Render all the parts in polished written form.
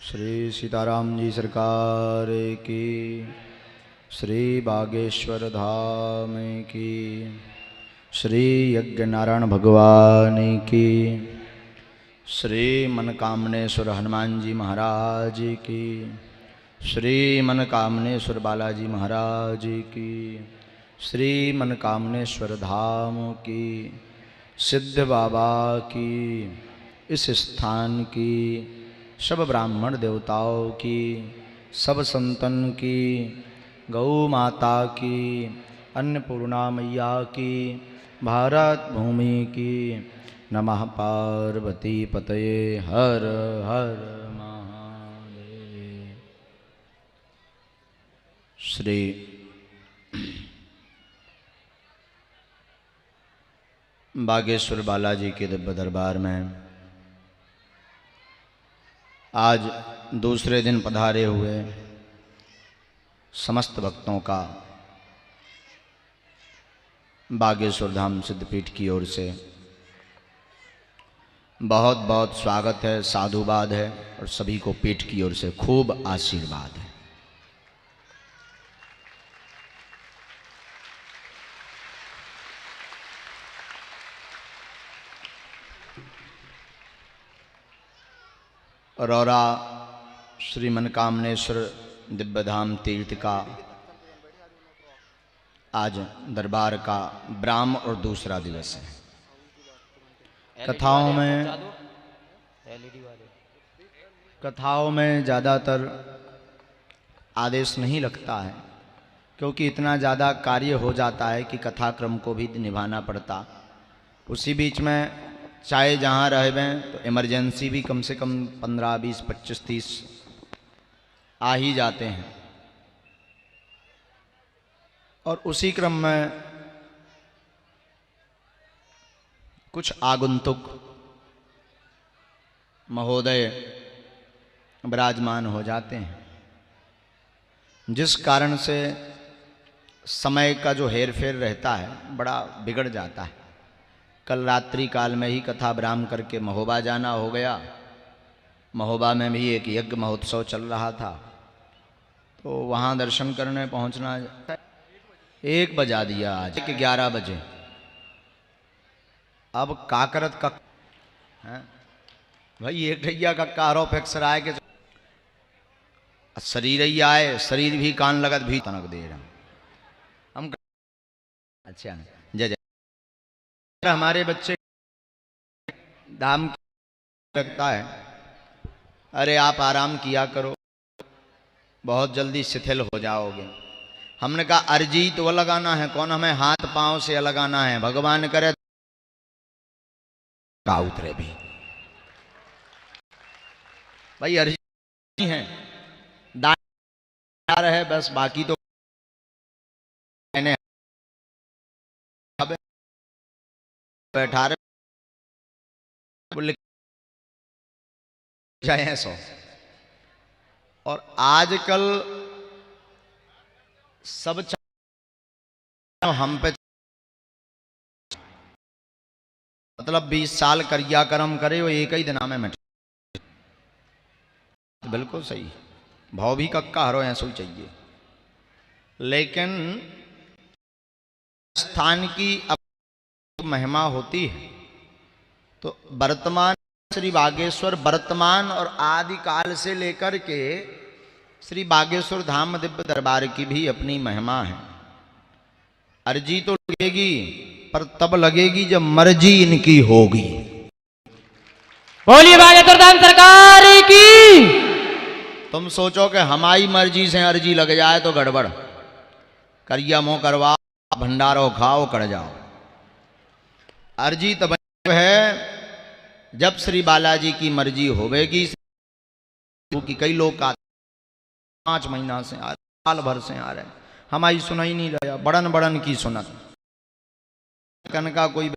श्री सीताराम जी सरकार की, श्री बागेश्वर धाम की, श्री यज्ञ नारायण भगवान की, श्री मनकामनेश्वर हनुमान जी महाराज की, श्री मनकामनेश्वर बालाजी महाराज की, श्री मनकामनेश्वर धाम की, सिद्ध बाबा की, इस स्थान की, सब ब्राह्मण देवताओं की, सब संतन की, गौ माता की, अन्नपूर्णा मैया की, भारत भूमि की, नमः पार्वती पतये हर हर महादेव। श्री बागेश्वर बालाजी के दिव्य दरबार में आज दूसरे दिन पधारे हुए समस्त भक्तों का बागेश्वर धाम सिद्धपीठ की ओर से बहुत बहुत स्वागत है, साधुवाद है और सभी को पीठ की ओर से खूब आशीर्वाद है। रौरा श्री मनकामनेश्वर दिव्यधाम तीर्थ का आज दरबार का ब्राह्म और दूसरा दिवस है। कथाओं में ज़्यादातर आदेश नहीं लगता है, क्योंकि इतना ज़्यादा कार्य हो जाता है कि कथा क्रम को भी निभाना पड़ता। उसी बीच में चाहे जहाँ रहें तो इमरजेंसी भी कम से कम 15, 20, 25, 30 आ ही जाते हैं। और उसी क्रम में कुछ आगंतुक महोदय विराजमान हो जाते हैं, जिस कारण से समय का जो हेर फेर रहता है बड़ा बिगड़ जाता है। कल रात्रि काल में ही कथा विराम करके महोबा जाना हो गया। महोबा में भी एक यज्ञ महोत्सव चल रहा था, तो वहाँ दर्शन करने पहुँचना 1 बजा दिया, आज 11 बजे। अब काकरत का है भाई, एक ढैया का कारो फिक्स रहा है कि शरीर ही आए, शरीर भी कान लगत भी तनक दे रहा हम। अच्छा जय जय। हमारे बच्चे दाम लगता है, अरे आप आराम किया करो, बहुत जल्दी शिथिल हो जाओगे। हमने कहा अर्जी तो लगाना है, कौन हमें हाथ पांव से लगाना है। भगवान करे का उतरे भी भाई, अर्जी है दान है बस, बाकी तो बैठा रहे बोले जाए 100। और आजकल सब हम पे, मतलब 20 साल करिया कर्म करे वो एक ही दिन में मिट। बिल्कुल सही, भाव भी कक्का हरो ऐसा ही चाहिए। लेकिन स्थान की अब महिमा होती है, तो वर्तमान श्री बागेश्वर वर्तमान और आदि काल से लेकर के श्री बागेश्वर धाम दिव्य दरबार की भी अपनी महिमा है। अर्जी तो लगेगी, पर तब लगेगी जब मर्जी इनकी होगी। बोलिए बागेश्वर धाम सरकार की। तुम सोचो कि हमारी मर्जी से अर्जी लग जाए तो गड़बड़। करिया मुंह करवाओ, भंडारो खाओ, कर जाओ। अर्जी तब है जब श्री बालाजी की मर्जी होवेगी। कि कई लोग 5 महीना से आ रहे, साल भर से आ रहे, हमारी सुनाई नहीं रहा, बड़न बड़न की सुनत। कनका कोई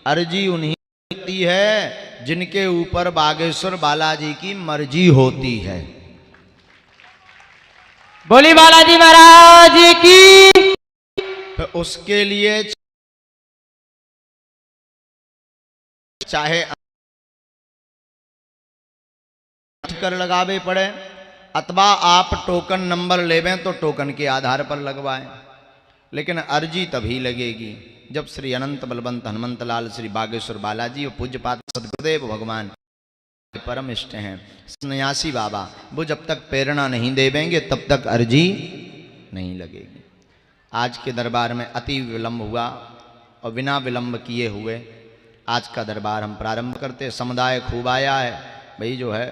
अर्जी उन्हीं होती है जिनके ऊपर बागेश्वर बालाजी की मर्जी होती है। बोली बालाजी महाराज की। तो उसके लिए चाहे कर लगावे पड़े, अथवा आप टोकन नंबर लेवें तो टोकन के आधार पर लगवाएं। लेकिन अर्जी तभी लगेगी जब श्री अनंत बलवंत हनुमंत लाल श्री बागेश्वर बालाजी और पूज्यपाद सदगुरुदेव भगवान परम इष्ट हैं सन्यासी बाबा, वो जब तक प्रेरणा नहीं देवेंगे तब तक अर्जी नहीं लगेगी। आज के दरबार में अति विलंब हुआ और बिना विलंब किए हुए आज का दरबार हम प्रारंभ करते। समुदाय खूब आया है भाई, जो है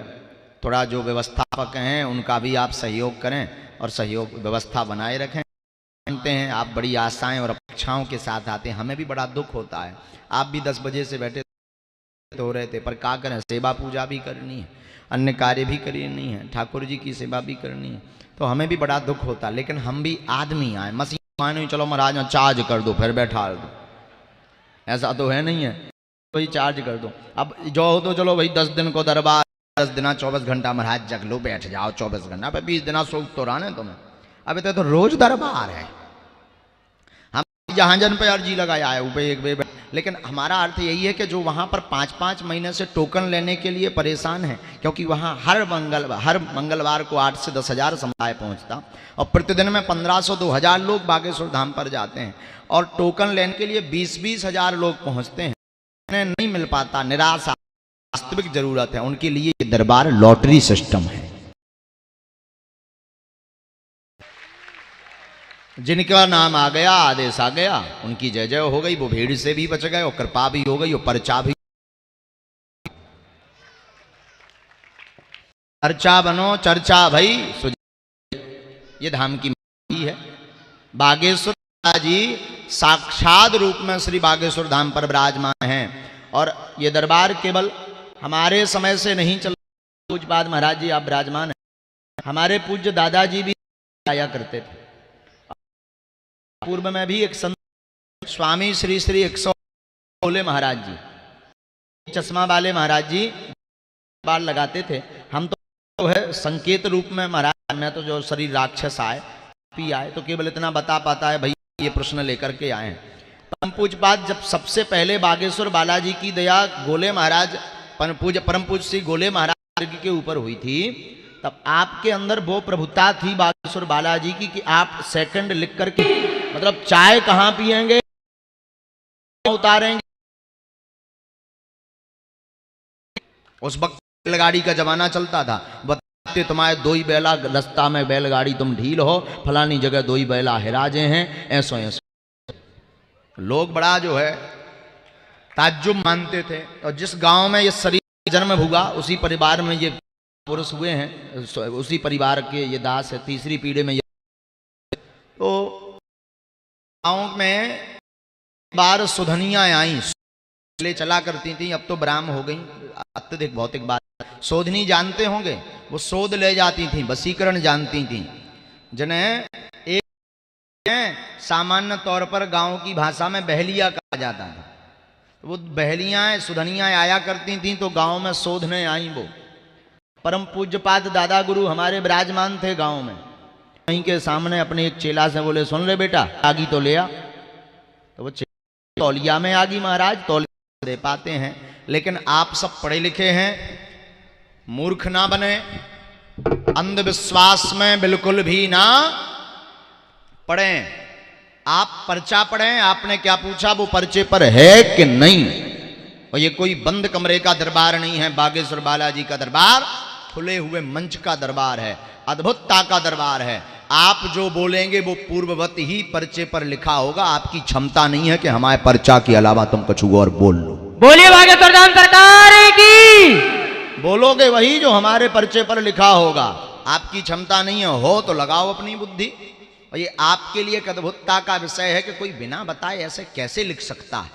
थोड़ा जो व्यवस्थापक हैं उनका भी आप सहयोग करें और सहयोग व्यवस्था बनाए रखें। जानते हैं आप बड़ी आशाएं और अपेक्षाओं के साथ आते हैं, हमें भी बड़ा दुख होता है। आप भी 10 बजे से बैठे हो रहे थे, पर क्या करें, सेवा पूजा भी करनी है, अन्य कार्य भी करनी है, ठाकुर जी की सेवा भी करनी है, तो हमें भी बड़ा दुख होता। लेकिन हम भी आदमी आए, मसीह नहीं चलो महाराज चार्ज कर दो फिर बैठा दो, ऐसा तो है नहीं है, वही चार्ज कर दो। अब जो हो तो चलो भाई 10 दिन को दरबार, 10 दिन 24 घंटा महाराज जग लो बैठ जाओ 24 घंटा, 20 दिन सोच तो रहने तुम्हें। अब तो रोज दरबार है, हम जहां जन पे अर्जी लगाया है ऊपर एक बे, लेकिन हमारा अर्थ यही है कि जो वहां पर 5-5 महीने से टोकन लेने के लिए परेशान है, क्योंकि वहां हर मंगलवार को 8 से 10 हजार समुदाय पहुंचता और प्रतिदिन में 1500-2000 लोग बागेश्वर धाम पर जाते हैं और टोकन लेने के लिए 20-20 हजार लोग पहुंचते हैं, उन्हें नहीं मिल पाता। निराशा वास्तविक जरूरत है उनके लिए, ये दरबार लॉटरी सिस्टम है। जिनका नाम आ गया, आदेश आ गया, उनकी जय जय हो गई, वो भीड़ से भी बच गए और कृपा भी हो गई और पर्चा भी। चर्चा बनो चर्चा भाई, ये धाम की है। बागेश्वर जी साक्षात रूप में श्री बागेश्वर धाम पर विराजमान हैं और ये दरबार केवल हमारे समय से नहीं चल, पूज्यपाद महाराज जी आप विराजमान हैं, हमारे पूज्य दादाजी भी आया करते थे। पूर्व में भी एक संत स्वामी श्री श्री 100 महाराज जी, चश्मा वाले महाराज जी बाल लगाते थे। हम तो है संकेत रूप में महाराज में तो जो शरीर राक्षस आए पी आए तो केवल इतना बता पाता है भाई ये प्रश्न लेकर के आए हैं। परम पूज्यपाद जब सबसे पहले बागेश्वर बालाजी की दया गोले महाराज परम पूज्य श्री गोले महाराज के ऊपर हुई थी, तब आपके अंदर वो प्रभुता थी बागेश्वर बालाजी की कि आप सेकंड लिख करके, मतलब चाय कहां पिएंगे उतारेंगे। उस वक्त बैलगाड़ी का जमाना चलता था, बताते तुम्हारे 2 ही बैला रास्ता में बैलगाड़ी तुम ढील हो, फलानी जगह 2 ही बैला हिराजे हैं, ऐसो ऐसो लोग बड़ा जो है ताज्जुब मानते थे। और जिस गांव में ये शरीर जन्म हुआ उसी परिवार में ये पुरुष हुए हैं, उसी परिवार के ये दास है, तीसरी पीढ़ी में ये। तो गाँव में बार सुधनियाँ आई, ले चला करती थी, अब तो ब्राह्म हो गई, अत्यधिक भौतिक बात। शोधनी जानते होंगे, वो शोध ले जाती थी, वशीकरण जानती थी, जिन्हें एक सामान्य तौर पर गांव की भाषा में बहलिया कहा जाता था। वो बहलियाँ सुधनियाँ आया करती थी तो गांव में शोधने आई। वो परम पूज्यपाद दादा गुरु हमारे विराजमान थे गांव में, वहीं के सामने अपने एक चेला से बोले सुन ले बेटा आगी तो ले आ, तो वो तौलिया में आगी महाराज, तौलिया दे पाते हैं। लेकिन आप सब पढ़े लिखे हैं, मूर्ख ना बने, अंधविश्वास में बिल्कुल भी ना पढ़ें। आप पर्चा पढ़ें, आपने क्या पूछा वो पर्चे पर है कि नहीं। और ये कोई बंद कमरे का दरबार नहीं है, बागेश्वर बालाजी का दरबार खुले हुए मंच का दरबार है, अद्भुतता का दरबार है। आप जो बोलेंगे वो पूर्ववत ही पर्चे पर लिखा होगा, आपकी क्षमता नहीं है कि हमारे पर्चा के अलावा तुम कुछ और बोल लो। बोलिए बागेश्वर धाम सरकार की। बोलोगे वही जो हमारे पर्चे पर लिखा होगा, आपकी क्षमता नहीं है, हो तो लगाओ अपनी बुद्धि। और ये आपके लिए एक अद्भुतता का विषय है कि कोई बिना बताए ऐसे कैसे लिख सकता है,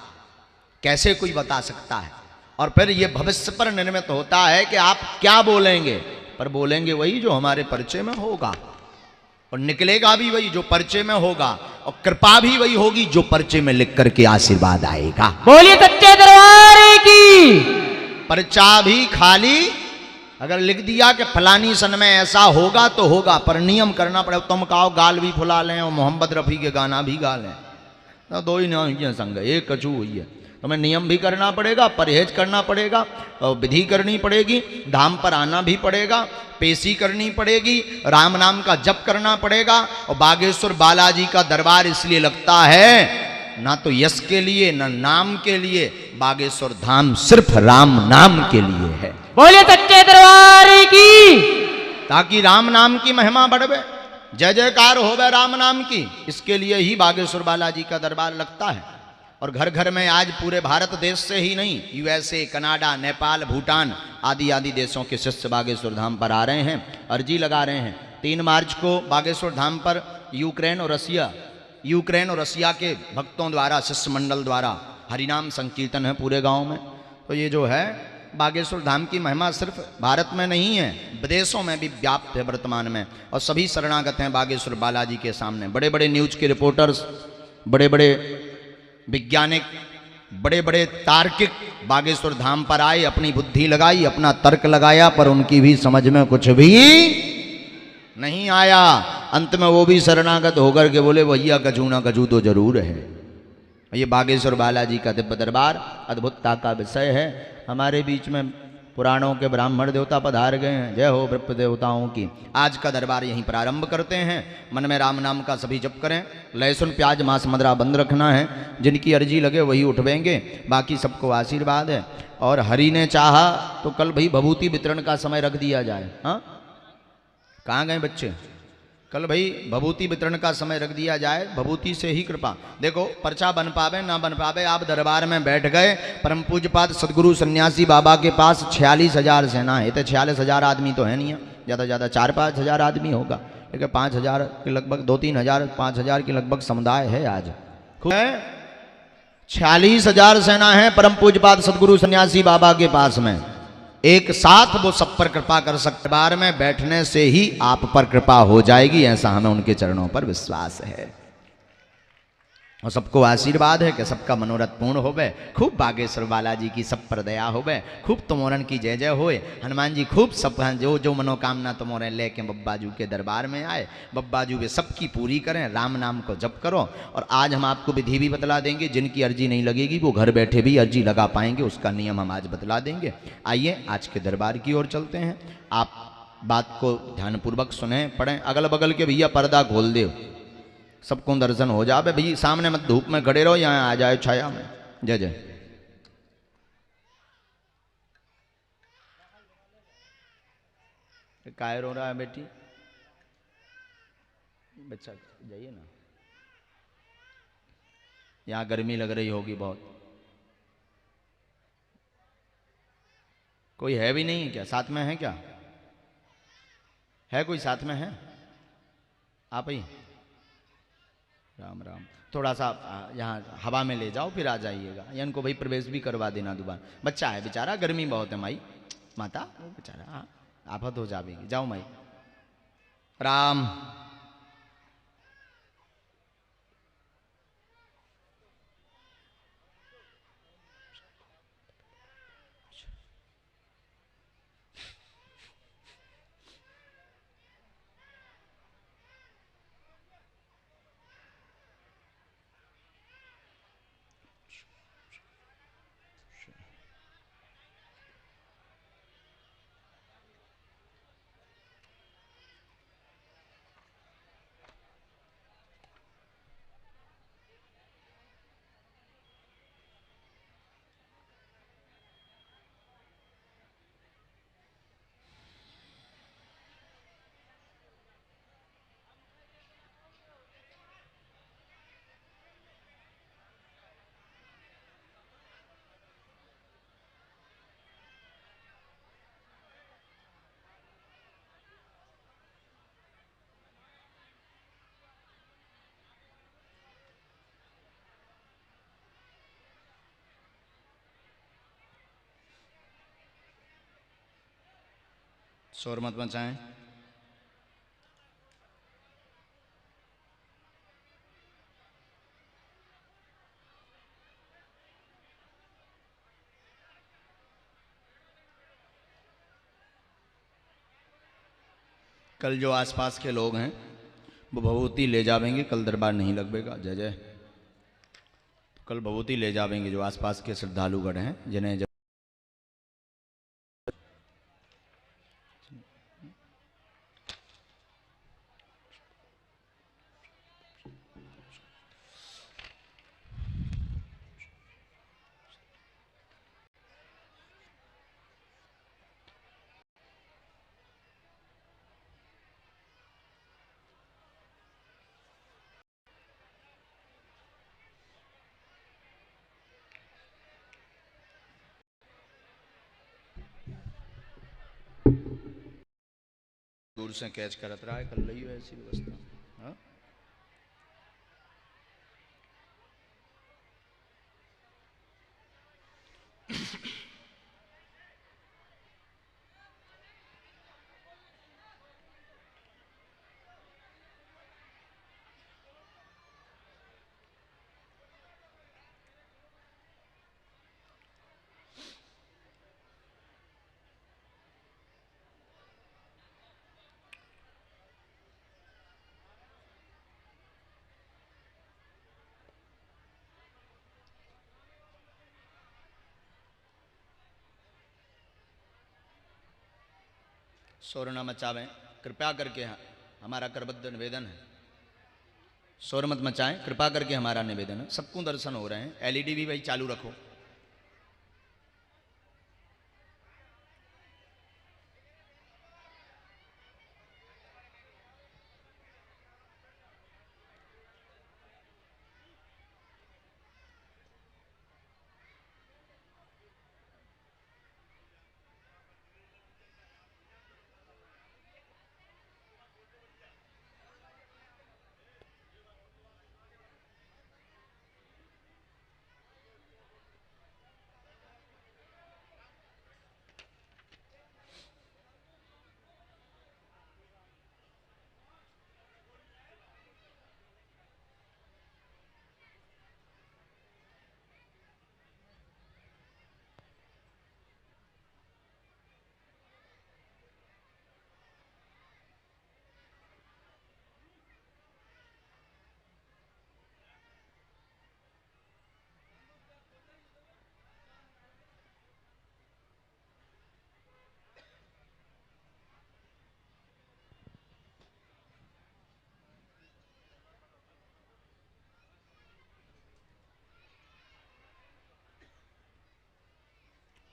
कैसे कोई बता सकता है। और फिर ये भविष्य पर निर्मित होता है कि आप क्या बोलेंगे, पर बोलेंगे वही जो हमारे पर्चे में होगा और निकलेगा भी वही जो पर्चे में होगा, और कृपा भी वही होगी जो पर्चे में लिख करके आशीर्वाद आएगा। बोलिए सच्चे दरबार की। पर्चा भी खाली अगर लिख दिया कि फलानी सन में ऐसा होगा तो होगा, पर नियम करना पड़े। तुम कहो गाल भी फुला लें और मोहम्मद रफ़ी के गाना भी गा लें, तो 2 ही ना हुई है संग, एक कचू हुई है। तुम्हें नियम भी करना पड़ेगा, परहेज करना पड़ेगा, और विधि करनी पड़ेगी, धाम पर आना भी पड़ेगा, पेशी करनी पड़ेगी, राम नाम का जप करना पड़ेगा। और बागेश्वर बालाजी का दरबार इसलिए लगता है ना तो यश के लिए ना नाम के लिए, बागेश्वर धाम सिर्फ राम नाम के लिए है। बोलिए सच्चे दरबार की। ताकि राम नाम की महिमा बढ़वे, जय जयकार होवे राम नाम की, इसके लिए ही बागेश्वर बालाजी का दरबार लगता है। और घर घर में आज पूरे भारत देश से ही नहीं, यूएसए, कनाडा, नेपाल, भूटान आदि आदि देशों के शिष्य बागेश्वर धाम पर आ रहे हैं, अर्जी लगा रहे हैं। 3 मार्च को बागेश्वर धाम पर यूक्रेन और रसिया के भक्तों द्वारा, शिष्य मंडल द्वारा हरिनाम संकीर्तन है पूरे गांव में। तो ये जो है बागेश्वर धाम की महिमा सिर्फ भारत में नहीं है, विदेशों में भी व्याप्त है वर्तमान में। और सभी शरणागत हैं बागेश्वर बालाजी के सामने। बड़े बड़े न्यूज के रिपोर्टर्स, बड़े बड़े वैज्ञानिक, बड़े बड़े तार्किक बागेश्वर धाम पर आए, अपनी बुद्धि लगाई, अपना तर्क लगाया, पर उनकी भी समझ में कुछ भी नहीं आया। अंत में वो भी शरणागत होकर के बोले भैया गजू ना गजू तो जरूर है। ये बागेश्वर बालाजी का दिव्य दरबार अद्भुतता का विषय है। हमारे बीच में पुराणों के ब्राह्मण देवता पधार गए हैं, जय हो ब्रह्म देवताओं की। आज का दरबार यहीं प्रारंभ करते हैं। मन में राम नाम का सभी जप करें, लहसुन प्याज मांस मदरा बंद रखना है, जिनकी अर्जी लगे वही उठवेंगे, बाकी सबको आशीर्वाद है। और हरि ने चाहा तो कल भाई भभूति वितरण का समय रख दिया जाए। हाँ, कहाँ गए बच्चे? कल भाई भभूति वितरण का समय रख दिया जाए, भभूति से ही कृपा। देखो पर्चा बन पावे ना बन पावे, आप दरबार में बैठ गए, परम पूज्यपाद सदगुरु सन्यासी बाबा के पास 46,000 सेना है। तो 46,000 आदमी तो है नहीं है, ज़्यादा ज़्यादा 4-5 हज़ार आदमी होगा, लेकिन 5,000 के लगभग 2-3 हज़ार 5,000 के लगभग समुदाय है आज। खूब है, 46,000 सेना है परम पूज्यपाद सदगुरु सन्यासी बाबा के पास में। एक साथ वो सब पर कृपा कर सकते, बार में बैठने से ही आप पर कृपा हो जाएगी, ऐसा हमें उनके चरणों पर विश्वास है। और सबको आशीर्वाद है कि सबका मनोरथ पूर्ण होवे, खूब बागेश्वर बालाजी की सब पर दया होवे, खूब तुमोरन की जय जय होए। हनुमान जी खूब सब जो जो मनोकामना तुमोरे लेके बब्बाजू के दरबार में आए, बब्बाजू वे सबकी पूरी करें। राम नाम को जप करो। और आज हम आपको विधि भी बतला देंगे, जिनकी अर्जी नहीं लगेगी वो घर बैठे भी अर्जी लगा पाएंगे, उसका नियम हम आज बतला देंगे। आइए आज के दरबार की ओर चलते हैं। आप बात को ध्यानपूर्वक सुने, पढ़ें। अगल बगल के भैया पर्दा खोल दे, सबको दर्शन हो जाए। भैया सामने मत धूप में खड़े रहो, यहाँ आ जाए छाया में। जय जय। काय रो रहा है बेटी? बच्चा जाइए ना, यहाँ गर्मी लग रही होगी बहुत। कोई है भी नहीं है क्या? साथ में है क्या? है कोई साथ में है? आप ही राम राम। थोड़ा सा यहाँ हवा में ले जाओ, फिर आ जाइएगा। या इनको भाई प्रवेश भी करवा देना दोबारा। बच्चा है बेचारा, गर्मी बहुत है माई माता, बेचारा हाँ आफत हो जाएगी। जाओ माई। राम शोर मत मचाएं। कल जो आसपास के लोग हैं वो भभूति ले जावेंगे, कल दरबार नहीं लगेगा। जय जय। कल भभूति ले जावेंगे जो आसपास के श्रद्धालुगण हैं जिन्हें जब दूर से कैच करत रहा है कल रही है ऐसी व्यवस्था। हाँ? शोर न मचावें कृपया करके, हमारा करबद्ध निवेदन है। शोर मत मचाएं कृपा करके, हमारा निवेदन है। सबको दर्शन हो रहे हैं, एलईडी भी भाई चालू रखो।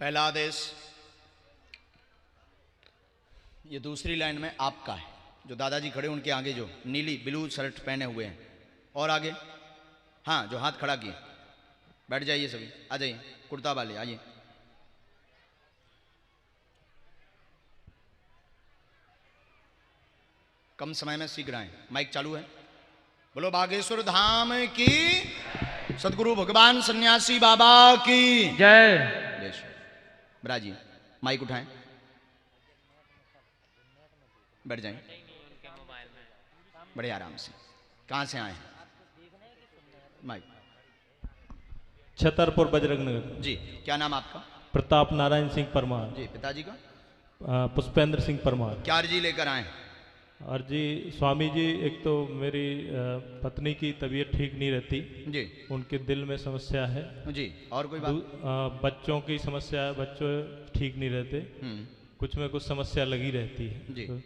पहला आदेश, ये दूसरी लाइन में आपका है। जो दादाजी खड़े उनके आगे जो नीली ब्लू शर्ट पहने हुए हैं, और आगे, हाँ जो हाथ खड़ा किए, बैठ जाइए सभी, आ जाइए कुर्ता वाले आइए। कम समय में शीघ्र आए, माइक चालू है। बोलो बागेश्वर धाम की, सदगुरु भगवान सन्यासी बाबा की जय। ब्राजी माइक उठाएं, बैठ जाएं बड़े आराम से। कहां से आए हैं? माइक। छतरपुर बजरंग नगर। जी, क्या नाम आपका? प्रताप नारायण सिंह परमार। जी, पिताजी का? पुष्पेंद्र सिंह परमार। क्या अर्जी लेकर आए? अर्जी स्वामी जी, एक तो मेरी पत्नी की तबीयत ठीक नहीं रहती जी, उनके दिल में समस्या है जी, और कोई बात? बच्चों की समस्या है, बच्चों ठीक नहीं रहते, कुछ में कुछ समस्या लगी रहती है जी। तो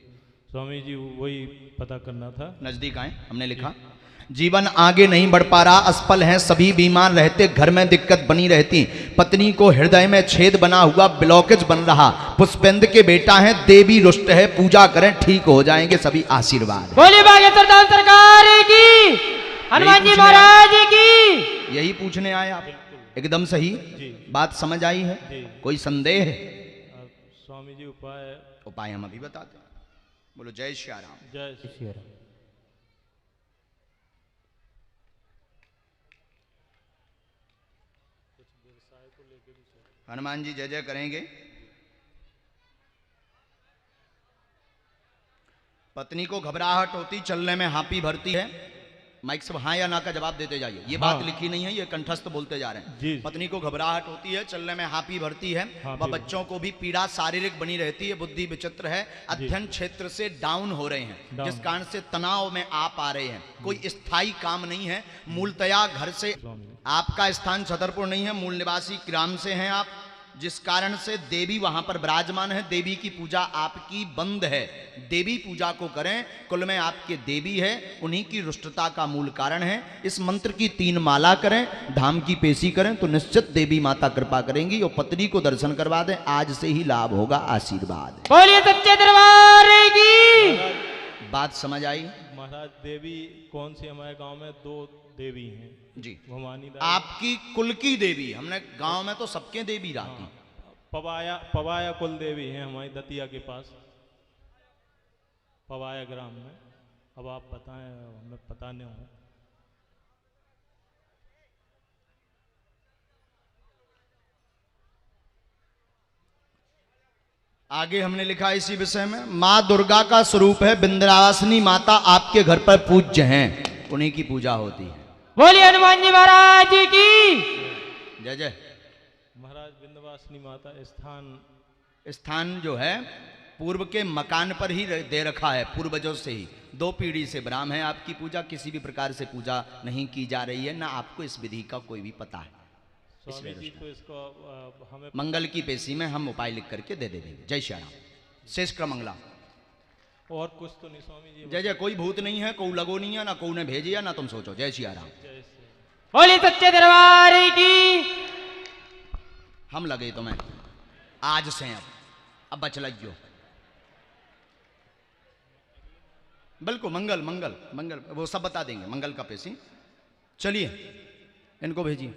स्वामी जी वही पता करना था। नजदीक आए, हमने लिखा जीवन आगे नहीं बढ़ पा रहा, असफल हैं सभी, बीमार रहते, घर में दिक्कत बनी रहती, पत्नी को हृदय में छेद बना हुआ, ब्लॉकेज बन रहा, पुष्पेंद्र के बेटा हैं, देवी रुष्ट है, पूजा करें ठीक हो जाएंगे सभी, आशीर्वाद। बोली बागेश्वर धाम सरकार की, हनुमान जी महाराज की। यही पूछने आए आप? एकदम सही बात समझ आई है? कोई संदेह है? स्वामी जी उपाय हम अभी बताते हैं। बोलो जय श्री राम। जय श्री राम। हनुमान जी जय जय करेंगे। पत्नी को घबराहट होती, चलने में हापी भरती है, माइक से हाँ या ना का जवाब देते जाइए। ये हाँ। बात लिखी नहीं है, ये कंठस्थ बोलते जा रहे हैं। जी। पत्नी को घबराहट होती है, चलने में हापी भरती है, हाँ, व भी। बच्चों को भी पीड़ा शारीरिक बनी रहती है, बुद्धि विचित्र है, अध्ययन क्षेत्र से डाउन हो रहे हैं, डाउन। जिस कारण से तनाव में आप आ रहे हैं, कोई स्थायी काम नहीं है, मूलतया घर से स्वामी जी। आपका स्थान छतरपुर नहीं है, मूल निवासी ग्राम से हैं आप, जिस कारण से देवी वहां पर विराजमान है। देवी की पूजा आपकी बंद है, देवी पूजा को करें। कुल में आपके देवी है, उन्हीं की रुष्टता का मूल कारण है। इस मंत्र की 3 माला करें, धाम की पेशी करें तो निश्चित देवी माता कृपा करेंगी और पत्नी को दर्शन करवा दें, आज से ही लाभ होगा, आशीर्वाद। बोलिए सच्चे दरबार की। बात समझ आई? महाराज देवी कौन सी, हमारे गांव में 2 देवी हैं जी। भवानी दाई। आपकी कुल की देवी, हमने गांव में तो सबके देवी रहती। पवाया कुल देवी हैं हमारी दतिया के पास, पवाया ग्राम में। अब आप बताएं, हमें पता नहीं हो। आगे हमने लिखा इसी विषय में, माँ दुर्गा का स्वरूप है विंध्यवासिनी माता, आपके घर पर पूज्य हैं, उन्हीं की पूजा होती है। बोलिए हनुमान जी महाराज की। जय जय। महाराज विंध्यवासिनी माता स्थान जो है पूर्व के मकान पर ही दे रखा है, पूर्वजों से ही 2 पीढ़ी से ब्राह्म है। आपकी पूजा किसी भी प्रकार से पूजा नहीं की जा रही है, ना आपको इस विधि का कोई भी पता है। स्वामी जी तो इसको हमें मंगल की पेशी में हम उपाय लिख करके दे देंगे। जय श्री राम। शेष क्रमंगला। और कुछ तो नहीं स्वामी जी। जय जय। कोई भूत नहीं है, कोई लगो नहीं है, ना कोई ने भेजिया, ना तुम सोचो। जय श्री राम। जय श्री बोलिए सच्चे दरबार की। हम लगे तुम्हें आज से, अब बच लियो। बिल्कुल मंगल मंगल मंगल, वो सब बता देंगे। मंगल का पेशी। चलिए इनको भेजिए,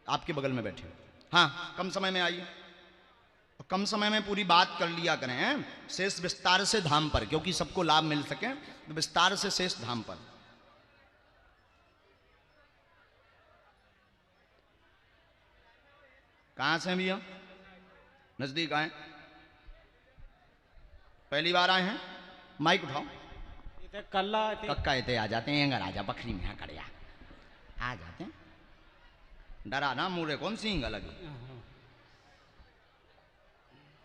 आपके बगल में बैठे। हाँ, कम समय में आइए, कम समय में पूरी बात कर लिया करें, हैं? शेष विस्तार से धाम पर, क्योंकि सबको लाभ मिल सके, तो विस्तार से शेष धाम पर। कहां से हैं भैया? नजदीक आए, पहली बार आए हैं? माइक उठाओ। कक्का इतने आ जाते हैं, राजा बकरी में कड़िया आ जाते हैं। डरा ना, मुरे कौन सी हिंगा लगी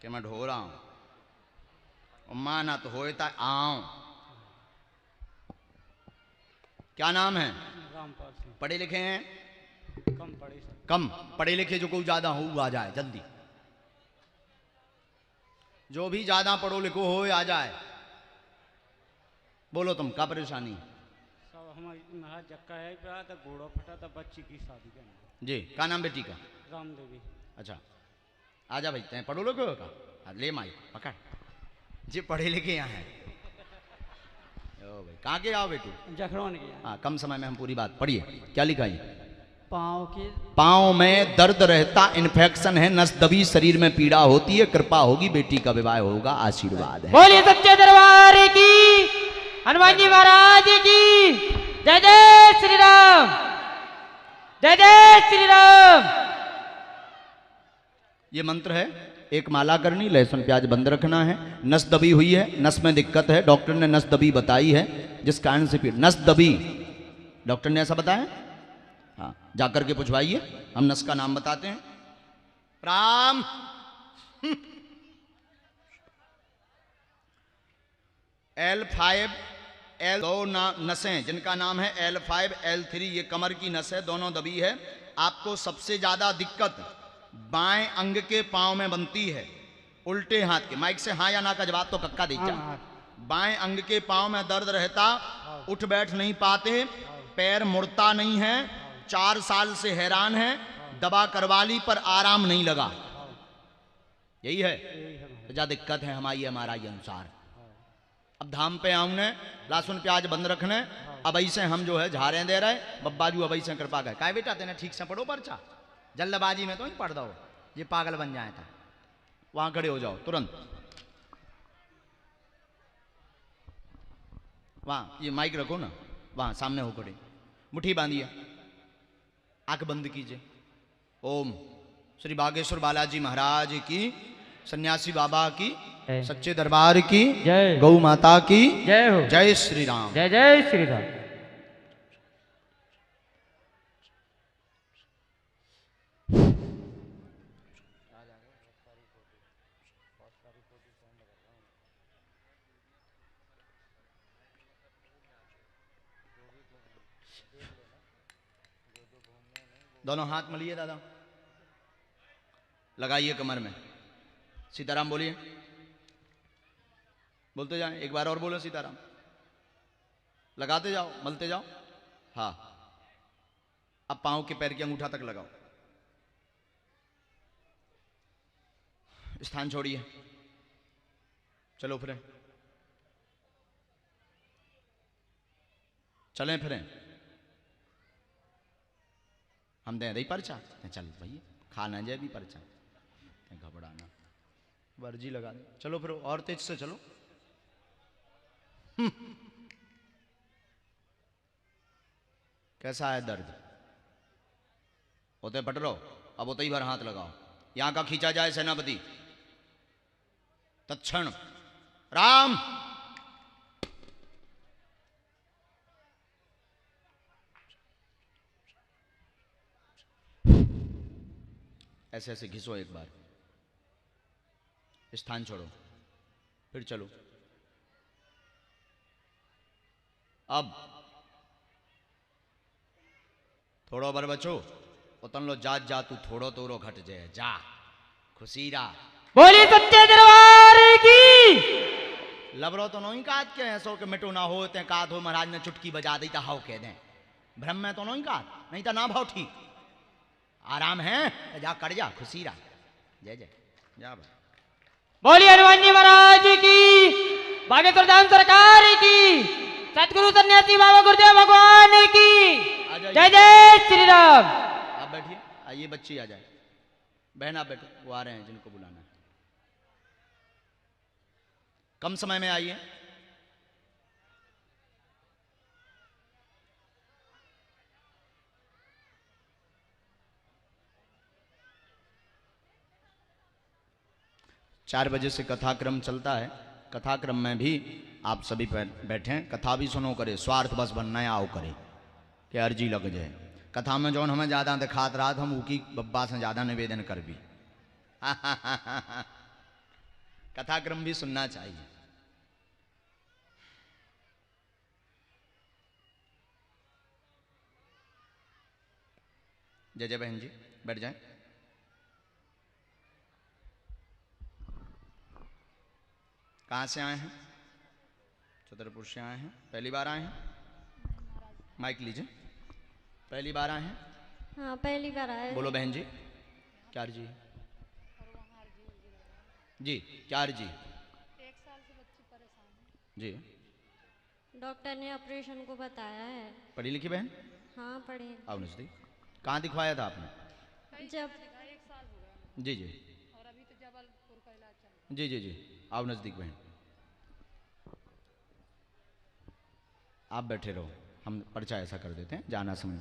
कि मैं ढो रहा हूं। माना तो होता आऊं। क्या नाम है? पढ़े लिखे हैं? कम पढ़े लिखे, जो कोई ज्यादा हो वो आ जाए जल्दी। जो भी ज्यादा पढ़ो लिखो हो आ जाए। बोलो तुम, क्या परेशानी? हमारा जक्का है तो घोड़ा फटा था, बच्ची की शादी करनी। जी, क्या नाम बेटी का? राम देवी। अच्छा, आजा भाई, तय पढ़ो लिखो का? ले माई पकड़, जी पढ़े लिखे यहाँ है। ओ भाई, कहाँ के आओ बेटू? जखरौन की। हाँ, कम समय में हम पूरी बात पढ़िए। क्या लिखा है? पाँव की, पाँव में दर्द रहता, इन्फेक्शन है, नस दबी, शरीर में पीड़ा होती है, कृपा होगी, बेटी का विवाह होगा, आशीर्वाद है। बोलिए सच्चे दरबार की। हनुमान जी महाराज की। जय जय श्री राम। जय जय श्री राम। ये मंत्र है, एक माला करनी, लहसुन प्याज बंद रखना है। नस दबी हुई है, नस में दिक्कत है, डॉक्टर ने नस दबी बताई है, जिस कारण से फिर नस दबी, डॉक्टर ने ऐसा बताया। हाँ, जाकर के पूछवाइए, हम नस का नाम बताते हैं। राम L5 L, 2 नसें जिनका नाम है L5 L3, ये कमर की नस है, दोनों दबी है। आपको सबसे ज्यादा दिक्कत बाएं अंग के पांव में बनती है, उल्टे हाथ के। माइक से हाँ या ना का जवाब तो कक्का दीजिए। बाएं अंग के पांव में दर्द रहता, उठ बैठ नहीं पाते, पैर मुड़ता नहीं है, 4 साल से हैरान है, दवा करवा ली पर आराम नहीं लगा, यही है क्या दिक्कत है हमारी हमारा ये अनुसार। अब धाम पे आऊने, लहसुन प्याज बंद रखने, अब ऐसे हम जो है झाड़े दे रहे, बब्बाजू अब ऐसे कृपा कर। काय बेटा तेने ठीक से पढ़ो पर्चा, जल्दबाजी में तो नहीं पढ़ दो, ये पागल बन जाए था। वहां खड़े हो जाओ तुरंत, वहां ये माइक रखो ना, वहां सामने हो खड़े, मुट्ठी बांधिए, आंख बंद कीजिए। ओम श्री बागेश्वर बालाजी महाराज की, सन्यासी बाबा की, सच्चे दरबार की जय, गौ माता की जय हो। जय श्री राम। जय जय श्री राम। दोनों हाथ मलिए दादा, लगाइए कमर में। सीताराम बोलिए, बोलते जाएं, एक बार और बोलो सीताराम। लगाते जाओ, मलते जाओ। हाँ, अब पांव के पैर के अंगूठा तक लगाओ। स्थान छोड़िए, चलो फिरें, चलें फिरें। हम दें रही पर्चा, चल भैया खाना जाए भी पर्चा, घबराना, वर्जी लगा दे। चलो फिर और तेज से चलो। कैसा है दर्द? होते पट रहो, अब होते ही भर हाथ लगाओ। यहां का खींचा जाए सेनापति, तत्क्षण राम। ऐसे ऐसे घिसो एक बार, स्थान छोड़ो, फिर चलो। अब थोड़ो बर बचो, उतन लो जात जा, तू थोड़ो तोरो घट जाए जा, खुशीरा। बोली सच्चे दरबार की। लबरो तो नहीं काट के ऐसो के मिटो ना हो, ते काट हो महाराज ने चुटकी बजा दी था हाउ कह दें। भ्रम में तो नहीं काट, नहीं तो ना भाव ठीक। आराम है, जा कर जा, खुशीरा। जय जय, जा भाई। बोली हनुमान जी महाराज की, बागेश्वर धाम सरकार की, सतगुरु सन्यासी बाबा गुरुदेव भगवान की। जय जय श्री राम। आप बैठिए, आइए बच्ची आ जाए। बहन आप बैठो, वो आ रहे हैं जिनको बुलाना है। कम समय में आइए। चार बजे से कथाक्रम चलता है। कथाक्रम में भी आप सभी बैठें, कथा भी सुनो करे, स्वार्थ बस बनना आओ करे कि अर्जी लग जाए। कथा में जौन हमें ज़्यादा दिखात रहा था, हम ऊकी बब्बा से ज़्यादा निवेदन कर भी। कथाक्रम भी सुनना चाहिए। जय जय बहन जी, बैठ जाएं। कहाँ से आए हैं? छतरपुर से आए हैं। पहली बार आए हैं? माइक लीजिए। पहली बार आए हैं? हाँ पहली बार आए। बोलो बहन जी, क्या अर्जी जी? क्या अर्जी? 1 साल से बच्ची परेशान है जी। डॉक्टर ने ऑपरेशन को बताया है। पढ़ी लिखी बहन? हाँ पढ़े। आओ नजदीक। कहाँ दिखवाया था आपने? जब 1 साल हो गया जी जी और अभी तो जबलपुर का इलाज चल रहा जी जी जी। आओ नजदीक बहन, आप बैठे रहो, हम पर्चा ऐसा कर देते हैं, जाना समझ।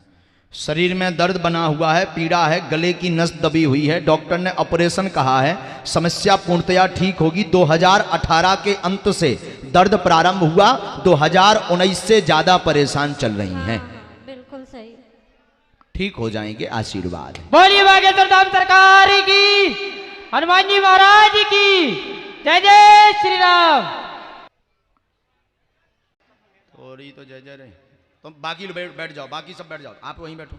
शरीर में दर्द बना हुआ है, पीड़ा है, गले की नस दबी हुई है, डॉक्टर ने ऑपरेशन कहा है, समस्या पूर्णतया ठीक होगी। 2018 के अंत से दर्द प्रारंभ हुआ, 2019 से ज्यादा परेशान चल रही हैं। हाँ, बिल्कुल सही। ठीक हो जाएंगे, आशीर्वाद है। बोली बागेश्वर धाम सरकार की, हनुमान जी महाराज की। जय जय श्री राम। थोड़ी तो जय जय रहे, तुम बाकी लोग बैठ जाओ, बाकी सब बैठ जाओ, आप वहीं बैठो।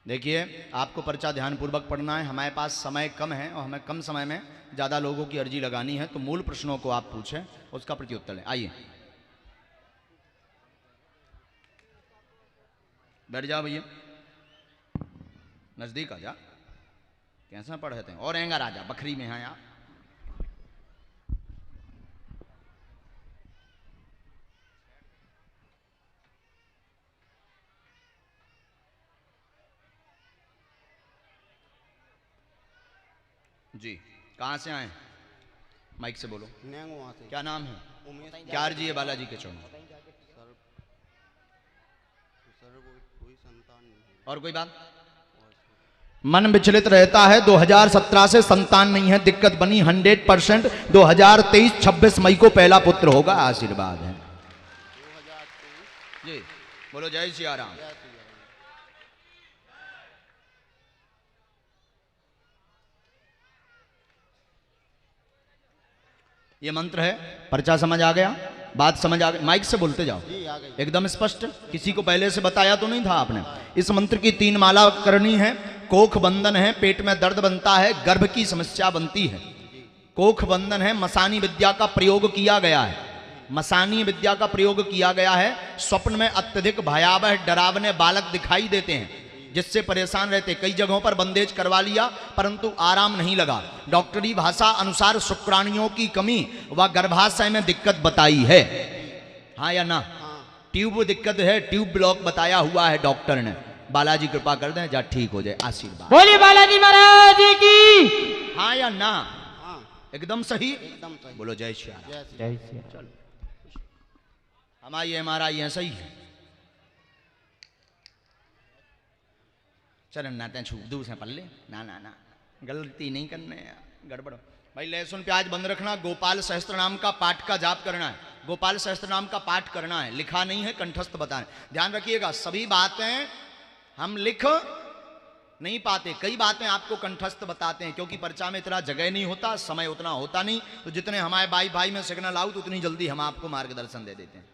देखिए, आपको पर्चा ध्यानपूर्वक पढ़ना है। हमारे पास समय कम है और हमें कम समय में ज़्यादा लोगों की अर्जी लगानी है, तो मूल प्रश्नों को आप पूछें, उसका प्रत्युत्तर लें। आइए बैठ जाओ भैया, नज़दीक आ जा। कैसे पढ़े थे और एंगा राजा बखरी में हैं आप। जी, कहाँ से आए? माइक से बोलो। वहाँ से। क्या नाम है? उमेश। क्या अर्जी है बालाजी के चौन? सर कोई संतान नहीं है। और कोई बात? मन विचलित रहता है, 2017 से संतान नहीं है, दिक्कत बनी 100%। 2023 26 मई को पहला पुत्र होगा, आशीर्वाद है 2023। जी। बोलो जय सिया राम। ये मंत्र है, पर्चा समझ आ गया, बात समझ आ गई? माइक से बोलते जाओ, जी आ गई। एकदम स्पष्ट। किसी को पहले से बताया तो नहीं था आपने? इस मंत्र की 3 माला करनी है। कोख बंधन है, पेट में दर्द बनता है, गर्भ की समस्या बनती है। कोख बंधन है, मसानी विद्या का प्रयोग किया गया है, मसानी विद्या का प्रयोग किया गया है। स्वप्न में अत्यधिक भयावह डरावने बालक दिखाई देते हैं, जिससे परेशान रहते। कई जगहों पर बंदेज करवा लिया परंतु आराम नहीं लगा। डॉक्टरी भाषा अनुसार शुक्राणुओं की कमी व गर्भाशय में दिक्कत बताई है, हाँ या ना? ट्यूब दिक्कत है, ट्यूब ब्लॉक बताया हुआ है डॉक्टर ने। बालाजी कृपा कर दें, जा ठीक हो जाए, आशीर्वाद। बोलिए बालाजी महाराज की। हाँ या ना? हाँ एकदम सही, एकदम सही। बोलो जय श्री राम। जय श्री जय श्री राम। चलो हमारी हमारा ये सही है। चरण नाते छू दूर से पल्ले, ना ना ना गलती नहीं करने, गड़बड़। भाई लहसुन प्याज बंद रखना। गोपाल सहस्त्र नाम का पाठ का जाप करना है, गोपाल सहस्त्र नाम का पाठ करना है। लिखा नहीं है, कंठस्थ बताएं। ध्यान रखिएगा, सभी बातें हम लिख नहीं पाते, कई बातें आपको कंठस्थ बताते हैं, क्योंकि पर्चा में इतना जगह नहीं होता, समय उतना होता नहीं। तो जितने हमारे भाई भाई में सिग्नल आउट, उतनी जल्दी हम आपको मार्गदर्शन दे देते हैं।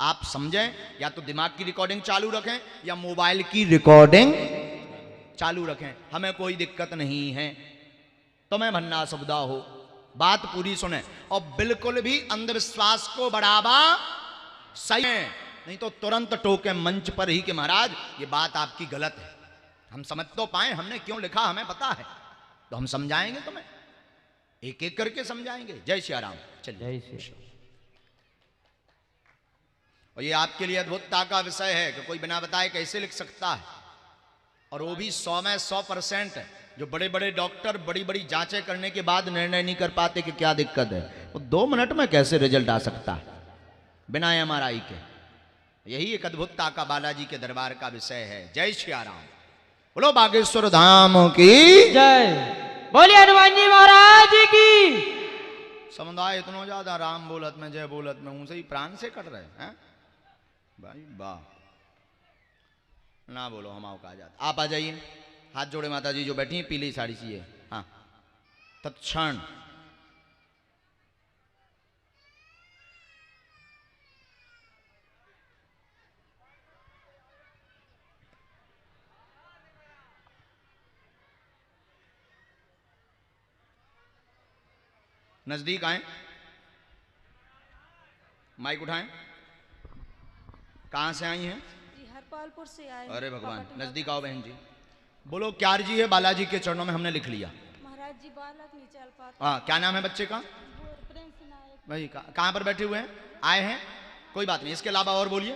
आप समझें, या तो दिमाग की रिकॉर्डिंग चालू रखें या मोबाइल की रिकॉर्डिंग चालू रखें, हमें कोई दिक्कत नहीं है। तुम्हें भन्ना सुविधा हो, बात पूरी सुने। और बिल्कुल भी अंधविश्वास को बढ़ावा सही है, नहीं तो तुरंत टोके मंच पर ही कि महाराज ये बात आपकी गलत है। हम समझ तो पाए, हमने क्यों लिखा हमें पता है, तो हम समझाएंगे तुम्हें, एक एक करके समझाएंगे। जय श्री राम। चलिए, जय श्री राम। और ये आपके लिए अद्भुतता का विषय है कि कोई बिना बताए कैसे लिख सकता है, और वो भी 100 में 100%। जो बड़े बड़े डॉक्टर बड़ी बड़ी जांचें करने के बाद निर्णय नहीं कर पाते कि क्या दिक्कत है, वो 2 मिनट में कैसे रिजल्ट आ सकता है बिना MRI के। यही एक अद्भुतता का बालाजी के दरबार का विषय है। जय श्री राम। बोलो बागेश्वर धाम की जय। बोलिए हनुमान जी महाराज की। समुदाय इतना ज्यादा राम बोलत में जय बोलत में उनसे ही प्राण से कट रहे हैं भाई, वाह ना बोलो, हम आओ आ जाता। आप आ जाइए, हाथ जोड़े माता जी जो बैठी हैं, पीली साड़ी सी है, हाँ तत्क्षण। नजदीक आए, माइक उठाएं। कहां से आई हैं? जी हरपालपुर से आए। अरे भगवान, नजदीक आओ बहन जी। बोलो क्या अर्जी है? बालाजी के चरणों में हमने लिख लिया। महाराज जी बालक नहीं चल पाते। हाँ, क्या नाम है बच्चे का? प्रिंस नायक भाई कहाँ पर बैठे हुए हैं? आए हैं? कोई बात नहीं, इसके अलावा और बोलिए।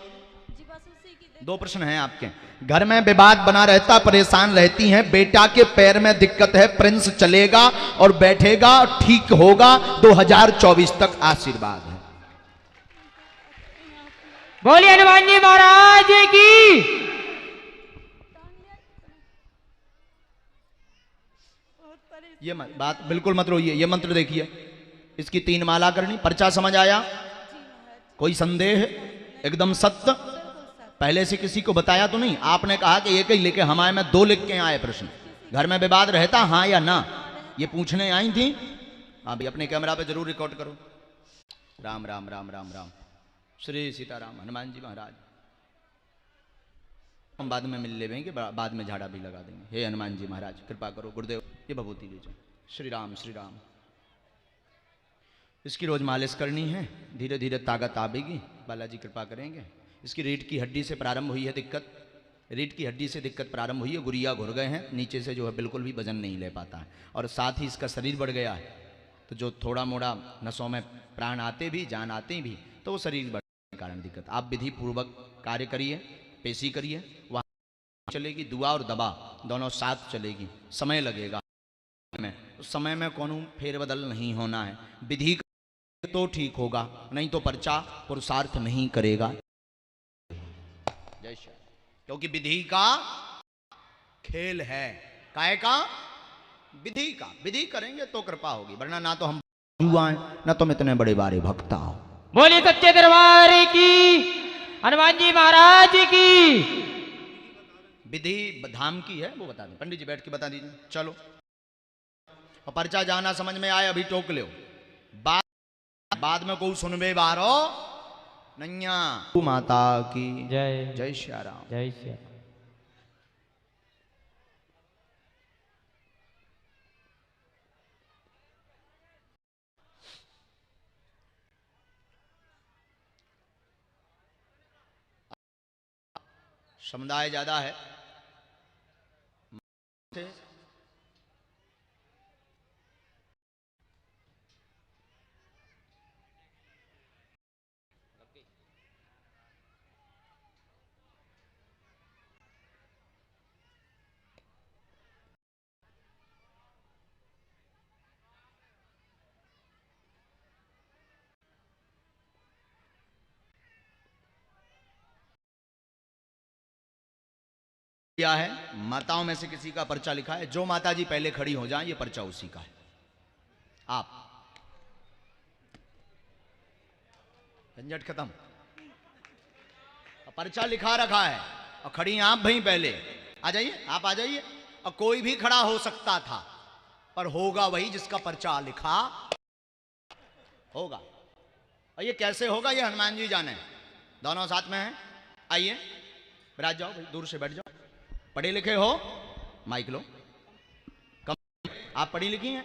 जी बस उसी की 2 प्रश्न हैं आपके। घर में विवाद बना रहता, परेशान रहती हैं, बेटा के पैर में दिक्कत है, प्रिंस चलेगा और बैठेगा, ठीक होगा, 2024 तक आशीर्वाद है। बोलिए हनुमान जी महाराज की। ये बात बिल्कुल मत रोइए। ये मंत्र देखिए, इसकी 3 माला करनी। पर्चा समझ आया? कोई संदेह? एकदम सत्य। पहले से किसी को बताया तो नहीं? आपने कहा कि एक ही लेके हमारे में 2 लिख के आए प्रश्न। घर में विवाद रहता, हाँ या ना, ये पूछने आई थी। अभी अपने कैमरा पे जरूर रिकॉर्ड करो। राम राम राम राम राम, श्री सीताराम। हनुमान जी महाराज, हम बाद में मिल लेंगे, बाद में झाड़ा भी लगा देंगे। हे हनुमान जी महाराज कृपा करो। गुरुदेव ये भभूति लीजिए। श्री राम श्री राम। इसकी रोज मालिश करनी है, धीरे धीरे ताकत आएगी, बालाजी कृपा करेंगे। इसकी रीढ़ की हड्डी से प्रारंभ हुई है दिक्कत, रीढ़ की हड्डी से दिक्कत प्रारंभ हुई है, गुरिया घुर गए हैं, नीचे से जो है बिल्कुल भी वजन नहीं ले पाता है, और साथ ही इसका शरीर बढ़ गया है। तो जो थोड़ा मोड़ा नसों में प्राण आते भी, जान आते भी, तो वो शरीर बढ़ने के कारण दिक्कत। आप विधि पूर्वक कार्य करिए, पेशी करिए, वहाँ चलेगी। दुआ और दवा दोनों साथ चलेगी, समय लगेगा में, उस समय में कौन फेरबदल नहीं होना है। विधि तो ठीक होगा, नहीं तो पर्चा पुरुषार्थ नहीं करेगा। जय श्री, क्योंकि विधि का खेल है। काय का? विधि का। विधि करेंगे तो कृपा होगी, वरना ना तो हम आए, ना तुम इतने बड़े बारे भक्ता हो। बोलिए सच्चे दरबार की, हनुमान जी महाराज की। विधि धाम की है, वो बता दें। पंडित जी बैठ के बता दीजिए। चलो, और पर्चा जाना समझ में आए, अभी टोक लो। बात बाद में को सुनबे बारो नैया। माता की जय जय श्री राम। जय श्री राम। समुदाय ज्यादा है। क्या है, माताओं में से किसी का पर्चा लिखा है। जो माता जी पहले खड़ी हो जाए ये पर्चा उसी का है। आप झंझट खत्म। पर्चा लिखा रखा है और खड़ी आप भाई पहले आ जाइए, आप आ जाइए। और कोई भी खड़ा हो सकता था पर होगा वही जिसका पर्चा लिखा होगा। और ये कैसे होगा ये हनुमान जी जाने। दोनों साथ में हैं। आइए बैठ जाओ, दूर से बैठ जाओ। पढ़े लिखे हो, माइक लो। कम आप पढ़ी लिखी हैं?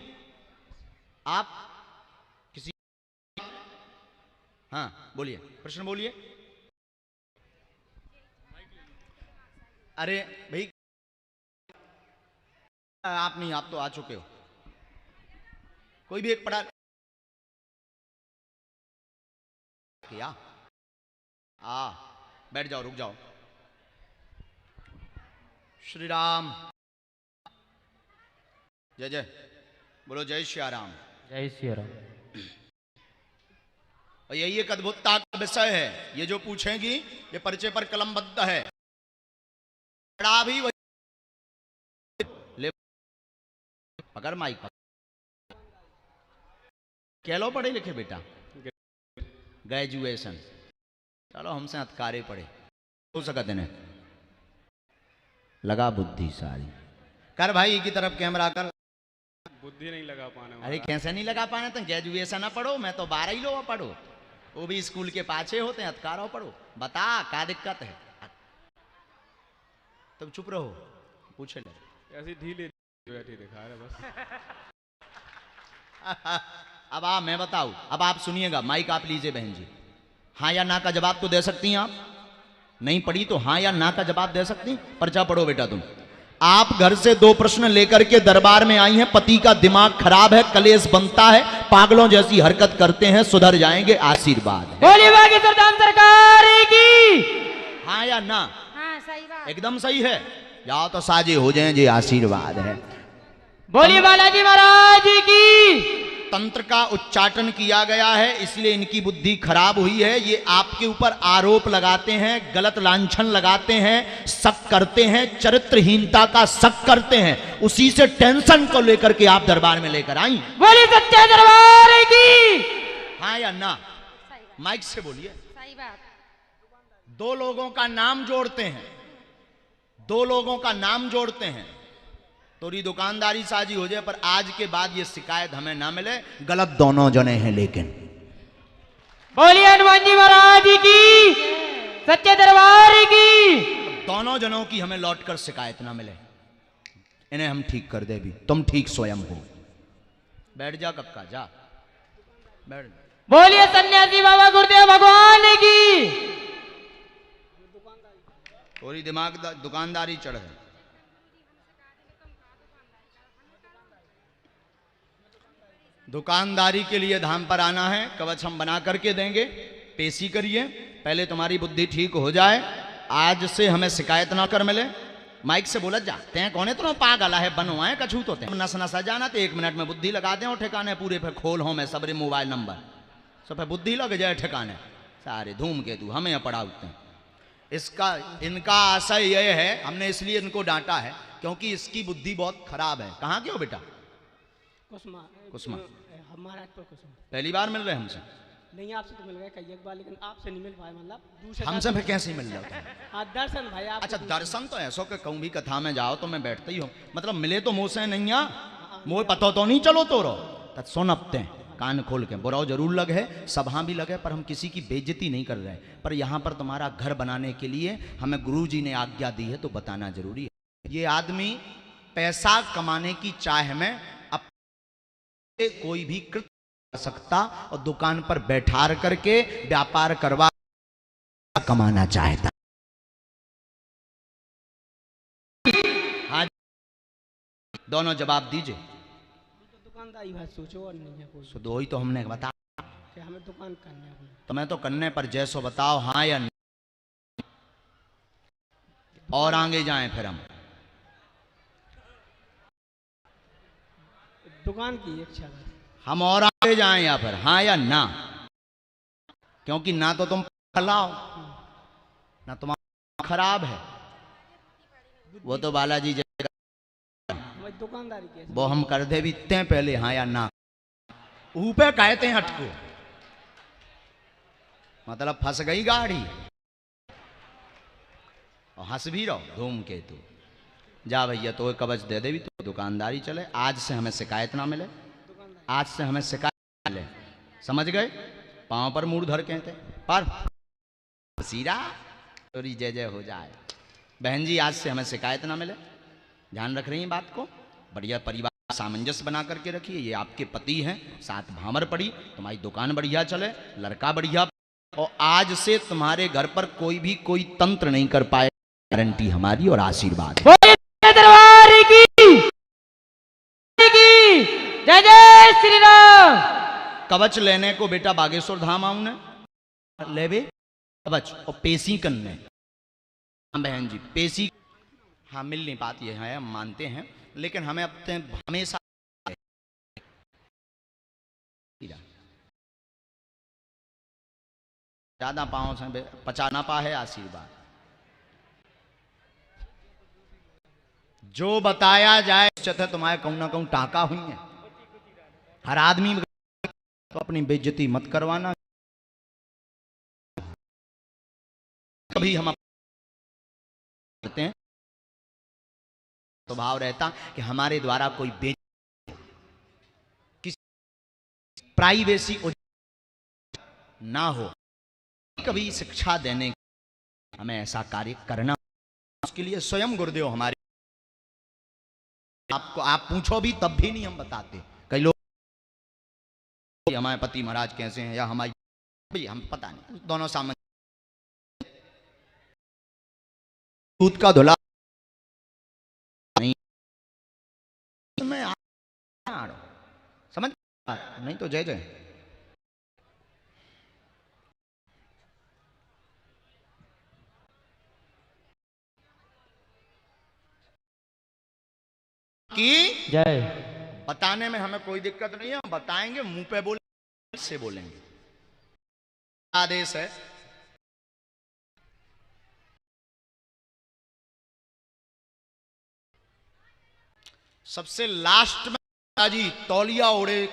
आप किसी, हाँ बोलिए, प्रश्न बोलिए। अरे भाई आप नहीं, आप तो आ चुके हो। कोई भी एक पढ़ा क्या? बैठ जाओ, रुक जाओ। श्री राम जय जय बोलो, जय श्री राम। जय श्री राम। और यही एक अद्भुतता का विषय है। ये जो पूछेंगी ये पर्चे पर कलमबद्ध है। पढ़ा भी वही, ले पकड़ माइक पकड़। कह लो पढ़े लिखे बेटा, ग्रेजुएशन। चलो हमसे हथकारे पढ़े हो सकते हैं। लगा बुद्धि सारी कर भाई की तरफ कैमरा कर। बुद्धि नहीं लगा पाने। अरे कैसे नहीं लगा पाने? तो ग्रेजुएशन ना पढ़ो, मैं तो 12 ही लो पढ़ो। वो भी स्कूल के पाछे होते हैं, हथकारो पढ़ो। बता क्या दिक्कत है? तब चुप रहो, पूछे ले। ऐसी ढीले बैठी दिखा रहे बस। अब आप, मैं बताऊं, अब आप सुनिएगा। माइक आप लीजिए बहन जी। हाँ या ना का जवाब तो दे सकती हैं आप। नहीं पढ़ी तो हाँ या ना का जवाब दे सकती। पर्चा पढ़ो बेटा तुम। आप घर से 2 प्रश्न लेकर के दरबार में आई हैं। पति का दिमाग खराब है, कलेश बनता है, पागलों जैसी हरकत करते हैं, सुधर जाएंगे, आशीर्वाद है। बोली बागेश्वर धाम सरकार की। हाँ या ना? हाँ सही बात। एकदम सही है। जाओ तो साजे हो जाए, जी आशीर्वाद है। बोली बालाजी महाराज की। तंत्र का उच्चाटन किया गया है, इसलिए इनकी बुद्धि खराब हुई है। ये आपके ऊपर आरोप लगाते हैं, गलत लांछन लगाते हैं, शक करते हैं, चरित्रहीनता का शक करते हैं। उसी से टेंशन को लेकर के आप दरबार में लेकर आई। बोली सच्चे दरबार की। हाँ या ना? सही बात। माइक से बोलिए। सही बात। 2 लोगों का नाम जोड़ते हैं, 2 लोगों का नाम जोड़ते हैं, थोड़ी दुकानदारी साजी हो जाए, पर आज के बाद ये शिकायत हमें ना मिले। गलत दोनों जने हैं लेकिन। बोलिए हनुमान जी महाराज की। सच्चे दरबार की। दोनों जनों की हमें लौटकर शिकायत ना मिले। इन्हें हम ठीक कर दे भी। तुम ठीक स्वयं हो। बैठ जा कक्का, जा बैठ। बोलिए सन्यासी बाबा गुरुदेव भगवान की। थोड़ी दिमाग दुकानदारी चढ़ है। दुकानदारी के लिए धाम पर आना है, कवच हम बना करके देंगे। पेशी करिए, पहले तुम्हारी बुद्धि ठीक हो जाए। आज से हमें शिकायत ना कर मिले। माइक से बोला जा। ते कौन है तुम पागल है, बनवाए कछू तो नस नसा जाना तो 1 मिनट में बुद्धि लगा दें और ठिकाने पूरे पे खोल हो। मैं सबरे मोबाइल नंबर सब पे बुद्धि लग जाए ठिकाने। सारे धूम के तू हमें पढ़ाते हैं। इसका इनका आशय यह है, हमने इसलिए इनको डांटा है क्योंकि इसकी बुद्धि बहुत खराब है। कहाँ के हो बेटा? कुसमा। कुसमा। हमारा कुसमा। पहली बार मिल रहे हमसे? नहीं, आपसे तो मिल गए कई एक बार, लेकिन आपसे नहीं मिल पाए। मतलब दूसरे हमसे फिर कैसे मिल जाता? हाँ दर्शन भाई आप। अच्छा दर्शन तो ऐसो के कहूँ भी कथा में जाओ तो मैं बैठते ही हूँ। मतलब मिले तो मुँह से नहीं आ, मुँह पतो तो नहीं चलो तो रो सुन अपते कान खोल के। बुराव जरूर लग है, सभा भी लगे, पर हम किसी की बेइज्जती नहीं कर रहे। पर यहाँ पर तुम्हारा घर बनाने के लिए हमें गुरुजी ने आज्ञा दी है, तो बताना जरूरी है। ये आदमी पैसा कमाने की चाह में अब कोई भी कृत्य कर सकता और दुकान पर बैठा करके व्यापार करवा कमाना चाहता। हाँ, दोनों जवाब दीजिए। दुकानदारी बात सोचो और नहीं है कोई। तो वही तो हमने बता कि हमें दुकान करनी है अपनी। तो मैं तो करने पर जैसो बताओ, हाँ या नहीं, और आगे जाएं फिर हम। दुकान की इच्छा है, हम और आगे जाएं या फिर हाँ या ना, क्योंकि ना तो तुम खलाओ ना तुम्हारा खराब है, वो तो बालाजी हमारी दुकानदारी कैसे। वो हम कर दे बीतते हैं पहले हाँ या ना, ऊपर कहते हैं हटको, मतलब फंस गई गाड़ी और हंस भी रहो धूम के। तू जा भैया, तो कवच दे दे भी तो दुकानदारी चले। आज से हमें शिकायत ना मिले, आज से हमें शिकायत मिले, समझ गए। पांव पर मूड धर कहते पर सीरा चोरी जय जय हो जाए। बहन जी, आज से हमें शिकायत ना मिले, ध्यान रख रही हैं बात को। बढ़िया परिवार सामंजस्य बना करके रखिए। ये आपके पति हैं, साथ भामर पड़ी, तुम्हारी दुकान बढ़िया चले, लड़का बढ़िया, और आज से तुम्हारे घर पर कोई भी कोई तंत्र नहीं कर पाए, गारंटी हमारी और आशीर्वाद है। दरबार की जय जय श्री राम। कवच लेने को बेटा बागेश्वर धाम आऊं ने लेवे कवच और पेशी करने। हाँ बहन जी, पेशी हाँ मिल नहीं पाती है, हम मानते हैं, लेकिन हमें अपने हमेशा ज्यादा पाँव से पचाना पा है आशीर्वाद। जो बताया जाए है, तुम्हारे कहूं ना कहूं टाका हुई है। हर आदमी तो अपनी बेइज्जती मत करवाना। कभी हम करते हैं तो भाव रहता कि हमारे द्वारा कोई किसी प्राइवेसी ना हो, कभी शिक्षा देने हमें ऐसा कार्य करना, उसके लिए स्वयं गुरुदेव हमारे, आपको आप पूछो भी तब भी नहीं हम बताते। कई लोग हमारे पति महाराज कैसे हैं या हमारी, भाई हम पता नहीं, दोनों सामने दूध का धुला नहीं, मैं आ रहा समझ नहीं तो जय जय। कि जय बताने में हमें कोई दिक्कत नहीं है, हम बताएंगे, मुंह पे बोलेंगे, से बोलेंगे। आदेश है सबसे लास्ट में जी तौलिया ओढ़े,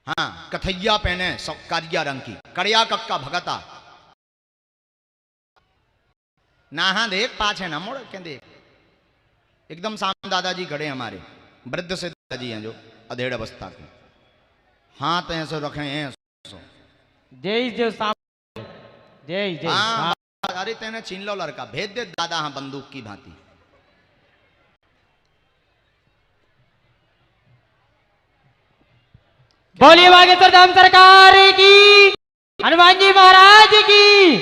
हाँ कथैया पहने कारिया रंग की, कड़िया कक्का भगता ना देख पाछे ना मोड़ के देख। एकदम सामने दादाजी खड़े हमारे, वृद्ध से दादाजी हैं जो अधेड़ अवस्था के, हाथ ऐसे रखे हैं। जय जय साम जय जय। हाँ, अरे तेने छीन लो लड़का, भेज दे दादा हाँ बंदूक की भांति। बोलिए बागेश्वर धाम सरकार की, हनुमान जी महाराज की,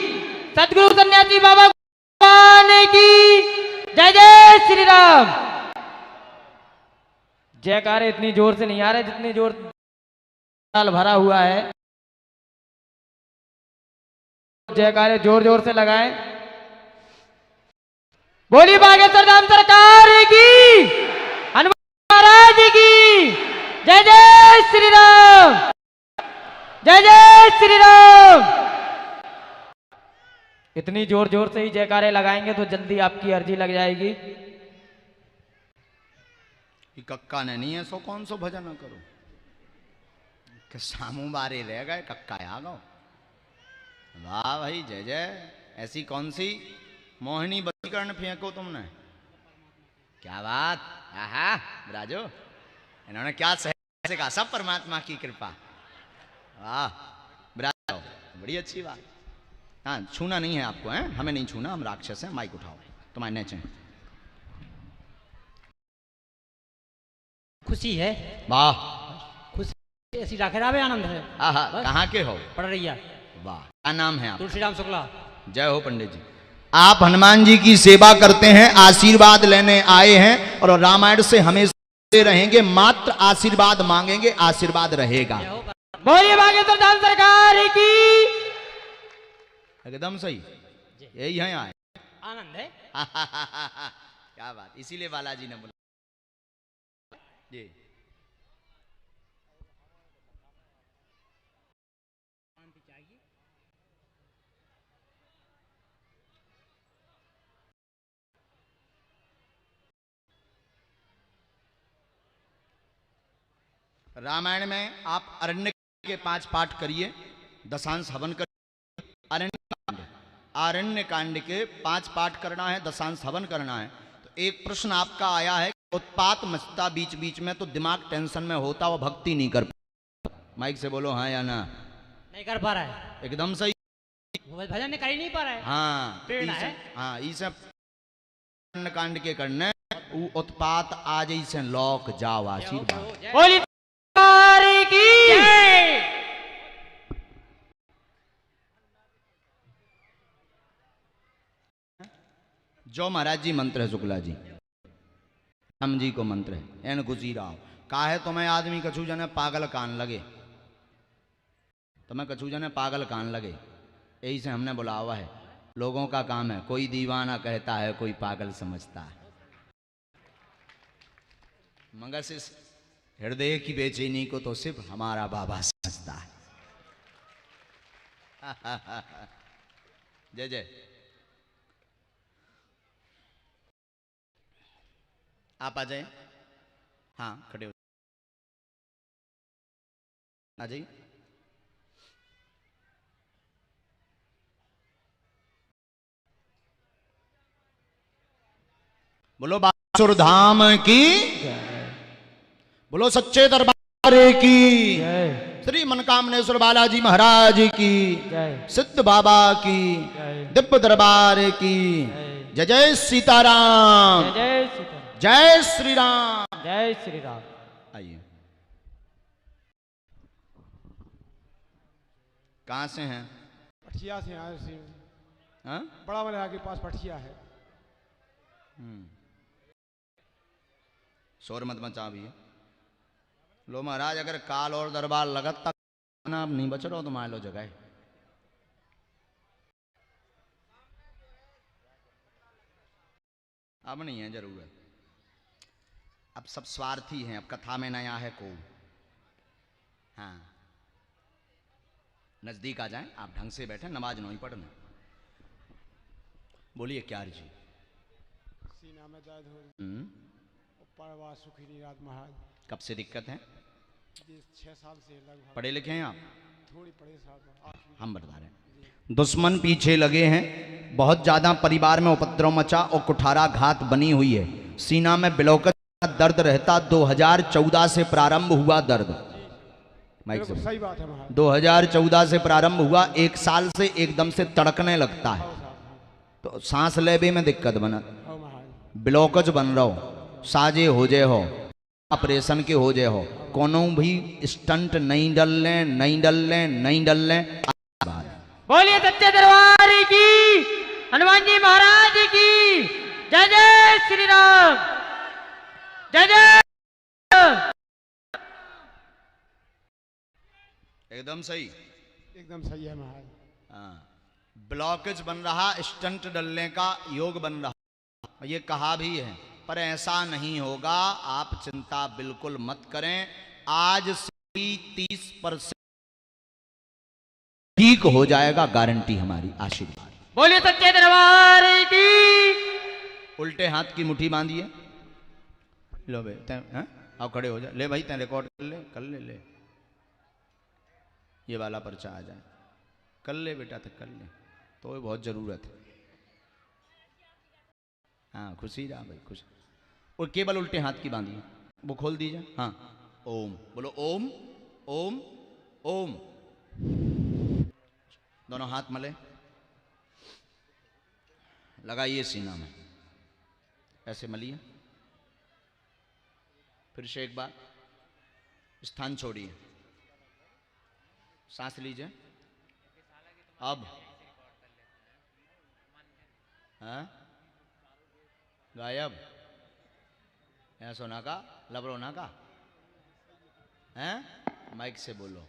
सतगुरु सन्यासी बाबा की जय जय श्री राम। जयकारे इतनी जोर से नहीं आ रहे जितनी जोर साल भरा हुआ है। जयकारे जोर जोर से लगाएं। बोलिए बागेश्वर धाम सरकार की, हनुमान महाराज की जय जय श्री राम, जय जय श्री राम। इतनी जोर जोर से ही जयकारे लगाएंगे तो जल्दी आपकी अर्जी लग जाएगी। कक्का ने नहीं है सो कौन सो भजन करो कि सामू बारे रह गए, कक्का आ गो। वाह भाई जय जय। ऐसी कौन सी मोहिनी वशीकरण फेंको तुमने, क्या बात। आहा राजो, इन्होंने क्या ऐसे कहा सब परमात्मा की कृपा। वाह, ब्राजो, बड़ी अच्छी बात। हाँ, छूना नहीं है आपको, हैं? हमें नहीं छूना, हम राक्षस हैं। माइक उठाओ, तुम्हारे नेचे। खुशी है, वाह, खुशी ऐसी राखे रावे आनंद है। आहा, बस। कहाँ के हो? पढ़ रही है वाह, क्या नाम है आपका? तुलसीराम शुक्ला। जय हो पंडित जी। आप हनुमान जी की सेवा करते हैं, आशीर्वाद लेने आए हैं और रामायण से हमेशा रहेंगे, मात्र आशीर्वाद मांगेंगे, आशीर्वाद रहेगा। बोलिए बागेश्वर धाम सरकार की। एकदम सही, यही है आए। आनंद है। क्या बात, इसीलिए बालाजी ने बोला जी। रामायण में आप अरण्य के 5 पाठ करिए, दशांश हवन करिए। आरण्य कांड के 5 पाठ करना है, दशांश हवन करना है। तो एक प्रश्न आपका आया है, उत्पात मचता बीच बीच में, तो दिमाग टेंशन में होता, वो भक्ति नहीं कर पाता। माइक से बोलो हाँ या ना। नहीं कर पा रहा है, एकदम सही। वो भजन कर ही नहीं पा रहा है। हाँ, प्रेरणा है। हाँ, इसे अरण्य कांड के करने, उ उत्पात आज इसे लौक जाओ आशीर्वाद। बोलिए सरकार की जय। जो महाराज जी मंत्र है, शुक्ला जी, राम जी को मंत्र है, एन गुजी राव का है। तुम्हें आदमी कछु जने पागल कान लगे, तुम्हें कछु जने पागल कान लगे, यही से हमने बुलावा है। लोगों का काम है, कोई दीवाना कहता है, कोई पागल समझता है, मगर इस हृदय की बेचैनी को तो सिर्फ हमारा बाबा समझता है। जय जय। आप आ जाए, हाँ खड़े हो आ जाइए। बोलो बासुर धाम की, बोलो सच्चे दरबार की, श्री मनकामनेश्वर बालाजी महाराज की, सिद्ध बाबा की, दिव्य दरबार की। जय जय सीताराम, जय सीता, जय श्री राम, जय श्री राम। आइए, कहाँ से हैं? पठिया से आए थे। हाँ? बड़ा वाले के पास पठिया है। शोर मत मचा भी है। लो महाराज, अगर काल और दरबार लगत तक ना नहीं बच रहा हो तो मान लो जगह है। अब नहीं है जरूरत, अब सब स्वार्थी हैं, अब कथा में नया है को। हाँ, नजदीक आ जाएं, आप ढंग से बैठे, नमाज नहीं पढ़ना। बोलिए क्या जी? सीना में दर्द हो, परवा सुखी नहीं रात महाराज। कब से दिक्कत है? 6 साल से लगभग। पढ़े लिखे हैं आप? थोड़ी पढ़े साहब, हम बता रहे हैं। दुश्मन पीछे लगे हैं, बहुत ज्यादा परिवार में उपद्रव मचा और कुठारा घात बनी हुई है। सीना में बिलौकत दर्द रहता, 2014 से प्रारंभ हुआ दर्द। माइक से सही बात है महाराज। 2014 से प्रारंभ हुआ, 1 साल से एकदम से तड़कने लगता है, तो सांस लेने में दिक्कत बना, ब्लॉकज बन रहा हो, साजे हो जाए हो, ऑपरेशन के हो जाए हो, कोनो भी स्टंट नहीं डलने, नहीं डलने, नहीं डलने। बोलिए सच्चे दरबार की, हनुमान जी महाराज की। जय जय श्री राम, जय जय। एकदम सही, एकदम सही है महाराज। हाँ, ब्लॉकेज बन रहा, स्टंट डलने का योग बन रहा, ये कहा भी है, पर ऐसा नहीं होगा, आप चिंता बिल्कुल मत करें। आज से 30% ठीक हो जाएगा, गारंटी हमारी, आशीर्वाद। बोलिए सच्चे दरबार की। उल्टे हाथ की मुट्ठी बांधिए, लो भाई तैं, आओ खड़े हो जा, ले भाई तैं रिकॉर्ड कर ले, कर ले, ले ये वाला पर्चा आ जाए, कर ले बेटा, तक कर ले, तो ये बहुत जरूरत है। हाँ खुशी रहा भाई, खुश। और केवल उल्टे हाथ की बांधिए, वो खोल दीजिए। हाँ ओम बोलो, ओम ओम ओम। दोनों हाथ मले, लगाइए सीना में, ऐसे मलिए। फिर से एक बार स्थान छोड़िए, सांस लीजिए। अब हाँ गायब है सोना का लबरोना का हैं, माइक से बोलो।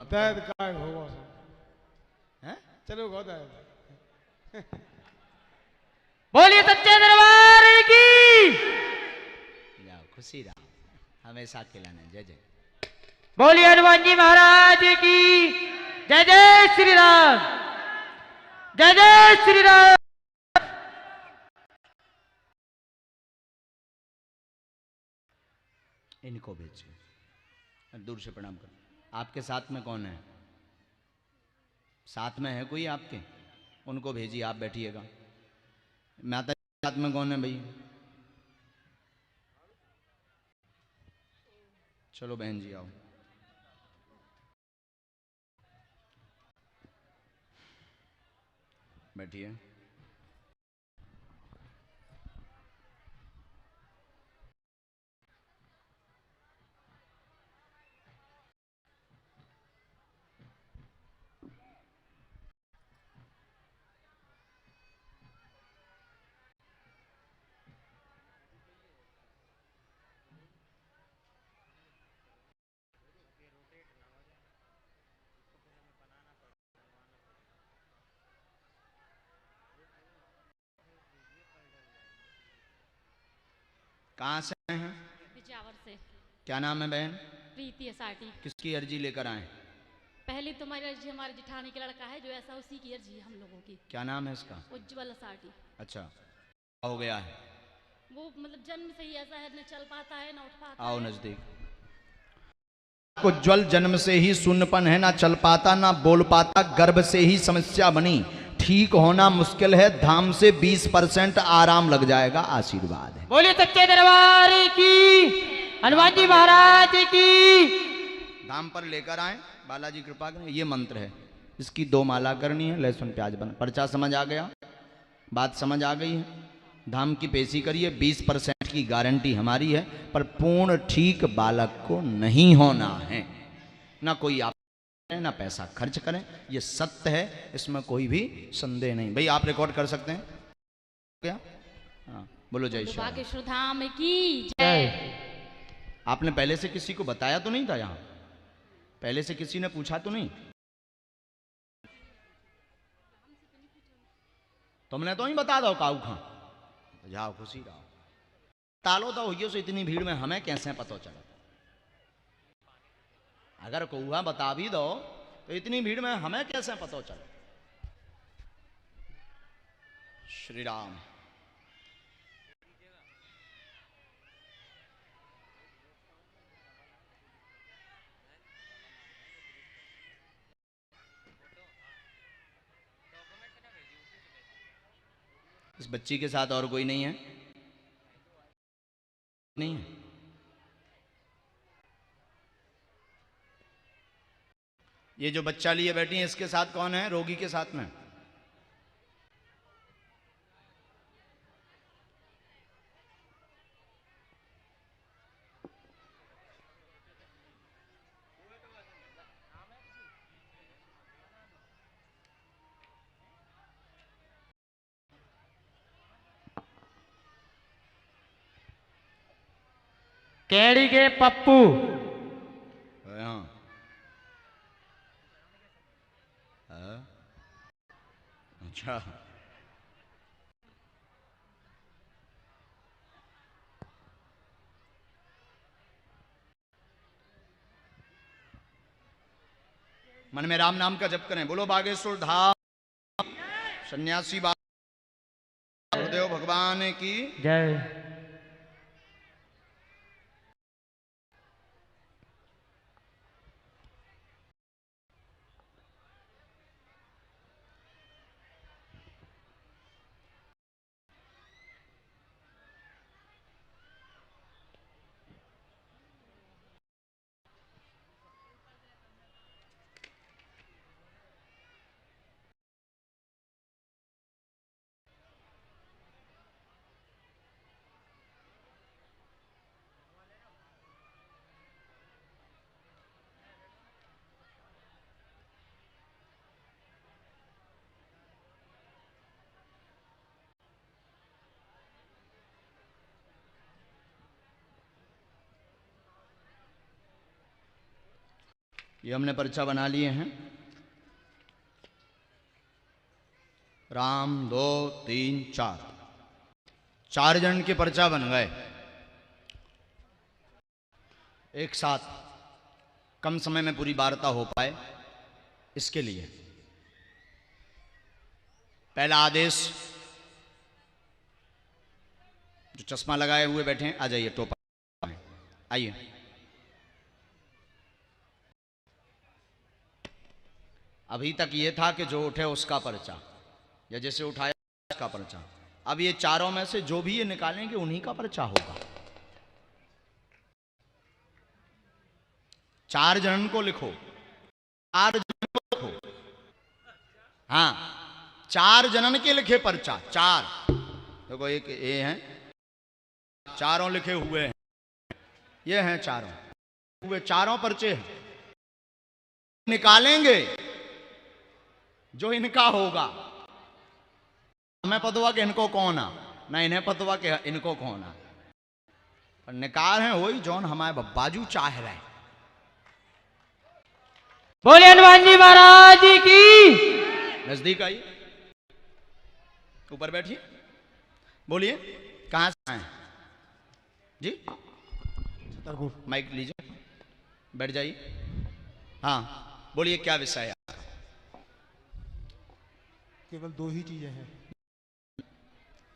दैद काय होगा हैं चलो गो दैद। बोलिए सच्चे दरबार की। जाओ, खुशी रहो, हमेशा खिलाने। जय जय। बोलिए हनुमान जी महाराज की जय। जय श्री राम, जय जय श्री राम। इनको भेजिए, दूर से प्रणाम करो। आपके साथ में कौन है? साथ में है कोई आपके? उनको भेजिए, आप बैठिएगा। माता जी साथ में कौन है भाई? चलो बहन जी आओ। बैठिए। कहाँ से आए हैं? बिजावर से। क्या नाम है बहन? प्रीति असाटी। किसकी अर्जी लेकर आए? पहली तुम्हारी अर्जी हमारे जिठानी के लड़का है जो ऐसा, उसी की अर्जी है हम लोगों की। क्या नाम है इसका? उज्जवल असाटी। अच्छा, हो गया है? वो मतलब जन्म से ही ऐसा है, न चल पाता है न उठ पाता आओ है। नजदीक। उज्ज्वल जन्म से ही शून्यपन है, ना चल पाता ना बोल पाता, गर्भ से ही समस्या बनी, ठीक होना मुश्किल है, धाम से 20% आराम लग जाएगा, आशीर्वाद है। बोलिए सच्चे दरबार की, हनुमान जी महाराज की। धाम पर लेकर आए, बालाजी कृपा करें। ये मंत्र है, इसकी 2 माला करनी है। लहसुन प्याज बना, पर्चा समझ आ गया? बात समझ आ गई है? धाम की पेशी करिए, 20% की गारंटी हमारी है, पर पूर्ण ठीक बालक को नहीं होना है। ना कोई आप ना पैसा खर्च करें, ये सत्य है, इसमें कोई भी संदेह नहीं। भाई आप रिकॉर्ड कर सकते हैं क्या? हाँ बोलो जय श्री राम। बागेश्वर धाम की जय। आपने पहले से किसी को बताया तो नहीं था? यहाँ पहले से किसी ने पूछा तो नहीं? तुमने तो ही बता दो काऊ खां। जाओ खुशी रहो। तालो तो हुई, इतनी भीड़ में हमें कैसे पता चला? अगर कौआ बता भी दो तो इतनी भीड़ में हमें कैसे पता चला? श्री राम। इस बच्ची के साथ और कोई नहीं है? नहीं है? ये जो बच्चा लिए बैठी है, इसके साथ कौन है? रोगी के साथ में? केड़ी के पप्पू। हाँ। हाँ? अच्छा, मन में राम नाम का जप करें। बोलो बागेश्वर धाम सन्यासी बाबा गुरुदेव भगवान की जय। ये हमने पर्चा बना लिए हैं। राम 2 3 4 4 जन के पर्चा बन गए एक साथ, कम समय में पूरी वार्ता हो पाए इसके लिए। पहला आदेश, जो चश्मा लगाए हुए बैठे हैं आ जाइए, टोपा आइए। अभी तक ये था कि जो उठे उसका पर्चा, या जैसे उठाया उसका पर्चा। अब ये चारों में से जो भी ये निकालेंगे उन्हीं का पर्चा होगा। 4 जन को लिखो, 4 जन को लिखो। हाँ, 4 जनन के लिखे पर्चा, 4। देखो एक ये हैं, चारों लिखे हुए हैं, ये हैं चारों हुए, चारों पर्चे हैं। निकालेंगे जो इनका होगा। हमें पतवा कि इनको कौन आ, ना इन्हें पतवा कि इनको कौन आ, पर निकाल है वही जौन हमारे बब्बाजू चाह रहे। बोले हनुमान जी महाराज की। नजदीक आइए, ऊपर बैठिए, बोलिए कहां से आए जी? माइक लीजिए, बैठ जाइए। हाँ बोलिए, क्या विषय है? केवल 2 ही चीजें हैं,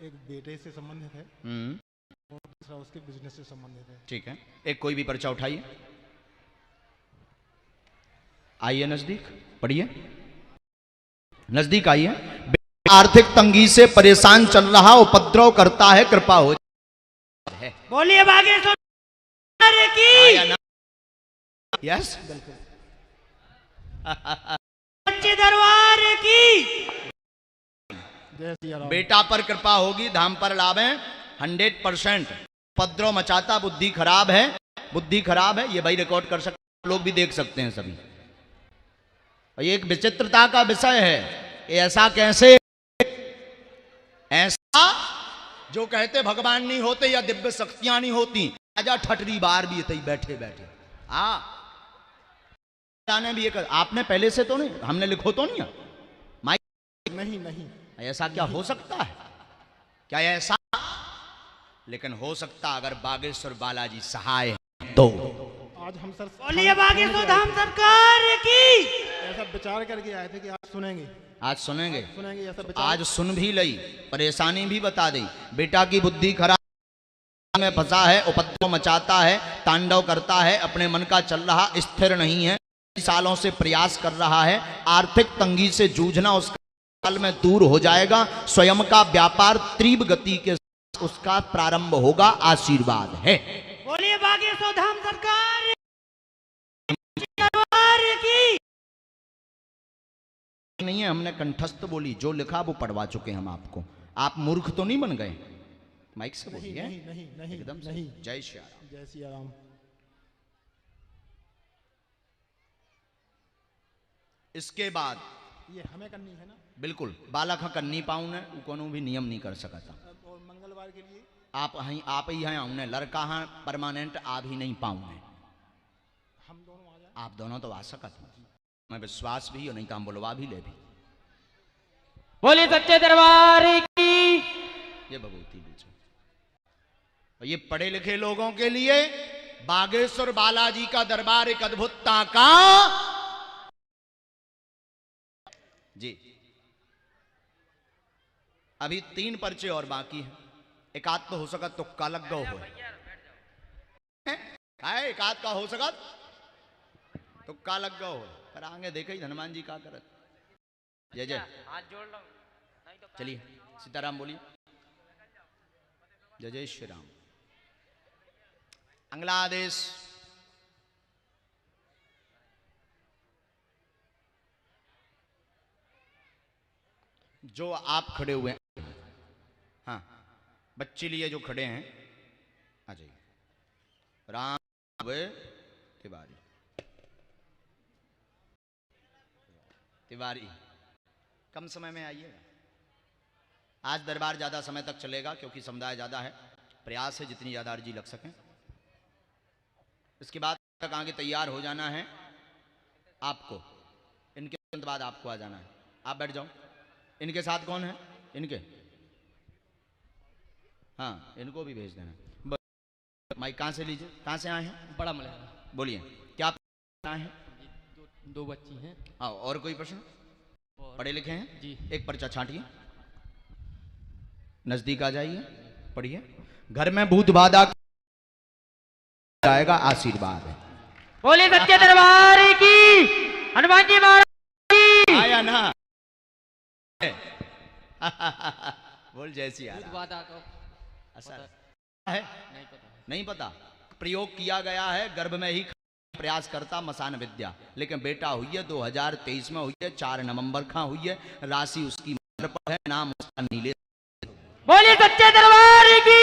एक बेटे से संबंधित है और दूसरा उसके बिजनेस से संबंधित है। ठीक है, एक कोई भी पर्चा उठाइए, आइए नजदीक, पढ़िए, नजदीक आइए। आर्थिक तंगी से परेशान चल रहा, उपद्रव करता है, कृपा हो है। बोलिए बागेश्वर की। यस, सच्चे दरबार की। जय सिया राम। बेटा पर कृपा होगी, धाम पर लाभ है 100%। उपद्रव मचाता, बुद्धि खराब है, बुद्धि खराब है। ये भाई रिकॉर्ड कर सकते, लोग भी देख सकते हैं सभी। और ये एक विचित्रता का विषय है, ऐसा कैसे, ऐसा जो कहते भगवान नहीं होते या दिव्य शक्तियां नहीं होती, आजा ठटरी बार भी तई बैठे बैठे। जाने भी एक, आपने पहले से तो नहीं, हमने लिखो तो नहीं माइक, नहीं नहीं, ऐसा क्या हो सकता है? क्या ऐसा? लेकिन हो सकता अगर बागेश्वर बालाजी सहाय है तो। आज हम सर बोलिए बागेश्वर धाम सरकार की। ऐसा विचार करके आए थे कि आज सुनेंगे, आज सुनेंगे, सुनेंगे ऐसा विचार। आज सुन भी लई, परेशानी भी बता दी। बेटा की बुद्धि खराब में फंसा है, उपद्रव मचाता है, तांडव करता है, अपने मन का चल रहा, स्थिर नहीं है, सालों से प्रयास कर रहा है। आर्थिक तंगी से जूझना उसका साल में दूर हो जाएगा। स्वयं का व्यापार तीव्र गति के साथ उसका प्रारंभ होगा, आशीर्वाद है। बोलिए बागेश्वर धाम सरकार की। नहीं है, हमने कंठस्थ बोली, जो लिखा वो पढ़वा चुके हम आपको। आप मूर्ख तो नहीं बन गए? माइक से बोलिए। नहीं नहीं नहीं, एकदम से। नहीं। जय श्री राम। जय सिया राम। इसके बाद ये हमें करनी है ना? बिल्कुल, बालक हाँ करनी पाऊँ ने, कोनो भी नियम नहीं कर सकता। और मंगलवार के लिए आप ही हैं आऊँ, लड़का हाँ परमानेंट आ भी नहीं पाऊँ। हम दोनों आ जाए। आप दोनों तो आ सकत, मैं विश्वास भी और नहीं काम बुलवा भी ले भी। बोलिए सच्चे दरबार की। ये भगवती बीच, और ये पढ़े लिखे लोगों के लिए बागेश्वर बालाजी का दरबार एक अद्भुतता का जी। अभी 3 पर्चे और बाकी हैं, एक आध तो हो सका तुक्का लग गो हो, एक आध का हो सका तुक्का लग गो हो, पर आगे देखे ही हनुमान जी का करत। जय जय, चलिए सीताराम बोलिए। जय जय श्री राम। अगला आदेश, जो आप खड़े हुए हैं, हाँ बच्चे लिए जो खड़े हैं आ जाइए। राम तिवारी, तिवारी कम समय में आइएगा। आज दरबार ज्यादा समय तक चलेगा क्योंकि समुदाय ज्यादा है, प्रयास है जितनी ज्यादा अर्जी लग सके। इसके बाद तक आगे तैयार हो जाना है। आपको इनके तुरंत बाद आपको आ जाना है। आप बैठ जाओ। इनके साथ कौन है? इनके, हाँ इनको भी भेज देना। माइक कहाँ से लीजिए, कहाँ से आए हैं? बड़ा मलयाला। बोलिए क्या आए हैं? दो बच्ची हैं। हाँ, और कोई प्रश्न? पढ़े लिखे हैं जी। एक पर्चा छांटिए, नजदीक आ जाइए, पढ़िए। घर में भूत बाधा जाएगा, आशीर्वाद है। बोले सच्चे दरबार की, हनुमान जी महाराज की। आया ना? बोल जैसी आ रहा तो असर है? नहीं पता। नहीं पता। प्रयोग किया गया है गर्भ में ही प्रयास करता मसान विद्या, लेकिन बेटा हुई है 2023 में हुई है, 4 नवंबर का हुई है, राशि उसकी मकर पर है, नाम उसका नीले। बोले सच्चे दरबार की,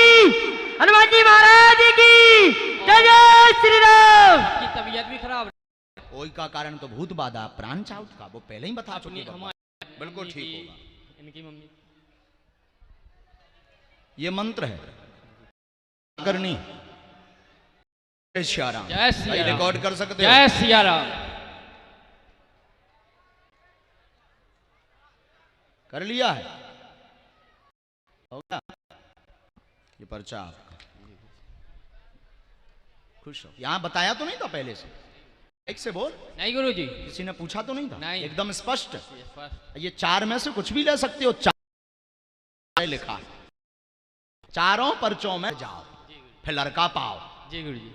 हनुमान जी महाराज की जय जय श्री राम। आपकी तबीयत भी खराब है। कोई का कारण तो भूत बाधा, प्राण चाउट का, वो पहले ही बता चुके। बिल्कुल ठीक होगा। इनकी मम्मी ये मंत्र है करनी। जय श्री राम। जय श्री भाई राम। रिकॉर्ड कर सकते हो? जय सिया राम। कर लिया है? हो गया ये पर्चा आपका। खुश हो? यहां बताया तो नहीं था पहले से? एक से बोल। नहीं गुरुजी। किसी ने पूछा तो नहीं था? नहीं। एकदम स्पष्ट। ये 4 में से कुछ भी ले सकते हो। 4 लिखा है, चारों पर्चों में जाओ, फिर लड़का पाओ। जी गुरुजी।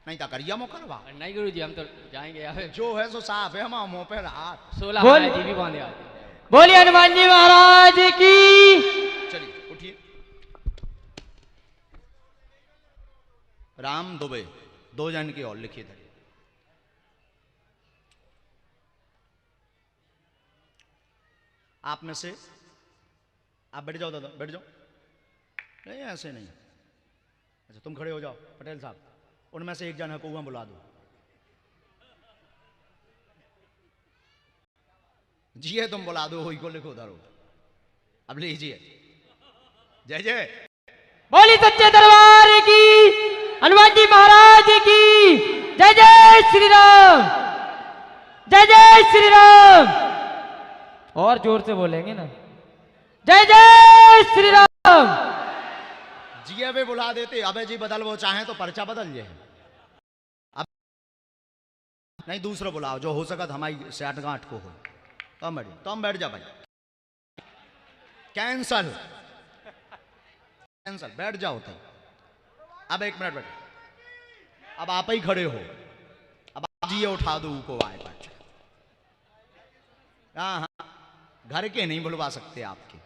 नहीं था करिया मोकरवा। नहीं गुरुजी, हम तो जाएंगे यहाँ जो है सो साफ है, हम मुंह पे रात। 16 बोल। जी भी बांधे आते। बोलिए हनुमान जी महाराज की। चलिए उठिए। राम दुबे 2 जन की और लिखिए। आप में से आप बैठ जाओ दादा, बैठ जाओ। नहीं ऐसे नहीं। अच्छा तुम खड़े हो जाओ पटेल साहब। उनमें से एक जन है, को बुला दो। जी है, तुम बुला दो, हुई को लिखो उधर। अब लीजिए। जय जय। बोली सच्चे दरबार की, हनुमान जी महाराज की जय जय श्री राम। जय जय श्री राम। और जोर से बोलेंगे ना, जय जय श्री राम। जी अबे बुला देते। अबे जी बदल, वो चाहे तो पर्चा बदल जाए। अब नहीं, दूसरा बुलाओ जो हो सकत हमारी 68 को हो। तुम बैठ जा भाई। कैंसल कैंसल, बैठ जाओ तुम। अब 1 मिनट बैठ। अब आप ही खड़े हो। अब आप जी उठा दो को आए पर्चा। हाँ हाँ, घर के नहीं बुलवा सकते आपके,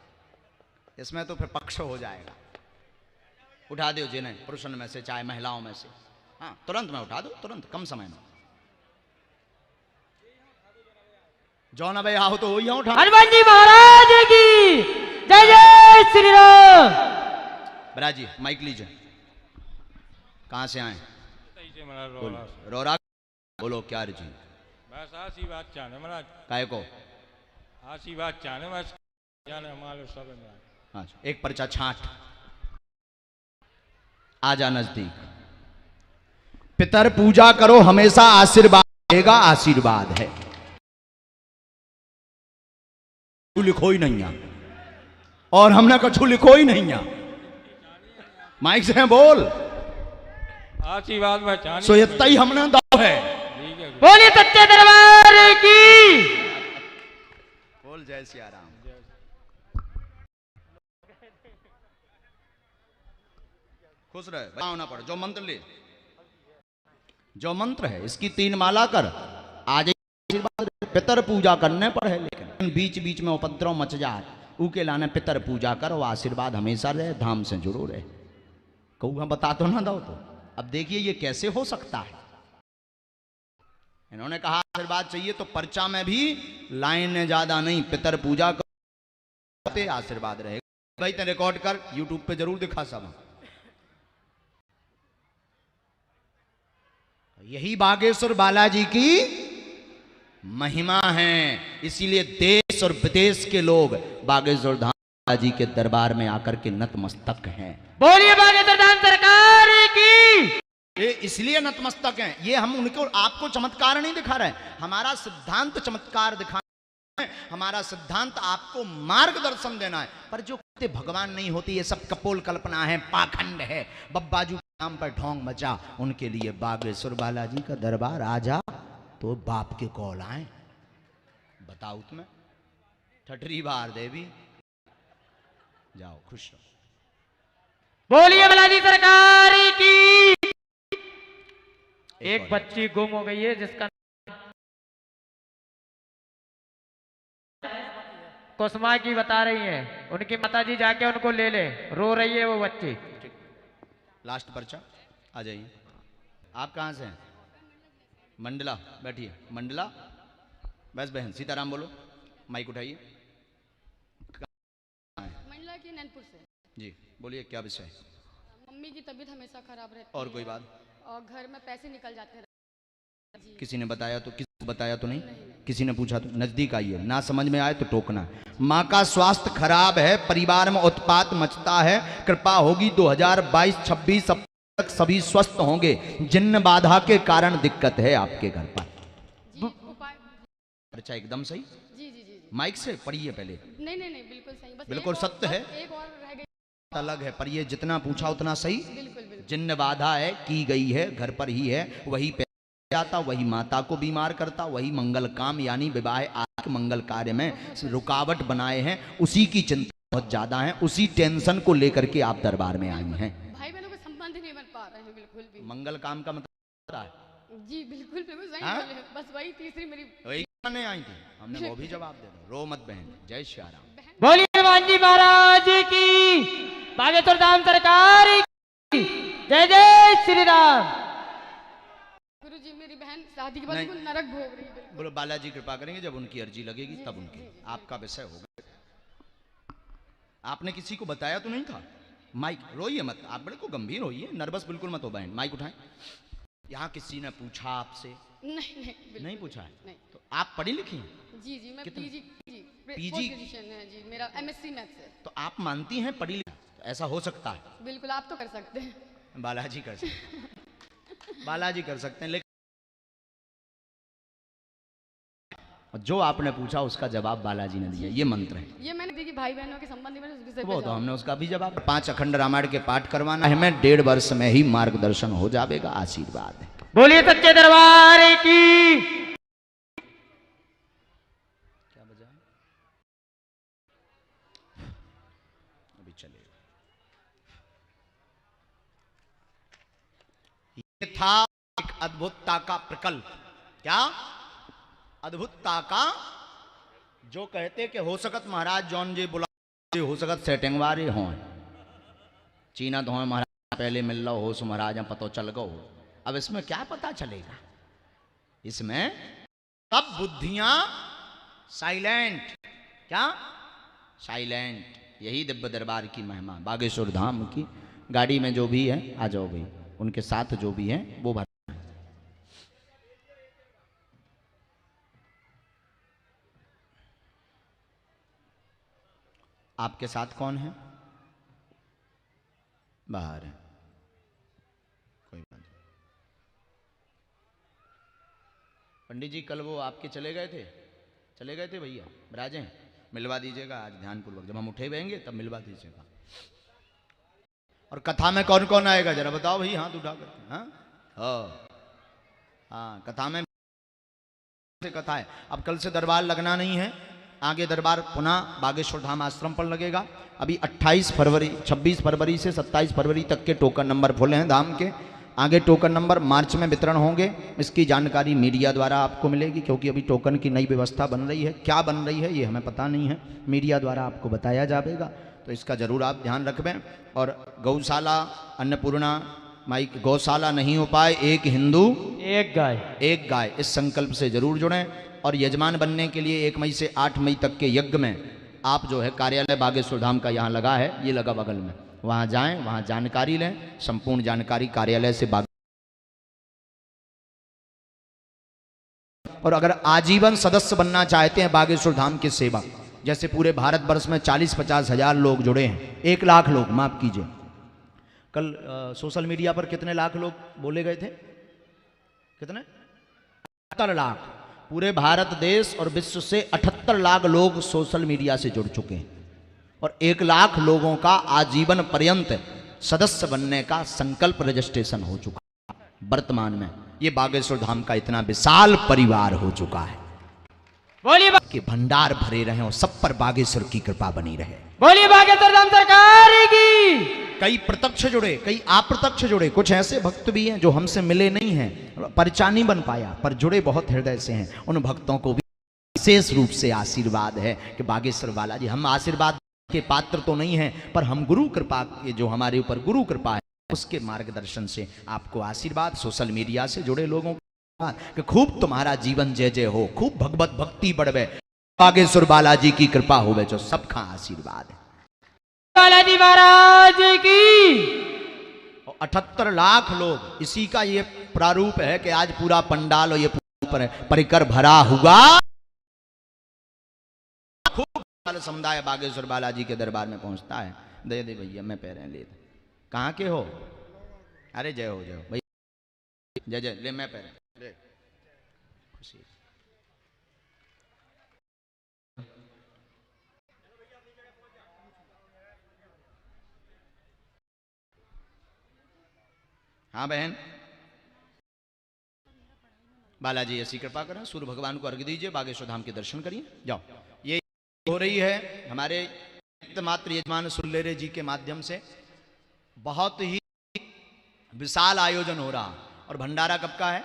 इसमें तो फिर पक्ष हो जाएगा। उठा दो जिन्हें, पुरुषों में से चाहे महिलाओं में से। हाँ तुरंत में उठा दो, तुरंत, कम समय में। जौन भाई आओ तो वही उठा। हनुमान जी महाराज की जय जय श्री राम। बराजी माइक लीजिए। कहां से आए? रोरा। बोलो क्या जी? बस आशीर्वाद चाहने महाराज। काय को आशीर्वाद चाहने बस जाने हमारे सब में। हाँ, एक पर्चा छांट। आजा नजदीक। पितर पूजा करो, हमेशा आशीर्वाद रहेगा, आशीर्वाद है। तू लिखो ही नहीं है, और हमने कछु लिखो ही नहीं है। माइक से बोल। आशीर्वाद में चाहने सो इतना ही हमने दाव है। बोलिए सच्चे दरबार की। बोल जय सिया राम। खुश रहे, भावना पड़। जो मंत्र ले, जो मंत्र है इसकी 3 माला कर। आज आशीर्वाद पितर पूजा करने पर है, लेकिन बीच बीच में उपद्रव मच जाए, ऊके लाने पितर पूजा करो, आशीर्वाद हमेशा रहे, धाम से जुड़ो रहे। कहूँ बता तो ना दो तो। अब देखिए ये कैसे हो सकता है। इन्होंने कहा आशीर्वाद चाहिए, तो पर्चा में भी लाइन ज्यादा नहीं, पितर पूजा करते आशीर्वाद रहेगा। भाई ते रिकॉर्ड कर, यूट्यूब पे जरूर दिखा सब। यही बागेश्वर बालाजी की महिमा है, इसीलिए देश और विदेश के लोग बागेश्वर धाम बालाजी के दरबार में आकर के नतमस्तक हैं। बोलिए बागेश्वर धाम सरकार की। ये इसलिए नतमस्तक हैं। ये हम उनको आपको चमत्कार नहीं दिखा रहे, हमारा सिद्धांत चमत्कार दिखा, हमारा सिद्धांत आपको मार्गदर्शन देना है। पर जो कहते भगवान नहीं होती, ये सब कपोल कल्पना है, पाखंड है, बब्बाजू के नाम पर ढोंग मचा। उनके लिए बागेश्वर बालाजी का दरबार आ जा तो बाप के कॉल आए। बताओ तुम्हें ठटरी बार देवी, जाओ खुश रहो। बोलिए बालाजी सरकार की। एक बच्ची गुम हो गई है जिसका कुसुमा की बता रही है, उनकी माताजी जाके उनको ले ले, रो रही है वो बच्ची। लास्ट पर्चा आ जाइए। आप कहाँ से हैं? मंडला, बैठिए। मंडला, बस बहन सीताराम बोलो, माइक उठाइए। मंडला के नैनपुर से। जी बोलिए, क्या विषय? मम्मी की तबीयत हमेशा खराब रहती और है कोई बात? और घर में पैसे निकल जाते हैं जी। किसी ने बताया तो? किसी ने बताया तो नहीं? किसी ने पूछा तो? नजदीक आइए, ना समझ में आए तो टोकना। माँ का स्वास्थ्य खराब है, परिवार में उत्पात मचता है, कृपा होगी 2022-26 तक सभी स्वस्थ होंगे। जिन्न बाधा के कारण दिक्कत है आपके घर पर। जी उपाय। अच्छा एकदम सही। जी जी जी जी। माइक से पढ़िए पहले। नहीं नहीं नहीं, बिल्कुल सही। बस बिल्कुल एक और- सत्य है। बस एक और रह गई। अलग है, पर ये जितना पूछा उतना सही। बिल्कुल बिल्कुल। जिन्न बाधा है की गई है, घर पर ही है, वही पे आता, वही माता को बीमार करता, वही मंगल काम यानी विवाह आदि मंगल कार्य में रुकावट बनाए हैं, उसी की चिंता बहुत ज्यादा है, उसी टेंशन को लेकर के आप दरबार में आई हैं। भाई बहनों के संबंध नहीं बन पा रहे हैं बिल्कुल भी। मंगल काम का मतलब पता है? जी बिल्कुल बिल्कुल सही हाँ? बोले। बस वही तीसरी मेरी वही करने आई थी, हमने वो भी जवाब दे दो। रो मत बहन। जय श्री राम। बोलिए हनुमान जी महाराज की, बागेश्वर धाम सरकार की, जय जय श्री राम। गुरुजी मेरी बहन शादी के बाद नहीं। बिल्कुल नरक भोग रही है बिल्कुल। बोलो बालाजी कृपा करेंगे, जब उनकी अर्जी लगेगी तब उनकी आपका विषय होगा। आपने किसी को बताया तो नहीं था? माइक, रोइए मत, आप बड़े को गंभीर होइए, नर्वस बिल्कुल मत हो बहन। माइक उठाएं। यहाँ किसी ने पूछा आपसे? नहीं नहीं बिल्कुल नहीं पूछा है? नहीं। तो आप पढ़ी लिखी हैं? जी जी मैं कितना? PG PG? पोस्ट ग्रेजुएशन है जी मेरा, एमएससी मैथ्स है। तो आप मानती हैं पढ़ी लिखी? तो ऐसा हो सकता है? बिल्कुल आप तो कर सकते हैं। बालाजी कर सकते हैं, बालाजी कर सकते हैं, लेकिन जो आपने पूछा उसका जवाब बालाजी ने दिया। ये मंत्र है, ये मैंने देखी भाई बहनों के संबंध में उस विषय वो पे तो हमने उसका भी जवाब। 5 अखंड रामायण के पाठ करवाना है, हमें 1.5 वर्ष में ही मार्गदर्शन हो जाएगा। आशीर्वाद है। बोलिए सच्चे दरबार की। क्या बजा? अभी चलेगा। ये था एक अद्भुतता का प्रकल्प। क्या अद्भुतता का? जो कहते कि हो सकत महाराज जॉन जी बुला, हो सकत सेटिंगवारी हो, चीना तो महाराज पहले मिल लो हो, सो महाराज पतो चल गो। अब इसमें क्या पता चलेगा? इसमें सब बुद्धियां साइलेंट। क्या साइलेंट? यही दिव्य दरबार की महिमा, बागेश्वर धाम की। गाड़ी में जो भी है आ जाओ भाई, उनके साथ जो भी है वो भर। आपके साथ कौन है? बाहर है, कोई बात नहीं। पंडित जी कल वो आपके चले गए थे भैया, राजे मिलवा दीजिएगा आज ध्यानपूर्वक। जब हम उठे रहेंगे तब मिलवा दीजिएगा। और कथा में कौन कौन आएगा जरा बताओ भाई, हाथ उठा करके। हाँ कथा में कथा है। अब कल से दरबार लगना नहीं है, आगे दरबार पुनः बागेश्वर धाम आश्रम पर लगेगा। अभी 28 फरवरी 26 फरवरी से 27 फरवरी तक के टोकन नंबर फुल हैं धाम के। आगे टोकन नंबर मार्च में वितरण होंगे। इसकी जानकारी मीडिया द्वारा आपको मिलेगी, क्योंकि अभी टोकन की नई व्यवस्था बन रही है। क्या बन रही है ये हमें पता नहीं है, मीडिया द्वारा आपको बताया जाएगा, तो इसका जरूर आप ध्यान रखবেं। और गौशाला अन्नपूर्णा माई गौशाला नहीं हो पाए, एक हिंदू एक गाय, इस संकल्प से जरूर जुड़ें। और यजमान बनने के लिए 1 मई से 8 मई तक के यज्ञ में आप जो है कार्यालय बागेश्वर धाम का यहाँ लगा है, ये लगा बगल में, वहाँ जाएं, वहाँ जानकारी लें। संपूर्ण जानकारी कार्यालय से बाग। और अगर आजीवन सदस्य बनना चाहते हैं बागेश्वर धाम के सेवक, जैसे पूरे भारतवर्ष में 40-50 हजार लोग जुड़े हैं, 1 लाख लोग माफ कीजिए, कल सोशल मीडिया पर कितने लाख लोग बोले गए थे? कितने? 78 लाख। पूरे भारत देश और विश्व से 78 लाख लोग सोशल मीडिया से जुड़ चुके हैं और 1 लाख लोगों का आजीवन पर्यंत सदस्य बनने का संकल्प रजिस्ट्रेशन हो चुका है। वर्तमान में ये बागेश्वर धाम का इतना विशाल परिवार हो चुका है। बोलिए कि भंडार भरे रहे और सब पर बागेश्वर की कृपा बनी रहे। बोलिए बागेश्वर धाम सरकार की। कई प्रत्यक्ष जुड़े, कई अप्रत्यक्ष जुड़े। कुछ ऐसे भक्त भी हैं जो हमसे मिले नहीं हैं, परिचय नहीं बन पाया, पर जुड़े बहुत हृदय से हैं। उन भक्तों को भी विशेष रूप से आशीर्वाद है कि बागेश्वर बालाजी, हम आशीर्वाद के पात्र तो नहीं हैं, पर हम गुरु कृपा, ये जो हमारे ऊपर गुरु कृपा है, उसके मार्गदर्शन से आपको आशीर्वाद। सोशल मीडिया से जुड़े लोगों को कि खूब तुम्हारा जीवन जय जय हो, खूब भगवत भक्ति बढ़वे, बागेश्वर बालाजी की कृपा होवे, जो सबका आशीर्वाद है। बालाजी महाराज की। 78 लाख लोग, इसी का ये प्रारूप है कि आज पूरा पंडाल और ये पूरा परिकर भरा हुआ। खूब समुदाय बागेश्वर बालाजी के दरबार में पहुंचता है। दे दे भैया, मैं पैरें ले दे। कहाँ के हो? अरे जय हो भैया, जय जय, ले मैं पैरें ले। खुशी। हाँ बहन, बालाजी ऐसी कृपा करें, सूर्य भगवान को अर्घ्य दीजिए, बागेश्वर धाम के दर्शन करिए। जाओ, ये हो रही है हमारे मात्र यजमान सुल्लेरे जी के माध्यम से। बहुत ही विशाल आयोजन हो रहा और भंडारा कब का है?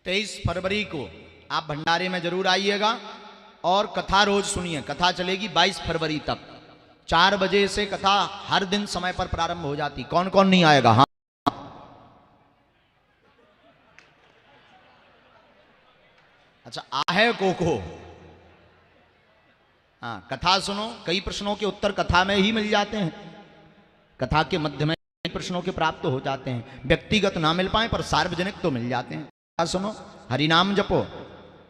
23 फरवरी को आप भंडारे में जरूर आइएगा और कथा रोज सुनिए। कथा चलेगी 22 फरवरी तक। 4 बजे से कथा हर दिन समय पर प्रारंभ हो जाती। कौन कौन नहीं आएगा? हाँ, अच्छा आहे को हाँ, कथा सुनो। कई प्रश्नों के उत्तर कथा में ही मिल जाते हैं। कथा के मध्य में प्रश्नों के प्राप्त हो जाते हैं। व्यक्तिगत ना मिल पाए पर सार्वजनिक तो मिल जाते हैं। कथा सुनो, हरिनाम जपो,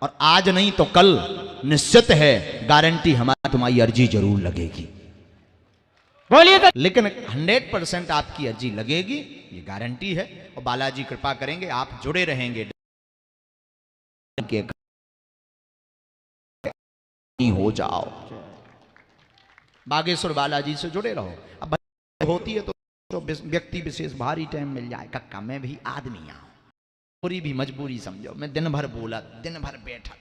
और आज नहीं तो कल निश्चित है, गारंटी हमारी तुम्हारी अर्जी जरूर लगेगी। बोलिए तो। लेकिन 100% आपकी अर्जी लगेगी, ये गारंटी है। और बालाजी कृपा करेंगे, आप जुड़े रहेंगे, हो जाओ, बागेश्वर बालाजी से जुड़े रहो। अब होती है तो व्यक्ति विशेष भारी टाइम मिल जाए, कक्का मैं भी आदमी आऊं, पूरी भी मजबूरी समझो। मैं दिन भर बोला, दिन भर बैठा,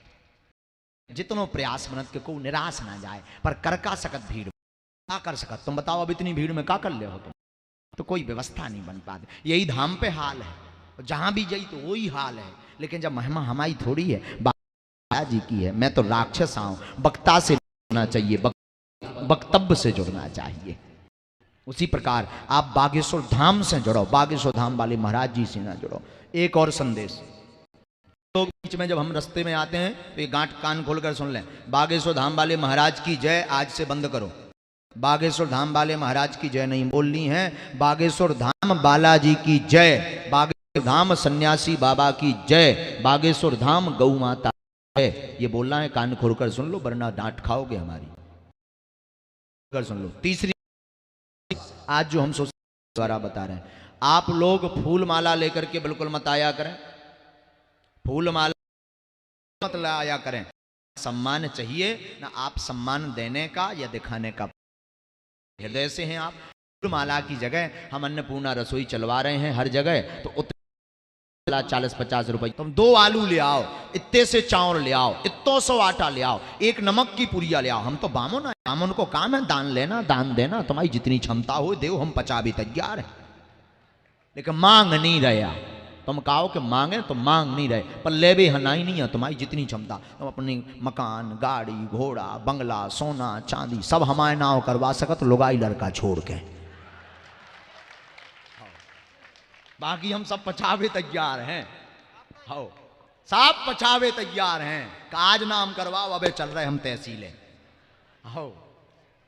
जितनो प्रयास बनत के को निराश ना जाए, पर कर का सकत भीड़ क्या कर सकत। तुम बताओ अब इतनी भीड़ में क्या कर ले हो तुम? तो कोई व्यवस्था नहीं बन पाती। यही धाम पे हाल है, जहां भी जाई तो वही हाल है। लेकिन जब महिमा हमारी थोड़ी है, जी की है। मैं तो राक्षस आऊं, वक्ता से जुड़ना चाहिए, वक्तव्य से जुड़ना चाहिए। उसी प्रकार आप बागेश्वर धाम से जुड़ो, बागेश्वर धाम वाले महाराज जी से ना जुड़ो। एक और संदेश, तो बीच में जब हम रास्ते में आते हैं तो ये गांठ कान खोलकर सुन लें। बागेश्वर धाम वाले महाराज की जय आज से बंद करो। बागेश्वर धाम वाले महाराज की जय नहीं बोलनी है, बागेश्वर धाम बालाजी की जय, बागेश्वर धाम सन्यासी बाबा की जय, बागेश्वर धाम गौ माता है, ये बोलना है। कान खोलकर सुन लो, वरना डांट खाओगे हमारी। कर सुन लो। तीसरी, आज जो हम सोसाइटी द्वारा बता रहे हैं, आप लोग फूल माला लेकर के बिल्कुल मत आया करें। फूल माला मत लाया करें। सम्मान चाहिए ना, आप सम्मान देने का या दिखाने का हृदय से हैं आप। फूल माला की जगह हम अन्नपूर्णा रसोई चलवा रहे हैं हर जगह, तो 40-50 रुपए। तुम 2 आलू ले आओ, इतने से चावल ले आओ, इतो 100 आटा ले आओ, 1 नमक की पुड़िया ले आओ। हम तो बामन है, बामन को काम है दान लेना, दान देना। तुम्हारी जितनी क्षमता हो देव, हम 50 भी तैयार है। लेकिन मांग नहीं रहा। तुम कहो कि मांगे तो मांग नहीं रहे, पर ले भी हनाई नहीं है। तुम्हारी जितनी क्षमता, तुम अपनी मकान, गाड़ी, घोड़ा, बंगला, सोना चांदी सब हमारे नाव करवा सकत, लुगाई लड़का छोड़ के। बाकी हम सब 50 तैयार हैं। हो, सब 50 तैयार हैं। काज नाम करवाओ, अबे चल रहे हम तहसीलें। हो,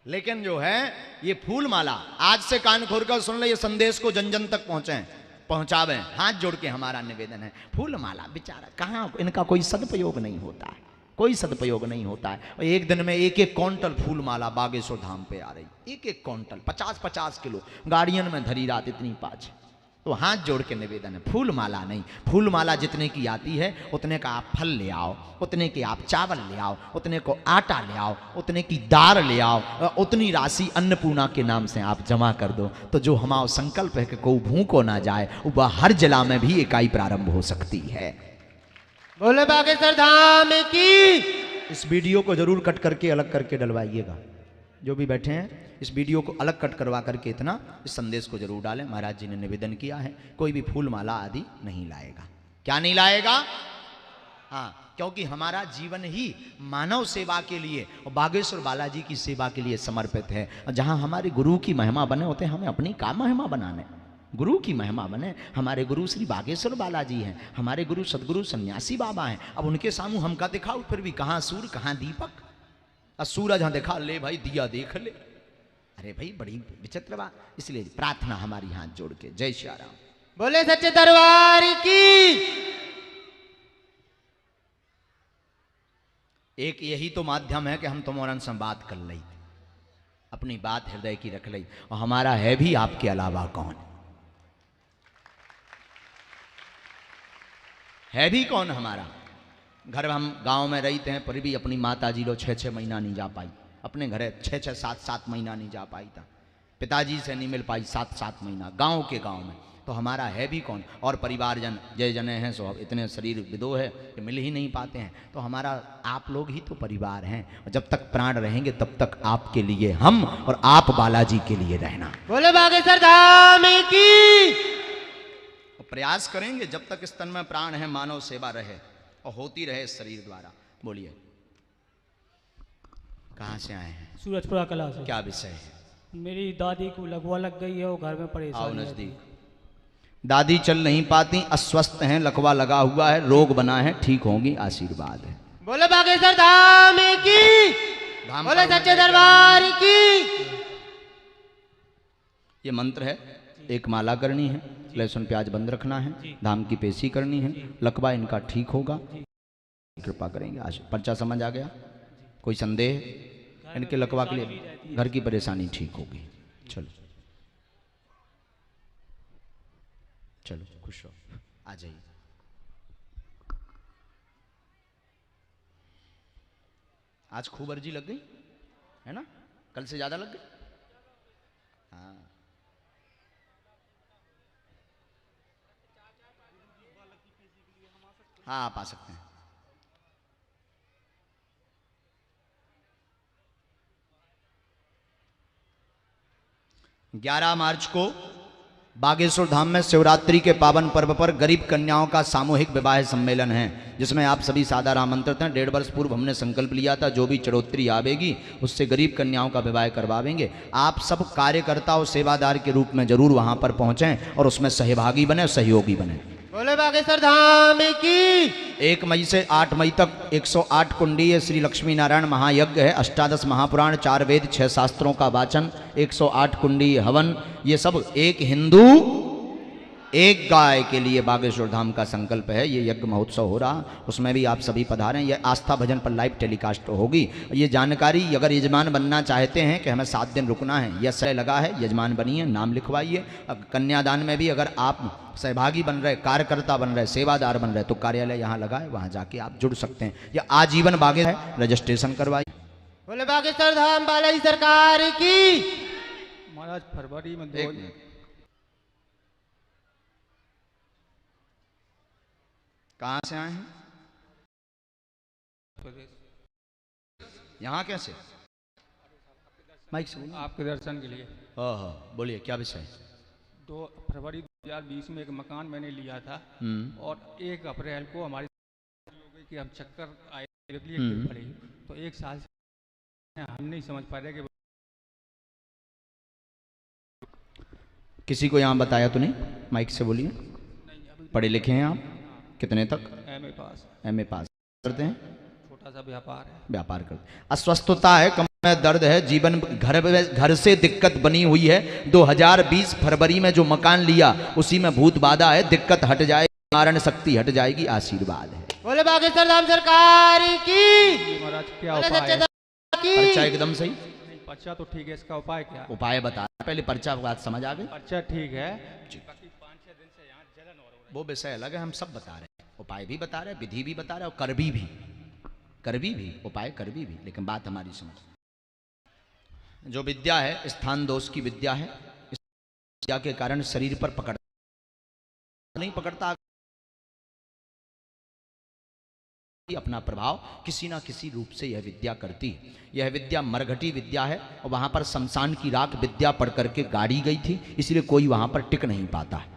लेकिन जो है ये फूल माला, आज से कान खोलकर सुन ले, ये संदेश को जन जन तक पहुंचावे। हाथ जोड़ के हमारा निवेदन है। फूल माला बेचारा कहाँ, इनका कोई सदुपयोग नहीं होता है। कोई सदुपयोग नहीं होता है। और एक दिन में एक एक क्विंटल फूल माला बागेश्वर धाम पे आ रही, एक एक क्विंटल 50-50 किलो गाड़ियन में धरी रात इतनी पाँच। तो हाथ जोड़ के निवेदन है, फूल माला नहीं, फूल माला जितने की आती है उतने का आप फल ले आओ, उतने के आप चावल ले आओ, उतने को आटा ले आओ, उतने की दाल ले आओ, उतनी राशि अन्नपूर्णा के नाम से आप जमा कर दो। तो जो हमारा संकल्प है कि कोई भूखो ना जाए, वह हर जिला में भी इकाई प्रारंभ हो सकती है। बोले बागेश्वर धाम की। इस वीडियो को जरूर कट करके अलग करके डलवाइएगा, जो भी बैठे हैं इस वीडियो को अलग कट करवा करके इतना इस संदेश को जरूर डालें। महाराज जी ने निवेदन किया है कोई भी फूल माला आदि नहीं लाएगा। क्या नहीं लाएगा? हाँ, क्योंकि हमारा जीवन ही मानव सेवा के लिए और बागेश्वर बालाजी की सेवा के लिए समर्पित है। जहाँ हमारे गुरु की महिमा बने होते हैं, हमें अपनी का महिमा बनाने, गुरु की महिमा बने। हमारे गुरु श्री बागेश्वर बालाजी हैं, हमारे गुरु सदगुरु सन्यासी बाबा हैं। अब उनके सामू हम का दिखाओ, फिर भी कहाँ सूर्य कहाँ दीपक, और सूरज हाँ दिखा ले भाई, दिया देख ले। अरे भाई बड़ी विचित्र बात। इसलिए प्रार्थना हमारी हाथ जोड़ के, जय श्री राम। बोले सच्चे दरबार की। एक यही तो माध्यम है कि हम तुम्हारे से बात कर ली, अपनी बात हृदय की रख ली, और हमारा है भी आपके अलावा कौन है भी कौन हमारा। घर हम गांव में रहते हैं, पर भी अपनी माता जी लो 6-6 महीना नहीं जा पाई, अपने घरे 6-6 7-7 महीना नहीं जा पाई था, पिताजी से नहीं मिल पाई 7-7 महीना गांव के गांव में। तो हमारा है भी कौन। और परिवारजन जय जने हैं, सो इतने शरीर विदो है कि मिल ही नहीं पाते हैं। तो हमारा आप लोग ही तो परिवार हैं, और जब तक प्राण रहेंगे तब तक आपके लिए हम और आप बालाजी के लिए रहना। बोले बागेश्वर धाम की। प्रयास करेंगे जब तक इस तन में प्राण है, मानव सेवा रहे और होती रहे इस शरीर द्वारा। बोलिए कहाँ से आए हैं? सूरजपुरा कला से। क्या विषय है? मेरी दादी को लकवा लग गई है, वो घर में आओ परेशान है। नजदीक। दादी चल नहीं पाती, अस्वस्थ हैं, लकवा लगा हुआ है, रोग बना है, ठीक होंगी, आशीर्वाद है। बोले बागेश्वर धाम की। बोले सच्चे दरबार की। ये मंत्र है, एक माला करनी है, लहसुन प्याज बंद रखना है, धाम की पेशी करनी है, लकवा इनका ठीक होगा, कृपा करेंगे। आज पर्चा समझ आ गया? कोई संदेह? इनके लकवा के लिए घर की परेशानी ठीक होगी। चलो चलो, खुश हो, आ जाइए। आज खूब अर्जी लग गई है ना? कल से ज्यादा लग गई। हाँ, हाँ आप आ सकते हैं। ग्यारह मार्च को बागेश्वर धाम में शिवरात्रि के पावन पर्व पर गरीब कन्याओं का सामूहिक विवाह सम्मेलन है, जिसमें आप सभी सादर आमंत्रित हैं। 1.5 वर्ष पूर्व हमने संकल्प लिया था, जो भी चढ़ोतरी आवेगी उससे गरीब कन्याओं का विवाह करवावेंगे। आप सब कार्यकर्ता और सेवादार के रूप में जरूर वहां पर पहुंचें और उसमें सहभागी बने, सहयोगी बने। बोले बागेश्वर धाम की। 1 मई से 8 मई तक 108 कुंडीय श्री लक्ष्मी नारायण महायज्ञ है। 18 महापुराण, 4 वेद, 6 शास्त्रों का वाचन, 108 कुंडीय हवन, ये सब एक हिंदू एक गाय के लिए बागेश्वर धाम का संकल्प है। ये यज्ञ महोत्सव हो रहा, उसमें भी आप सभी पधारें। ये आस्था भजन पर लाइव टेलीकास्ट होगी। ये जानकारी अगर यजमान बनना चाहते हैं कि हमें 7 दिन रुकना है, यह समय लगा है, यजमान बनिए, नाम लिखवाइए। कन्यादान में भी अगर आप सहभागी बन रहे, कार्यकर्ता बन रहे, सेवादार बन रहे, तो कार्यालय यहाँ लगा है, वहाँ जाके आप जुड़ सकते हैं। या आजीवन बागे है, रजिस्ट्रेशन करवाइए। बोले बागेश्वर धाम बालाजी सरकार की। महाराज फरवरी में कहाँ से आए हैं? यहाँ कैसे? माइक से आपके दर्शन के लिए। हाँ, बोलिए क्या विषय? 2 फरवरी 2020 में एक मकान मैंने लिया था, और 1 अप्रैल को हमारी कि हम चक्कर आए पड़े, तो 1 साल से हम नहीं समझ पा रहे कि किसी को यहाँ बताया तो नहीं? माइक से बोलिए। पढ़े लिखे हैं आप? कितने तक? एमए पास करते हैं। छोटा सा व्यापार है। व्यापार करते। अस्वस्थता है, कमर में दर्द है, जीवन घर से दिक्कत बनी हुई है। 2020 फरवरी में जो मकान लिया उसी में भूत बाधा है, दिक्कत हट जाएगी, नारायण शक्ति हट जाएगी, आशीर्वाद है। बोले बागेश्वर धाम सरकार की। जी महाराज क्या बोले उपाय सच्चे है? दरबार की। पर्चा एकदम सही। नहीं, पर्चा तो ठीक है, इसका उपाय क्या है? उपाय बता, पहले पर्चा बात समझ आ गई। पर्चा ठीक है, बाकी 5-6 दिन से यहाँ जलन हो रही है। वो विषय अलग है, हम सब बता रहे हैं, उपाय भी बता रहे हैं, विधि भी बता रहे हैं, और करबी भी उपाय करबी भी। लेकिन बात हमारी समझ, जो विद्या है स्थान दोष की विद्या है, इस विद्या के कारण शरीर पर पकड़ नहीं पकड़ता, अपना प्रभाव किसी ना किसी रूप से यह विद्या करती है। यह विद्या मरघटी विद्या है, और वहां पर शमशान की राख विद्या पढ़ करके गाड़ी गई थी, इसलिए कोई वहां पर टिक नहीं पाता है।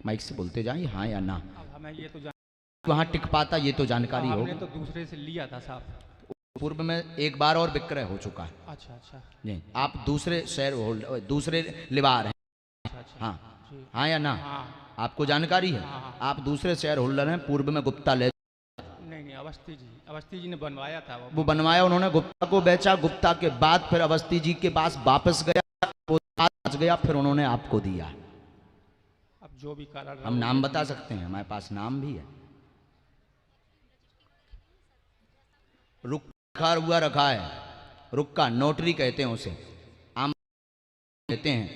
माइक से बोलते जाए हाँ या ना, अब हमें ये तो वहां टिक पाता, ये तो जानकारी हो। हमने तो दूसरे से लिया था साहब। पूर्व में एक बार और विक्रय हो चुका है। अच्छा अच्छा नहीं, आप दूसरे शेयर होल्डर, दूसरे लिवार हैं। अच्छा अच्छा। हाँ जी। हाँ या ना, हाँ आपको जानकारी है? हाँ। आप दूसरे शेयर होल्डर हैं। पूर्व में गुप्ता ले, नहीं, अवस्थी जी ने बनवाया था वो बनवाया, उन्होंने गुप्ता को बेचा, गुप्ता के बाद फिर अवस्थी जी के पास वापस गया, वो बच गया, फिर उन्होंने आपको दिया। अब जो भी कारण हम नाम बता सकते हैं, हमारे पास नाम भी है। रुखा हुआ रखा है, रुक्का नोटरी कहते हैं उसे, आम कहते हैं।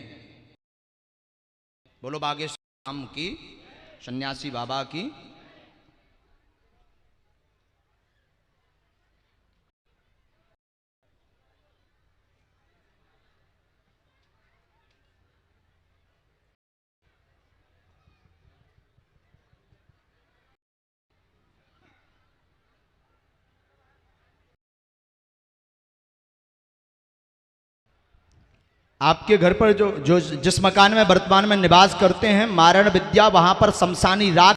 बोलो बागेश्वर धाम की, सन्यासी बाबा की। आपके घर पर जो जिस मकान में वर्तमान में निवास करते हैं, मारण विद्या, वहां पर शमशानी राख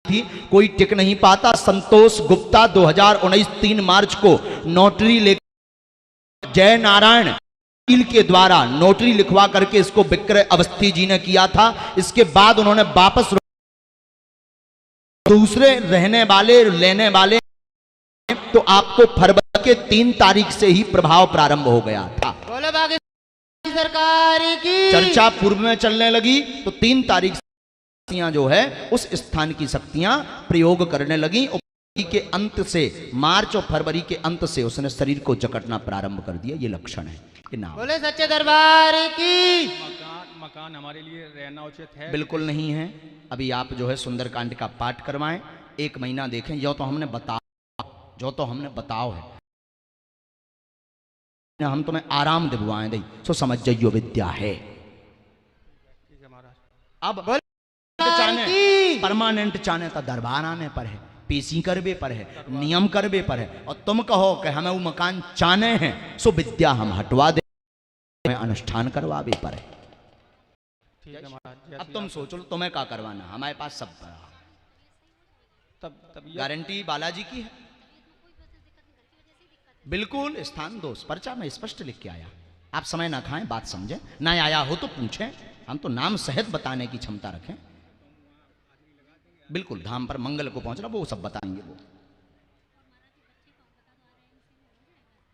थी, कोई टिक नहीं पाता। संतोष गुप्ता 2019 3 मार्च को नोटरी लेकर जय नारायण वकील के द्वारा नोटरी लिखवा करके इसको विक्रय अवस्थी जी ने किया था। इसके बाद उन्होंने वापस दूसरे रहने वाले लेने वाले, तो आपको फरवरी के 3 तारीख से ही प्रभाव प्रारंभ हो गया था। बोले बागेश्वर सरकार की। चर्चा पूर्व में चलने लगी, तो 3 तारीख से जो है उस स्थान की शक्तियां प्रयोग करने लगी, और के अंत से, मार्च और फरवरी के अंत से उसने शरीर को जकड़ना प्रारंभ कर दिया। ये लक्षण है कि ना। बोले सच्चे दरबार की। मकान हमारे लिए रहना उचित है? बिल्कुल नहीं है। अभी आप जो है सुंदरकांड का पाठ करवाएं, 1 महीना देखें, जो तो हमने बताओ है, हम तुम्हें आराम दिलवाएं दई, सो समझ जाइयो विद्या है। ठीक है महाराज। अब परमानेंट चाने तो दरबार आने पर है, पेशी करबे पर है, नियम करबे पर है, और तुम कहो कि हमें वो मकान चाने हैं, सो विद्या हम हटवा दे, अनुष्ठान करवावे पर है। ठीक है महाराज। अब तुम सोचो तुम्हें क्या करवाना, हमारे पास सब तब गारंटी बालाजी की है। बिल्कुल स्थान दोष पर्चा में स्पष्ट लिख के आया। आप समय ना खाएं, बात समझें, ना आया हो तो पूछें, हम तो नाम सहित बताने की क्षमता रखें। बिल्कुल धाम पर मंगल को पहुंचना, वो सब बताएंगे। वो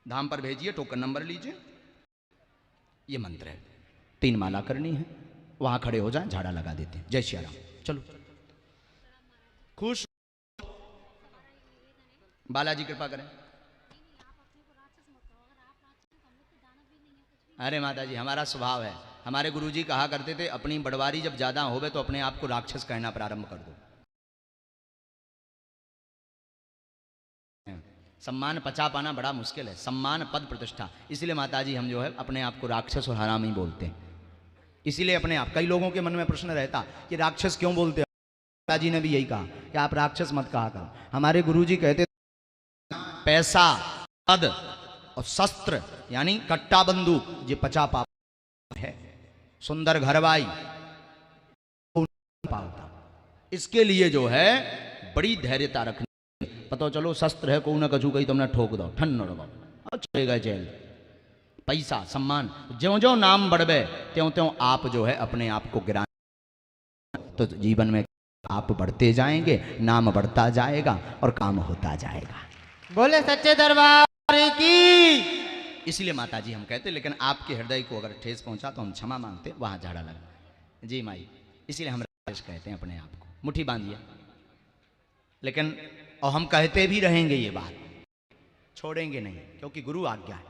धाम पर भेजिए, टोकन नंबर लीजिए, ये मंत्र है, 3 माला करनी है, वहां खड़े हो जाएं, झाड़ा लगा देते हैं। जय श्री राम। चलो खुश, बालाजी कृपा करें। अरे माता जी, हमारा स्वभाव है, हमारे गुरुजी कहा करते थे, अपनी बड़वारी जब ज्यादा होवे तो अपने आप को राक्षस कहना प्रारंभ कर दो। सम्मान पचा पाना बड़ा मुश्किल है, सम्मान पद प्रतिष्ठा, इसलिए माता जी हम जो है अपने आप को राक्षस और हरामी बोलते हैं। इसीलिए अपने आप, कई लोगों के मन में प्रश्न रहता कि राक्षस क्यों बोलते हैं, माता जी ने भी यही कहा कि आप राक्षस मत कहा करो। हमारे गुरुजी कहते पैसा, पद और शस्त्र यानी कट्टा बंदूक, ये पचा पाप है। सुंदर घरवाई पाता, इसके लिए जो है बड़ी धैर्यता रखनी। पता चलो शस्त्र है, कोई ना कछु कही तुमने ठोक दो, ठन लगाओ, चलेगा जेल। पैसा, सम्मान, ज्यों ज्यों नाम बढ़वे त्यों त्यों आप जो है अपने आप को गिरा, तो जीवन में आप बढ़ते जाएंगे, नाम बढ़ता जाएगा और काम होता जाएगा। बोले सच्चे दरबार की। इसलिए माता जी हम कहते, लेकिन आपके हृदय को अगर ठेस पहुंचा तो हम क्षमा मांगते, वहां झाड़ा लगा। जी माई, इसलिए हम राक्षस कहते हैं अपने आप को। मुट्ठी बांधिए, लेकिन और हम कहते भी रहेंगे ये बात, छोड़ेंगे नहीं, क्योंकि गुरु आज्ञा है।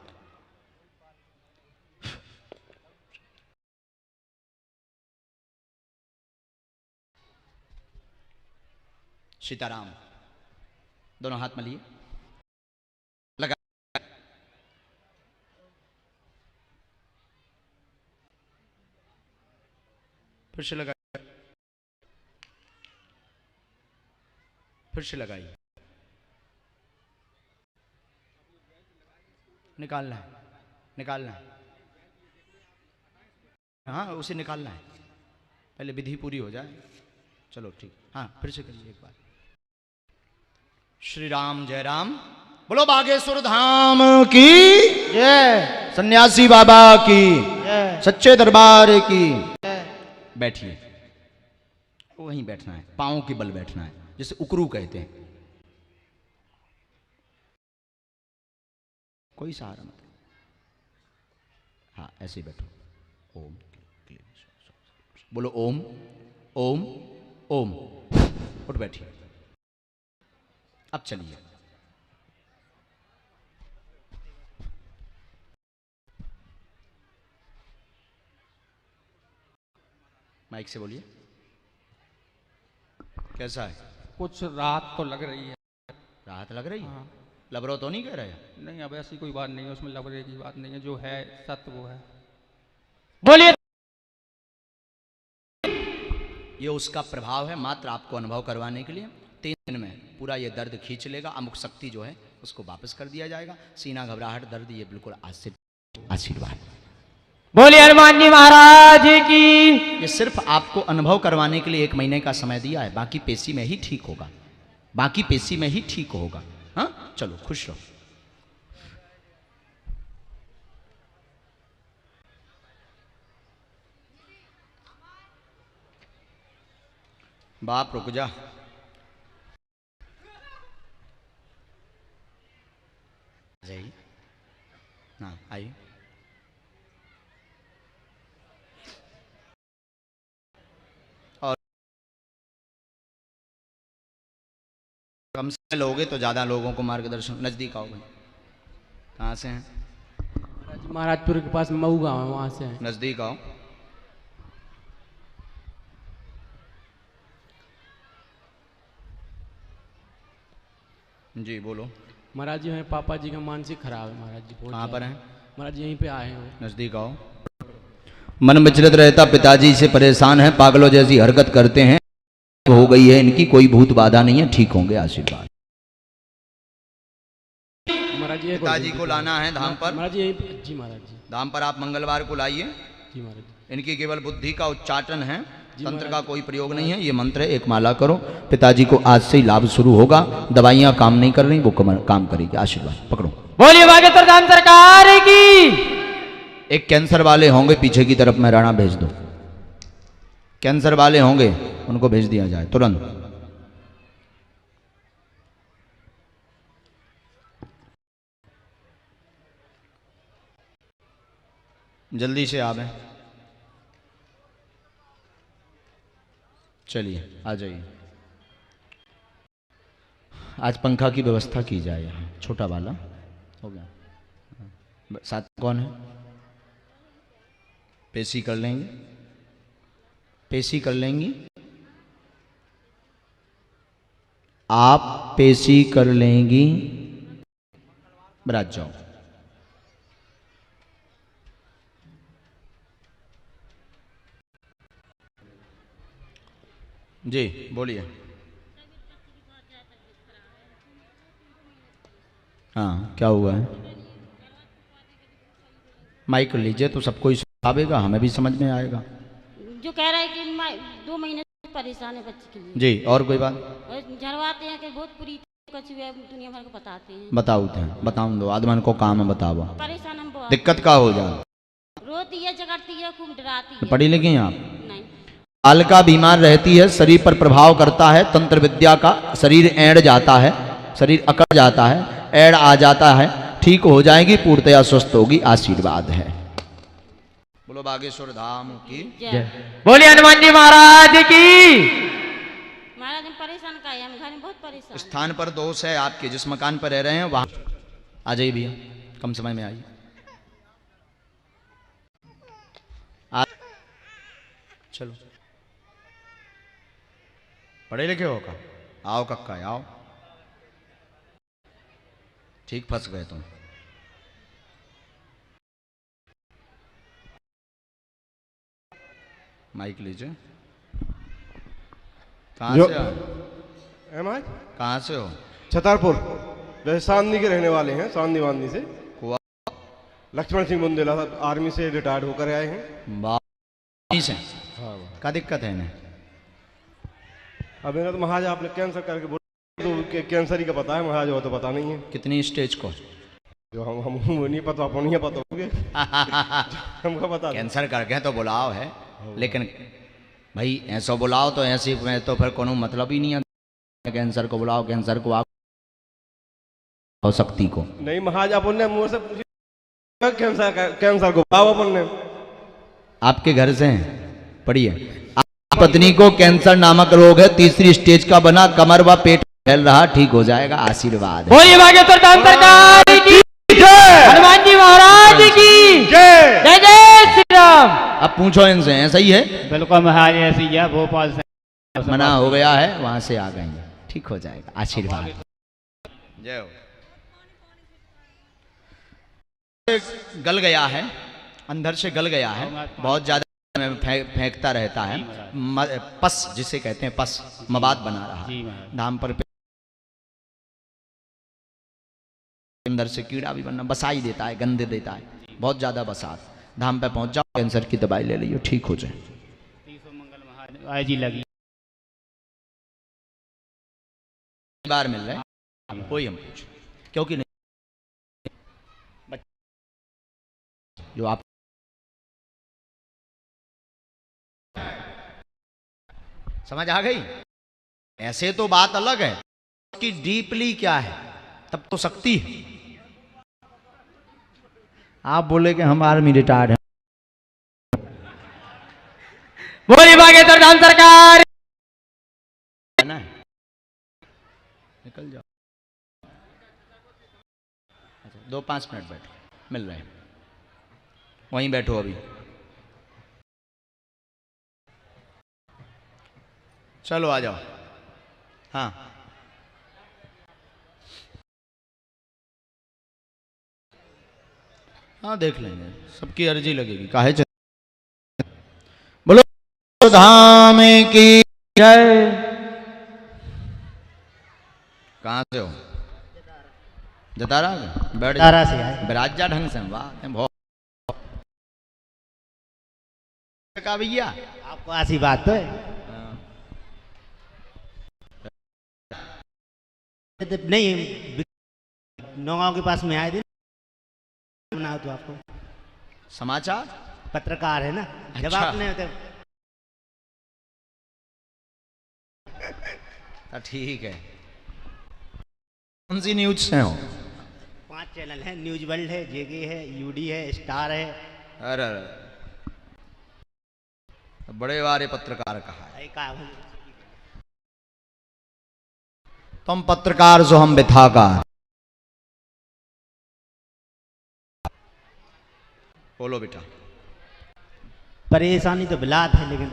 सीताराम, दोनों हाथ में लिए लगा, फिर से लगा, फिर से लगाइए, निकालना है, निकालना है, हाँ उसे निकालना है, पहले विधि पूरी हो जाए। चलो ठीक, हाँ फिर से करिए एक बार। श्री राम जय राम, बोलो बागेश्वर धाम की जय, सन्यासी बाबा की जय, सच्चे दरबार की। बैठिए, वहीं बैठना है, पांव के बल बैठना है, जिसे उकरू कहते हैं। कोई सहारा मत, हाँ ऐसे ही बैठो। ओम, बोलो ओम ओम ओम, उठ बैठिए। अब चलिए, माइक से बोलिए, कैसा है? कुछ राहत तो लग रही है। राहत लग रही है? हाँ। लबरो तो नहीं कह रहे? नहीं, अब ऐसी कोई बात नहीं है उसमें, लबरे की बात नहीं है, जो है सत्य वो है। बोलिए। ये उसका प्रभाव है, मात्र आपको अनुभव करवाने के लिए। 3 दिन में पूरा ये दर्द खींच लेगा, अमुक शक्ति जो है उसको वापस कर दिया जाएगा। सीना घबराहट दर्द ये बिल्कुल आशीर्वाद। बोलिए हनुमान जी महाराज की। ये सिर्फ आपको अनुभव करवाने के लिए 1 महीने का समय दिया है, बाकी पेशी में ही ठीक होगा, बाकी पेशी में ही ठीक होगा। हाँ चलो, खुश रहो। बाप रुक जा, जाइए ना, आइए। और कम से लोगे तो ज्यादा लोगों को मार्गदर्शन। नजदीक आओ भाई, कहाँ से हैं? महाराजपुर के पास मऊ गांव है, वहां से है। नजदीक आओ। जी बोलो। महाराज जी, हमारे पापा जी का मानसिक खराब है महाराज जी। कहाँ पर हैं? महाराज जी यहीं पे आए हैं। नजदीक आओ। मन विचलित रहता, पिताजी से परेशान है, पागलों जैसी हरकत करते हैं, हो गई है इनकी, कोई भूत बाधा नहीं है, ठीक होंगे, आशीर्वाद। महाराज जी पिताजी को लाना है धाम पर। महाराज जी यहीं पे। जी महाराज जी। धाम पर आप मंगलवार को लाइए। जी महाराज जी। इनकी केवल बुद्धि का उच्चाटन है, तंत्र का कोई प्रयोग नहीं है। ये मंत्र है, एक माला करो। पिताजी को आज से ही लाभ शुरू होगा, दवाइयां काम नहीं कर रही, वो काम करेगी, आशीर्वाद पकड़ो। बोलिए बागेश्वर धाम सरकार की। एक कैंसर वाले होंगे पीछे की तरफ में, राणा भेज दो। कैंसर वाले होंगे, उनको भेज दिया जाए तुरंत। जल्दी से आवे। चलिए आ जाइए। आज पंखा की व्यवस्था की जाए यहाँ, छोटा वाला हो गया। साथ कौन है? पेशी कर लेंगे, पेशी कर लेंगी आप, पेशी कर लेंगी। बरात जाओ। जी बोलिए। हाँ क्या हुआ है? माइक लीजिए तो सबको ही आवेगा, हमें भी समझ में आएगा। जो कह रहा है कि 2 महीने से परेशान है बच्चे के लिए। जी और कोई बात? और झरवाते हैं कि बहुत बुरी कछुआ है, दुनिया भर को बताते हैं। बताते हैं, बताऊँ दो आदमन को काम है, बताओ। परेशान हम बहुत। दिक्कत का हो जाए? रोती है, झगड़ती है, खूब डराती है। पढ़ी लिखी हैं आप? नहीं। बालिका बीमार रहती है, शरीर पर प्रभाव करता है तंत्र विद्या का, शरीर एड़ जाता है, शरीर अकड़ जाता है, एड़ आ जाता है, ठीक हो जाएगी, पूर्णतया स्वस्थ होगी, आशीर्वाद है। बोलो बागेश्वर धाम की जय। बोलिए हनुमान जी महाराज की। महाराज हम परेशान का है, हम घर में बहुत परेशान हैं। स्थान पर दोष है आपके, जिस मकान पर रह रहे हैं वहां आ जाइए भैया, कम समय में आइए। चलो पढ़े लिखे हो का, आओ कक्का आओ, ठीक फंस गए तुम। माइक लीजिए। कहाँ से हो? कहाँ से हो? छतरपुर, जैसे चांदनी के रहने वाले हैं, चांदनी वांदनी से। कुआ लक्ष्मण सिंह बुंदेला आर्मी से रिटायर्ड होकर आए हैं। बाई से क्या दिक्कत है इन्हें? अब इन्हें तो महाराज आपने कैंसर करके बोला, तो कैंसर ही का पता है महाराज, वो तो पता नहीं है। कितनी स्टेज को? जो हम नहीं पता, आपको नहीं पता होंगे। हमको पता कैंसर करके तो बुलाओ है, लेकिन भाई ऐसा बुलाओ तो ऐसे में तो फिर कोनो मतलब ही नहीं है। कैंसर को बुलाओ, कैंसर को हो सकती को नहीं महाराज, अपन ने मुंह से पूछा कैंसर को बुलाओ अपन ने। आपके घर से हैं, पढ़िए। पत्नी को कैंसर नामक रोग है, तीसरी स्टेज का बना, कमर व पेट फैल रहा, ठीक हो जाएगा, आशीर्वाद। बोलिए भागेश्वर धाम सरकार की जय, हनुमान जी महाराज की जय, जय जय श्री राम। अब पूछो इनसे, ऐसा ही है? बिल्कुल महाराज ऐसी है, भोपाल से मना हो गया है, वहां से आ गए, ठीक हो जाएगा, आशीर्वाद। जय हो। गल गया है, अंदर से गल गया है, बहुत ज्यादा फेंकता रहता है, पस जिसे कहते हैं, पस मवाद बना रहा है धाम पर, अंदर से कीड़ा भी बनना, बसाई देता है, गंदे देता है, बहुत ज्यादा बसात। धाम पे पहुंच जाओ, कैंसर की दवाई ले लियो, ठीक हो जाए। मंगल महाराज जी लगी बार मिल रहे हैं, कोई हम पूछ, क्योंकि नहीं जो आप समझ आ गई। ऐसे तो बात अलग है कि डीपली क्या है, तब तो शक्ति है। आप बोले कि हम आर्मी रिटायर्ड हैं। बोलिए भागेश्वर धाम सरकार, ना निकल जाओ। अच्छा 2-5 मिनट बैठो, मिल रहे हैं, वहीं बैठो अभी। चलो आ जाओ। हाँ हाँ देख लेंगे, सबकी अर्जी लगेगी, काहे बोलो धाम की जय। कहाँ से हो? जतारा बैठ जतारा से आए। बिराजा ढंग से, वाह बहुत का भैया, आपको आशीर्वाद तो है। नहीं, नौगांव के पास में आए थे ना, तो आपको समाचार पत्रकार है ना। जब अच्छा। आपने तो ठीक है। कौन सी न्यूज से हो? 5 चैनल है, न्यूज वर्ल्ड है, जेके है, यूडी है, स्टार है। अरे बड़े वारे पत्रकार कहा है। तुम पत्रकार सो हम बिथाकार। बोलो बेटा। परेशानी तो बिलात है, लेकिन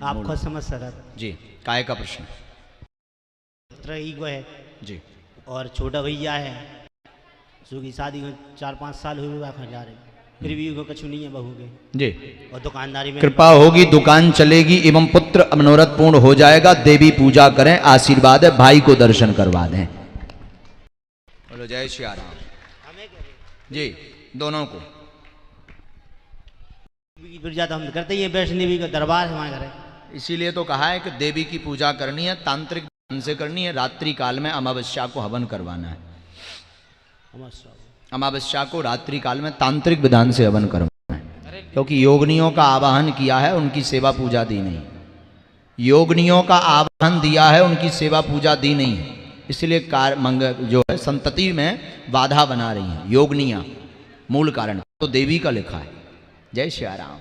आप खुद समझ सकते जी। काय का प्रश्न? ईगो है जी, और छोटा भैया है, उसकी शादी को 4-5 साल हुए जा रहे, फिर भी ईगो कछु नहीं है बहू के जी। और दुकानदारी में कृपा होगी, दुकान चलेगी एवं पुत्र मनोरथ पूर्ण हो जाएगा। देवी पूजा करें, आशीर्वाद है, भाई को दर्शन करवा दें। बोलो जय श्री राम। जी, दोनों को पूजा तो हम करते ही हैं, वैष्णो देवी का दरबार है हमारे घर। इसीलिए तो कहा है कि देवी की पूजा करनी है, तांत्रिक ढंग से करनी है। रात्रि काल में अमावस्या को हवन करवाना है। अमावस्या को रात्रि काल में तांत्रिक विधान से हवन करवाना है, क्योंकि योगनियों का आवाहन किया है, उनकी सेवा पूजा दी नहीं। योगनियों का आवाहन दिया है, उनकी सेवा पूजा दी नहीं है, इसलिए मंग जो है संतति में बाधा बना रही है योगनियां, मूल कारण तो देवी का लिखा है। जय श्री राम।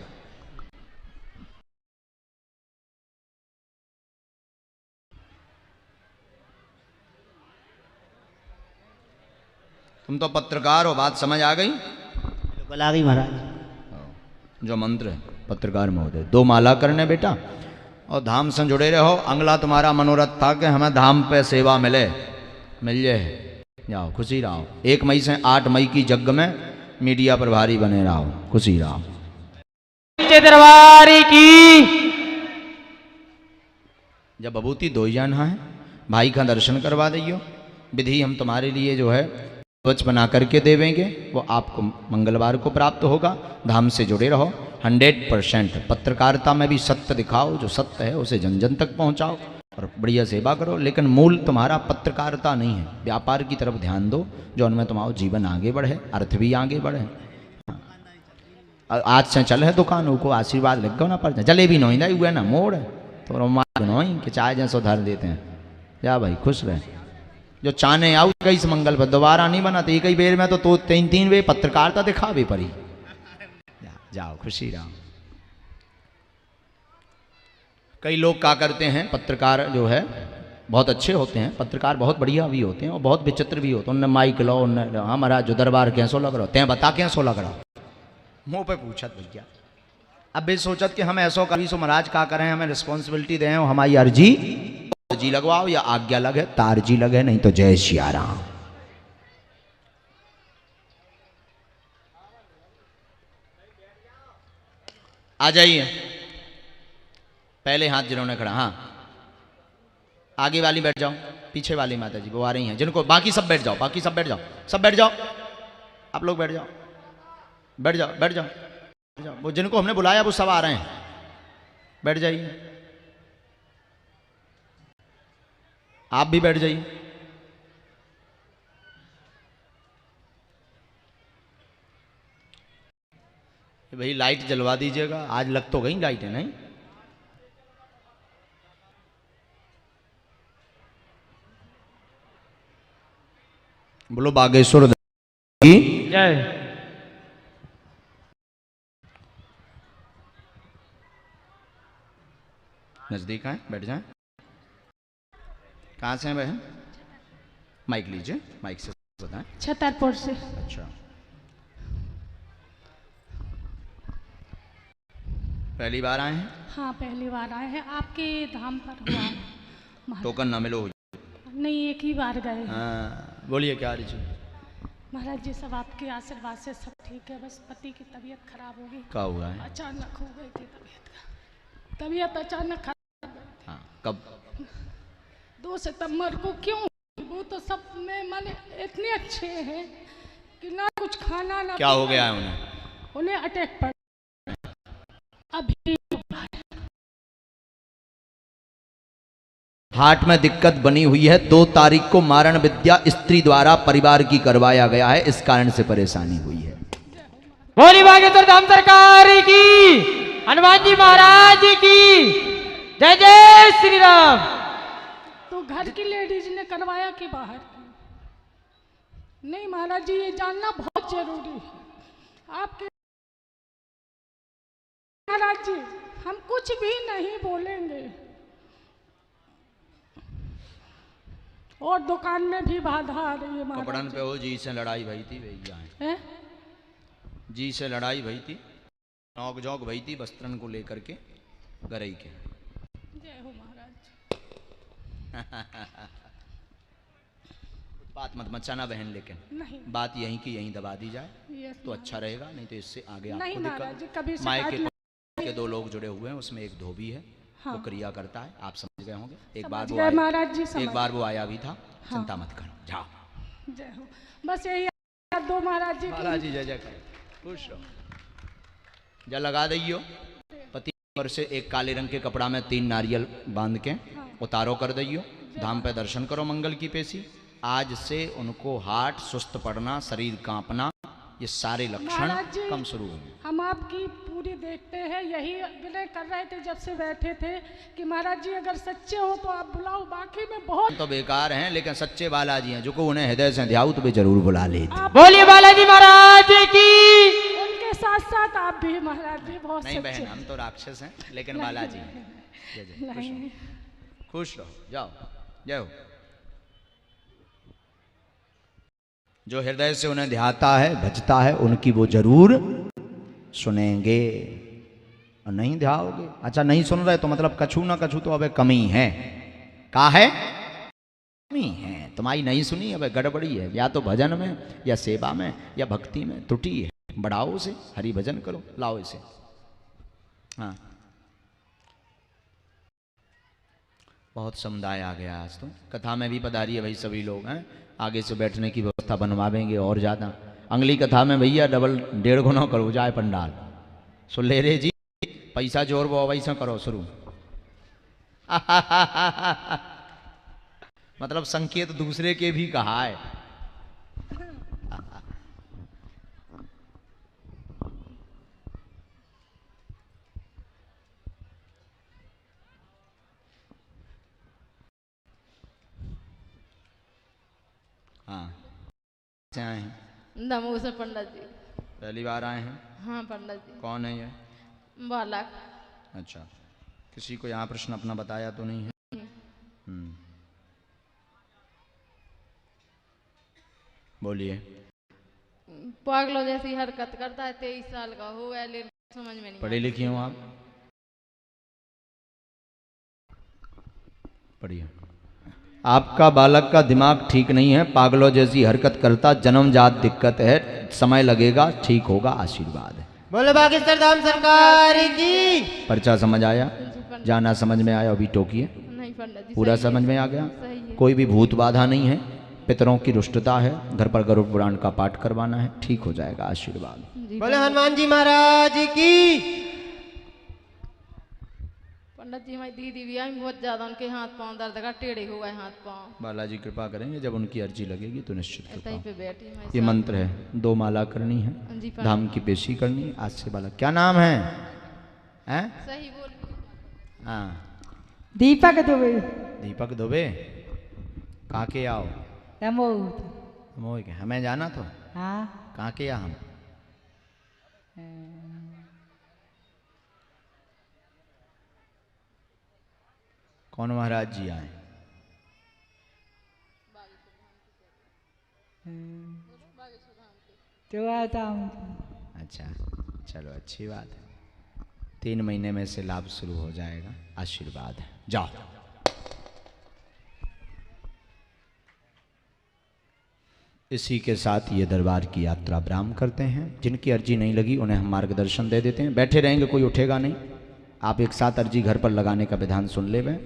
तुम तो पत्रकार हो, बात समझ आ गई? बिल्कुल आ गई महाराज। जो मंत्र है पत्रकार महोदय, 2 माला करने बेटा और धाम से जुड़े रहो। अगला तुम्हारा मनोरथ था कि हमें धाम पे सेवा मिले, मिल जाए, जाओ खुशी रहो। 1 मई से 8 मई की यज्ञ में मीडिया प्रभारी बने रहो, खुशी रहो। दरबार की जब बबूती दो ही जाना है, भाई का दर्शन करवा दियो। विधि हम तुम्हारे लिए जो है कवच बना करके देवेंगे, वो आपको मंगलवार को प्राप्त होगा। धाम से जुड़े रहो 100%। पत्रकारिता में भी सत्य दिखाओ, जो सत्य है उसे जन जन तक पहुंचाओ और बढ़िया सेवा करो। लेकिन मूल तुम्हारा पत्रकारिता नहीं है, व्यापार की तरफ ध्यान दो, जो उनमें तुम्हारा जीवन आगे बढ़े, अर्थ भी आगे बढ़े। आज से चल है दुकानों को आशीर्वाद लग गो ना पर जलेबी नोई ना हुए ना मोड़ तो नोई कि चाय जैसो धर देते हैं। जा भाई खुश रहे, जो चाने आओ कई से मंगल पर दोबारा नहीं बना तो एक ही बेर में तो 3 वे पत्रकारिता दिखा भी पड़ी। जाओ खुशी रहो। कई लोग क्या करते हैं, पत्रकार जो है बहुत अच्छे होते हैं, पत्रकार बहुत बढ़िया भी होते हैं और बहुत विचित्र भी होते हैं। उनने माइक लो, हमारा जो दरबार कैसो लग रहा, तय बता कैसो लग रहा, मुंह पे पूछत भैया। अब भी सोचत कि हम ऐसो कभी सो महाराज का करें, हमें रिस्पॉन्सिबिलिटी दें, हमारी अर्जी लगवाओ या आज्ञा लगे तारजी लगे, नहीं तो जय सिया राम। आ जाइए, पहले हाथ जिन्होंने खड़ा, हाँ आगे वाली बैठ जाओ, पीछे वाली माता जी वो आ रही हैं, जिनको बाकी सब बैठ जाओ, बाकी सब बैठ जाओ, सब बैठ जाओ, आप लोग बैठ जाओ, बैठ जाओ, बैठ जाओ, बैठ जाओ। वो जिनको हमने बुलाया वो सब आ रहे हैं, बैठ जाइए, आप भी बैठ जाइए। भाई लाइट जलवा दीजिएगा, आज लग तो गई लाइट है नहीं। बोलो बागेश्वर की जय। नजदीक आए, बैठ जाएं। कहाँ से हैं बहन? माइक लीजिए, माइक से बताएं। छतरपुर से। अच्छा, पहली बार आए हैं? हाँ पहली बार आए हैं, आपके धाम पर हुआ महाराज। टोकन ना मिलो? नहीं, एक ही बार गए हैं। हाँ बोलिए क्या रिचु? महाराज जी सब आपके आशीर्वाद से सब ठीक है, बस पति की तबीयत खराब हो गई। क्या हुआ है? अचानक हो गई थी तबीयत अचानक खराब। हाँ कब? 2 सितंबर को। क्यों? वो तो सब में माने इतने अच्छे हैं कि ना कुछ खाना ना। क्या हो गया है उन्हें? उन्हें अटैक पड़ अभी। हार्ट में दिक्कत बनी हुई है। 2 तारीख को मारण विद्या स्त्री द्वारा परिवार की करवाया गया है, इस कारण से परेशानी हुई है। बोली बागेश्वर धाम सरकार की, हनुमान जी महाराज की जय जय श्री राम। तो घर की लेडीज ने करवाया कि बाहर की? नहीं महाराज जी, ये जानना बहुत जरूरी है आपके। महाराज जी हम कुछ भी नहीं बोलेंगे, और दुकान में भी बाधा आ रही है महाराज। कपड़न पे हो जी से लड़ाई भई थी, भैया हैं? जी से लड़ाई भई थी, नौक झोंक भई थी वस्त्रन को लेकर के गरई के। जय हो महाराज। बात मत मचाना बहन, लेकिन नहीं बात यहीं की यहीं दबा दी जाए यस तो अच्छा रहेगा, नहीं तो इससे आगे नहीं आपको महाराज जी, दिक्कत। कभी माए शिकायत के 2 लोग जुड़े हुए हैं, उसमें एक धोबी है, हाँ। वो क्रिया करता है, आप समझ गए होंगे। एक समझ बार वो गए आया, महाराज जी, समझ एक बार वो आया भी था। हाँ। चिंता मत करो, जाओ। जय हो, बस यही याद दो महाराज जी की। महाराज जी जय जय करो, खुश रहो। जा लगा दियो पति पर से एक काले रंग के कपड़ा में 3 नारियल बांध के उतारो कर दियो। धाम पे दर्शन करो मंगल की पेशी। आज से उनको हार्ट सुस्त पड़ना, शरीर कांपना, ये सारे लक्षण महाराज जी, कम शुरू होंगे। हम आपकी पूरी देखते हैं, यही विनय कर रहे थे जब से बैठे थे कि महाराज जी अगर सच्चे हो तो आप बुलाओ, बाकी में बहुत तो बेकार हैं, लेकिन सच्चे बालाजी हैं, जो को उन्हें हृदय से ध्याओ तो वे जरूर बुला लेते। बोलिए बालाजी महाराज की। उनके साथ साथ आप भी महाराज जी बहुत नहीं सच्चे बहन, हम तो राक्षस हैं, लेकिन बालाजी हैं। जय जय, खुश नहीं। रहो, खुश रहो, जाओ, जय हो। जो हृदय से उन्हें ध्याता है, भजता है, उनकी वो जरूर सुनेंगे। और नहीं ध्याओगे, अच्छा नहीं सुन रहे तो मतलब कछु ना कछु तो अब कमी है। का है? कमी है, तुम्हारी नहीं सुनी, अब गड़बड़ी है, या तो भजन में या सेवा में या भक्ति में त्रुटि है। बढ़ाओ उसे, हरि भजन करो, लाओ इसे। हाँ, बहुत समुदाय आ गया आज तो। कथा में भी पधारी है भाई सभी लोग हैं। आगे से बैठने की व्यवस्था बनवाएंगे और ज़्यादा। अगली कथा में भैया डबल 1.5 गुना करो जाए पंडाल। सो ले रे जी, पैसा जोर वो वैसा करो शुरू। मतलब संकेत दूसरे के भी कहा है। हाँ, से आए हैं? दमोह से पंडित जी। पहली बार आए हैं? हाँ पंडित जी। कौन है ये? बालक। अच्छा, किसी को यहाँ प्रश्न अपना बताया तो नहीं है? बोलिए। पागलों जैसी हरकत करता है, 23 साल का हो गया, लेकिन समझ में नहीं। पढ़े लिखे हो आप? पढ़िए। आपका बालक का दिमाग ठीक नहीं है, पागलों जैसी हरकत करता, जन्मजात दिक्कत है, समय लगेगा, ठीक होगा, आशीर्वाद है। बोले बागेश्वर धाम सरकार की। पर्चा समझ आया? जाना समझ में आया? अभी टोकिए। नहीं पंडित जी, पूरा सही समझ है। में आ गया? सही है। कोई भी भूत बाधा नहीं है, पितरों की रुष्टता है, घर पर गरुड़ पुराण का पाठ करवाना है, ठीक हो जाएगा, आशीर्वाद। बोले हनुमान जी महाराज की। पंडित जी हमारी दीदी भी आई, बहुत ज्यादा उनके हाथ पांव दर्द का, टेढ़े हो गए हाथ पांव। बालाजी कृपा करेंगे, जब उनकी अर्जी लगेगी तो निश्चित ऐसा कृपा। ही पे बैठी हमारे ये साथ। मंत्र है, 2 माला करनी है, जी पंडित। धाम की पेशी करनी है। आज से बालक क्या नाम है? हैं? सही बोल। हाँ, दीपक दुबे। दीपक दुबे। कहाँ के आओ? दमोह। के हमें जाना तो हाँ। कहाँ के हम? कौन महाराज जी आए? तो आता हूँ। अच्छा, चलो अच्छी बात है। 3 महीने में से लाभ शुरू हो जाएगा, आशीर्वाद है। जाओ। इसी के साथ ये दरबार की यात्रा विराम करते हैं। जिनकी अर्जी नहीं लगी उन्हें हम मार्गदर्शन दे देते हैं। बैठे रहेंगे, कोई उठेगा नहीं। आप एक साथ अर्जी घर पर लगाने का विधान सुन ले।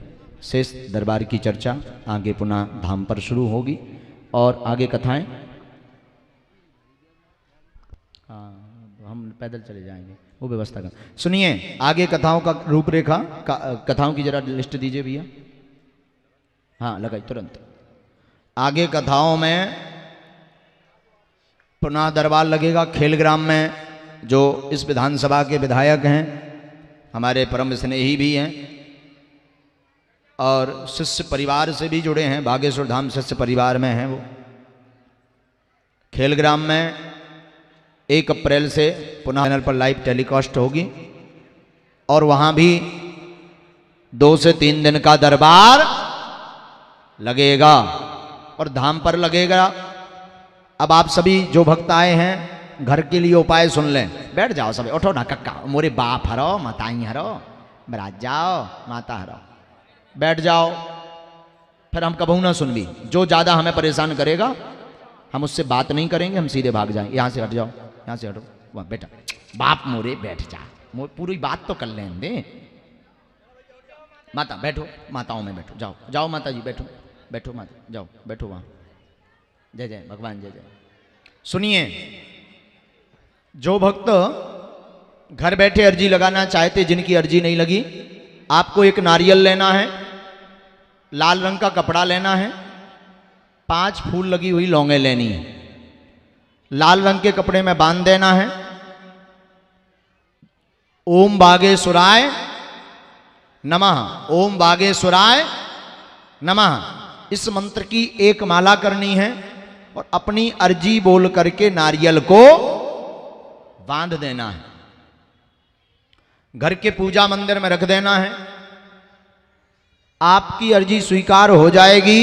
शेष दरबार की चर्चा आगे पुनः धाम पर शुरू होगी और आगे कथाएं हम पैदल चले जाएंगे, वो व्यवस्था कर। सुनिए, आगे कथाओं का रूपरेखा, कथाओं की जरा लिस्ट दीजिए भैया। हाँ लगाई तुरंत। आगे कथाओं में पुनः दरबार लगेगा खेलग्राम में, जो इस विधानसभा के विधायक हैं, हमारे परम स्नेही भी हैं और शिष्य परिवार से भी जुड़े हैं, बागेश्वर धाम शिष्य परिवार में हैं वो। खेलग्राम में 1 अप्रैल से पुनः चैनल पर लाइव टेलीकास्ट होगी और वहाँ भी 2 से 3 दिन का दरबार लगेगा और धाम पर लगेगा। अब आप सभी जो भक्त आए हैं घर के लिए उपाय सुन लें। बैठ जाओ सभी, उठो ना कक्का, मोरे बाप हरो माताई हरो, बरात जाओ माता हरो, बैठ जाओ। फिर हम कबहू ना सुन भी, जो ज़्यादा हमें परेशान करेगा हम उससे बात नहीं करेंगे, हम सीधे भाग जाएंगे। यहाँ से हट जाओ, यहाँ से हटो, वहाँ बेटा बाप मोरे बैठ जा, पूरी बात तो कर लें दे। माता बैठो, माताओं में बैठो, जाओ जाओ माता जी बैठो, बैठो माता, जाओ बैठो वहाँ। जय जय भगवान, जय जय। सुनिए, जो भक्त घर बैठे अर्जी लगाना चाहते, जिनकी अर्जी नहीं लगी, आपको एक नारियल लेना है, लाल रंग का कपड़ा लेना है, 5 फूल लगी हुई लौंगे लेनी है, लाल रंग के कपड़े में बांध देना है। ओम बागेश्वराय नमः, ओम बागेश्वराय नमः, इस मंत्र की 1 माला करनी है और अपनी अर्जी बोल करके नारियल को बांध देना है, घर के पूजा मंदिर में रख देना है। आपकी अर्जी स्वीकार हो जाएगी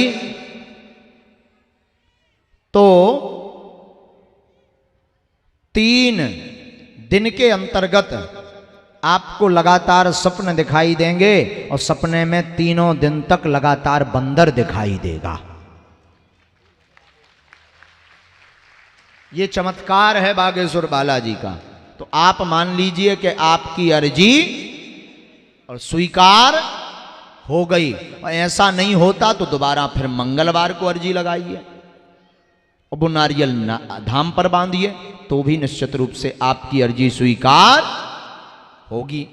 तो 3 दिन के अंतर्गत आपको लगातार स्वप्न दिखाई देंगे और सपने में 3 दिन तक लगातार बंदर दिखाई देगा। ये चमत्कार है बागेश्वर बालाजी का। तो आप मान लीजिए कि आपकी अर्जी और स्वीकार हो गई, और ऐसा नहीं होता तो दोबारा फिर मंगलवार को अर्जी लगाइए और वो नारियल धाम पर बांधिए, तो भी निश्चित रूप से आपकी अर्जी स्वीकार होगी।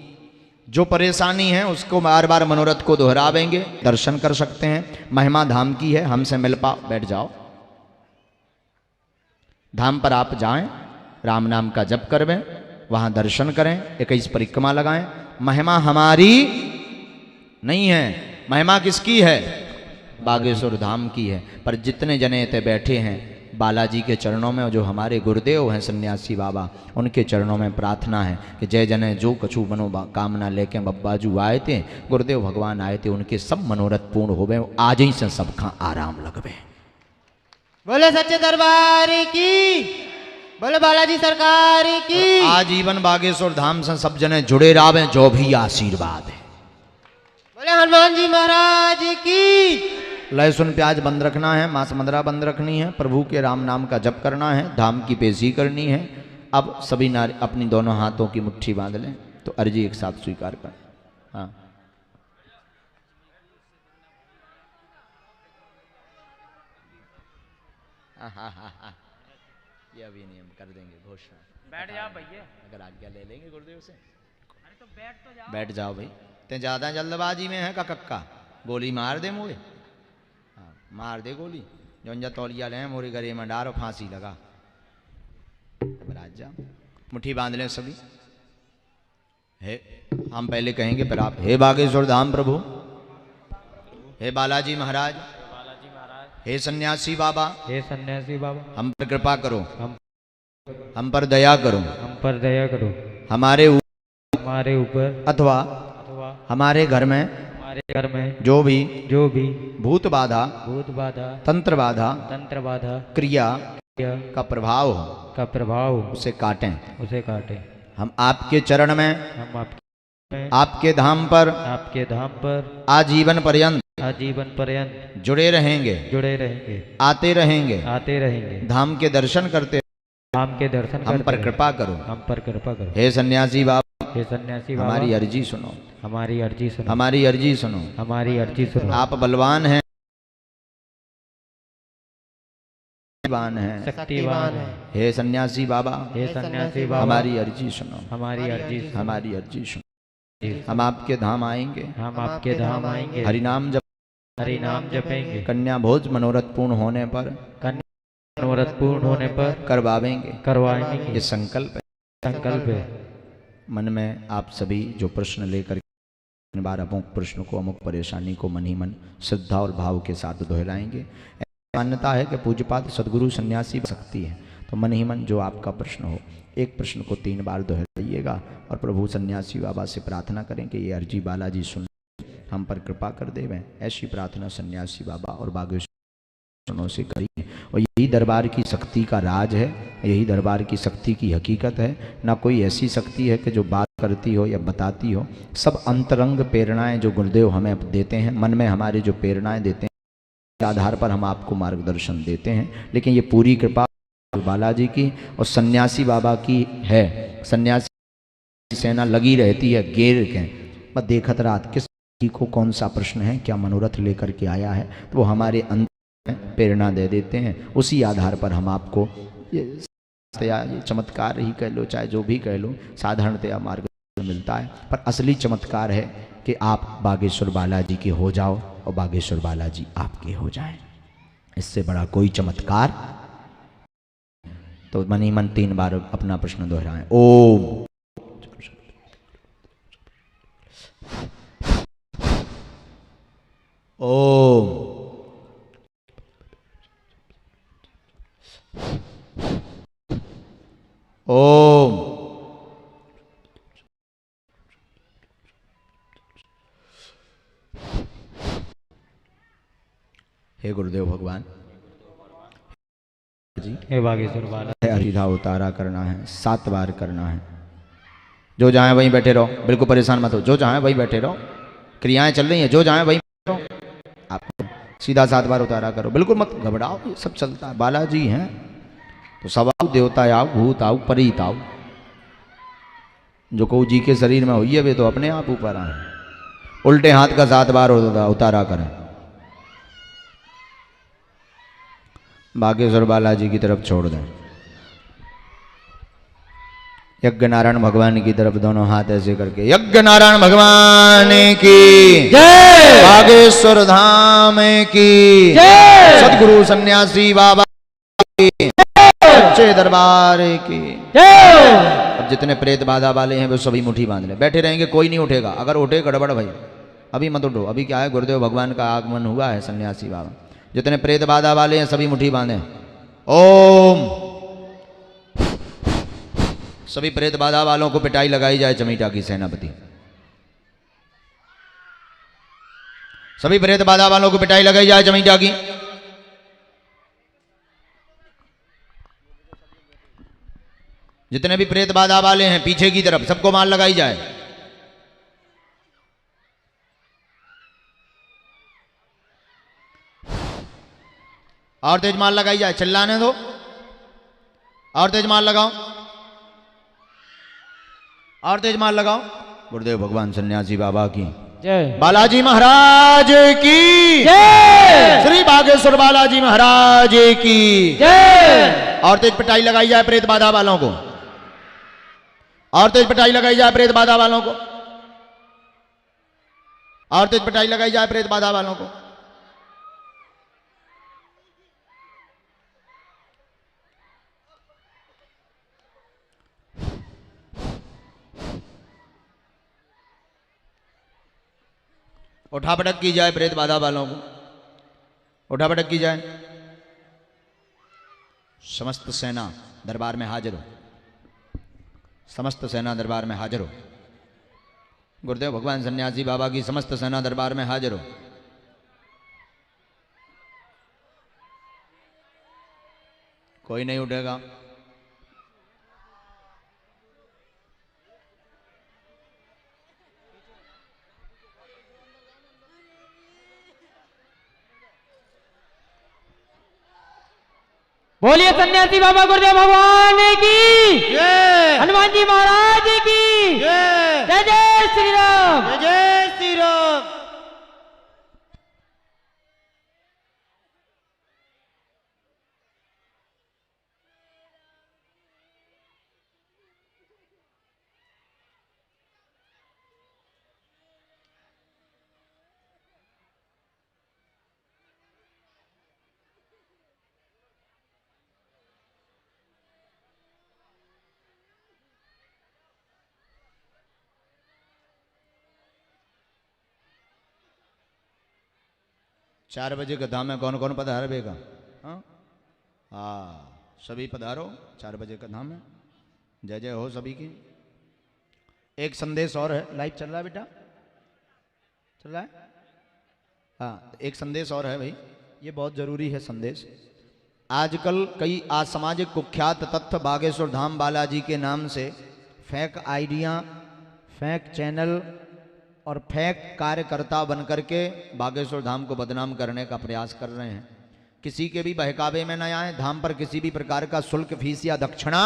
जो परेशानी है उसको बार बार मनोरथ को दोहरावेंगे, दर्शन कर सकते हैं। महिमा धाम की है, हमसे मिल पाओ, बैठ जाओ। धाम पर आप जाएं, राम नाम का जप करवें, वहां दर्शन करें, 21 परिक्रमा लगाएं। महिमा हमारी नहीं है, महिमा किसकी है? बागेश्वर धाम की है। पर जितने जने ते बैठे हैं बालाजी के चरणों में, जो हमारे गुरुदेव हैं सन्यासी बाबा, उनके चरणों में प्रार्थना है कि जय जने जो कछु मनो कामना लेके बब्बाजू आए थे, गुरुदेव भगवान आए थे, उनके सब मनोरथ पूर्ण हो गए, आज ही से सबका आराम लगवे। बोले सच्चे दरबार की, बोले बालाजी सरकार की। आजीवन बागेश्वर धाम से सब जने जुड़े रावे, जो भी आशीर्वाद है। बोले हनुमान जी महाराज की। लहसुन प्याज बंद रखना है, मांस मदिरा बंद रखनी है, प्रभु के राम नाम का जप करना है, धाम की पेशी करनी है। अब सभी नारी अपनी दोनों हाथों की मुट्ठी बांध लें, तो अर्जी एक साथ स्वीकार कर। हाँ, ये अभी नहीं, हम कर देंगे घोषणा। बैठ जाओ भैया, अगर आज्ञा ले लेंगे गुरुदेव से। अरे तो बैठ जाओ भाई। ते ज्यादा जल्दबाजी में है का कक्का, गोली मार दे मुझे। हाँ, मार दे गोली। जो तौलिया ले मोरे गले में डार और फांसी लगा। जा, मुट्ठी बांध लें सभी। हे, हम पहले कहेंगे फिर आप। हे बागेश्वर धाम प्रभु, हे बालाजी महाराज, हे सन्यासी बाबा, हे सन्यासी बाबा, हम पर कृपा करो, हम पर दया करो, हम पर दया करो, हमारे ऊपर अथवा हमारे घर में जो भी भूत बाधा तंत्र बाधा क्रिया का प्रभाव हो, उसे काटें। हम आपके चरण में, आपके धाम पर आजीवन पर्यंत जुड़े रहेंगे, आते रहेंगे, धाम के दर्शन करते, हम पर कृपा करो। हे सन्यासी बाबा, हमारी अर्जी सुनो, हमारी अर्जी सुनो। आप बलवान हैं, शक्तिवान है। हे सन्यासी बाबा, हमारी अर्जी सुनो, हमारी अर्जी सुनो। हम आपके धाम आएंगे, हरिनाम जपेंगे, कन्या भोज मनोरथ पूर्ण होने पर करवाएंगे। ये संकल्प है। मन में आप सभी जो प्रश्न लेकर बार अमुक प्रश्न को, अमुक परेशानी को मन ही मन श्रद्धा और भाव के साथ दोहराएंगे। मान्यता है कि पूज्यपाद सदगुरु सन्यासी शक्ति है, तो मन ही मन जो आपका प्रश्न हो, एक प्रश्न को 3 बार दोहराइएगा और प्रभु सन्यासी बाबा से प्रार्थना करें कि ये अर्जी बालाजी सुन, हम पर कृपा कर देवें। ऐसी प्रार्थना सन्यासी बाबा और बागेश्वरों से करिए। और यही दरबार की शक्ति का राज है, यही दरबार की शक्ति की हकीकत है। ना कोई ऐसी शक्ति है कि जो बात करती हो या बताती हो, सब अंतरंग प्रेरणाएं जो गुरुदेव हमें देते हैं, मन में हमारे जो प्रेरणाएं देते हैं, के आधार पर हम आपको मार्गदर्शन देते हैं। लेकिन ये पूरी कृपा बालाजी की और सन्यासी बाबा की है। सन्यासी सेना लगी रहती है घेर के, बस देखत रात किस को कौन सा प्रश्न है, क्या मनोरथ लेकर के आया है, तो वो हमारे अंदर प्रेरणा दे देते हैं। उसी आधार पर हम आपको ये चमत्कार ही कह लो, चाहे जो भी कह लो, साधारणतया मार्गदर्शन मिलता है। पर असली चमत्कार है कि आप बागेश्वर बालाजी के हो जाओ और बागेश्वर बालाजी आपके हो जाएं। इससे बड़ा कोई चमत्कार। तो मन ही मन 3 बार अपना प्रश्न दोहराएं। ओम ओम ओम हे गुरुदेव भगवान जी? हे बागेश्वर बाला, हरिधा उतारा करना है, 7 बार करना है। जो जहाँ वहीं बैठे रहो, बिल्कुल परेशान मत हो, जो जहाँ वहीं बैठे रहो, क्रियाएं चल रही हैं, जो जहाँ वहीं बैठे रहो, आप सीधा 7 बार उतारा करो, बिल्कुल मत घबराओ, ये सब चलता है। बालाजी हैं तो सवाऊ देवता आओ, भूत आओ, परीत आओ, जो को जी के शरीर में हुई है वे तो अपने आप ऊपर आए। उल्टे हाथ का 7 बार उतारा करें। बागेश्वर बालाजी की तरफ छोड़ दें। यज्ञ नारायण भगवान की तरफ दोनों हाथ ऐसे करके, यज्ञ नारायण भगवान की जय, बागेश्वर धाम की जय, सदगुरु सन्यासी बाबा की सच्चे दरबार की जय। अब जितने प्रेत बाधा वाले हैं वो सभी मुट्ठी बांध ले, बैठे रहेंगे, कोई नहीं उठेगा। अगर उठे गड़बड़ भाई, अभी मत उठो। अभी क्या है, गुरुदेव भगवान का आगमन हुआ है, सन्यासी बाबा। जितने प्रेत बाधा वाले हैं सभी मुट्ठी बांधे। ओम। सभी प्रेत बाधा वालों को पिटाई लगाई जाए चमीटा की सेनापति। सभी प्रेत बाधा वालों को पिटाई लगाई जाए चमीटा की। जितने भी प्रेत बाधा वाले हैं पीछे की तरफ सबको मार लगाई जाए। और तेज मार लगाई जाए, चिल्लाने दो, और तेज मार लगाओ, और तेज मार लगाओ। गुरुदेव भगवान सन्यासी बाबा की जय, बालाजी महाराज की जय, श्री बागेश्वर बालाजी महाराज की जय। और तेज पिटाई लगाई जाए प्रेत बाधा वालों को, और तेज पिटाई लगाई जाए प्रेत बाधा वालों को, और तेज पिटाई लगाई जाए प्रेत बाधा वालों को। उठा पटक की जाए प्रेत बाधा वालों को, उठा पटक की जाए। समस्त सेना दरबार में हाजिर हो, समस्त सेना दरबार में हाजिर हो। गुरुदेव भगवान सन्यासी बाबा की समस्त सेना दरबार में हाजिर हो। कोई नहीं उठेगा। बोलिए सन्यासी बाबा गुरुदेव भगवान की जय, हनुमान जी महाराज की जय, जय जय श्री राम। जय श्री राम। चार बजे का धाम है, कौन कौन पधार बेगा? हाँ सभी पधारो, 4 बजे का धाम है। जय जय हो सभी की। एक संदेश और है, लाइव चल रहा है बेटा, चल रहा है? हाँ एक संदेश और है भाई, ये बहुत जरूरी है संदेश। आजकल कई असामाजिक कुख्यात तत्व बागेश्वर धाम बालाजी के नाम से फेक आइडिया, फेक चैनल और फेक कार्यकर्ता बनकर के बागेश्वर धाम को बदनाम करने का प्रयास कर रहे हैं। किसी के भी बहकावे में न आए। धाम पर किसी भी प्रकार का शुल्क, फीस या दक्षिणा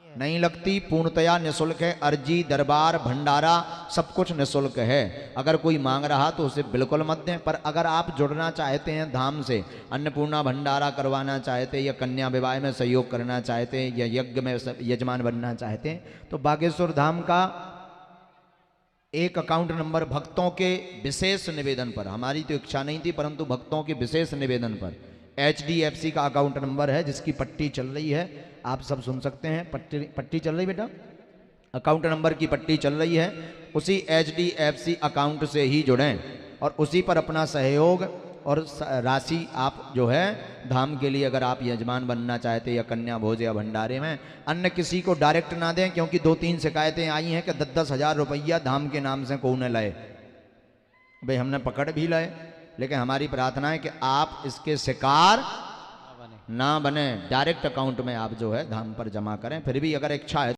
नहीं लगती, पूर्णतया निःशुल्क है। अर्जी, दरबार, भंडारा सब कुछ निःशुल्क है। अगर कोई मांग रहा तो उसे बिल्कुल मत दें। पर अगर आप जुड़ना चाहते हैं धाम से, अन्नपूर्णा भंडारा करवाना चाहते हैं, या कन्या विवाह में सहयोग करना चाहते हैं, या यज्ञ में यजमान बनना चाहते हैं, तो बागेश्वर धाम का एक अकाउंट नंबर भक्तों के विशेष निवेदन पर, हमारी तो इच्छा नहीं थी परंतु भक्तों के विशेष निवेदन पर HDFC का अकाउंट नंबर है, जिसकी पट्टी चल रही है, आप सब सुन सकते हैं। पट्टी चल रही बेटा, अकाउंट नंबर की पट्टी चल रही है। उसी HDFC अकाउंट से ही जुड़ें और उसी पर अपना सहयोग और राशि आप जो है धाम के लिए, अगर आप यजमान बनना चाहते हैं या कन्या भोज या भंडारे में, अन्य किसी को डायरेक्ट ना दें, क्योंकि 2-3 शिकायतें आई हैं कि 10-10 हज़ार रुपया धाम के नाम से कौन लाए। भाई हमने पकड़ भी लाए, लेकिन हमारी प्रार्थना है कि आप इसके शिकार ना बने डायरेक्ट अकाउंट में आप जो है धाम पर जमा करें। फिर भी अगर इच्छा है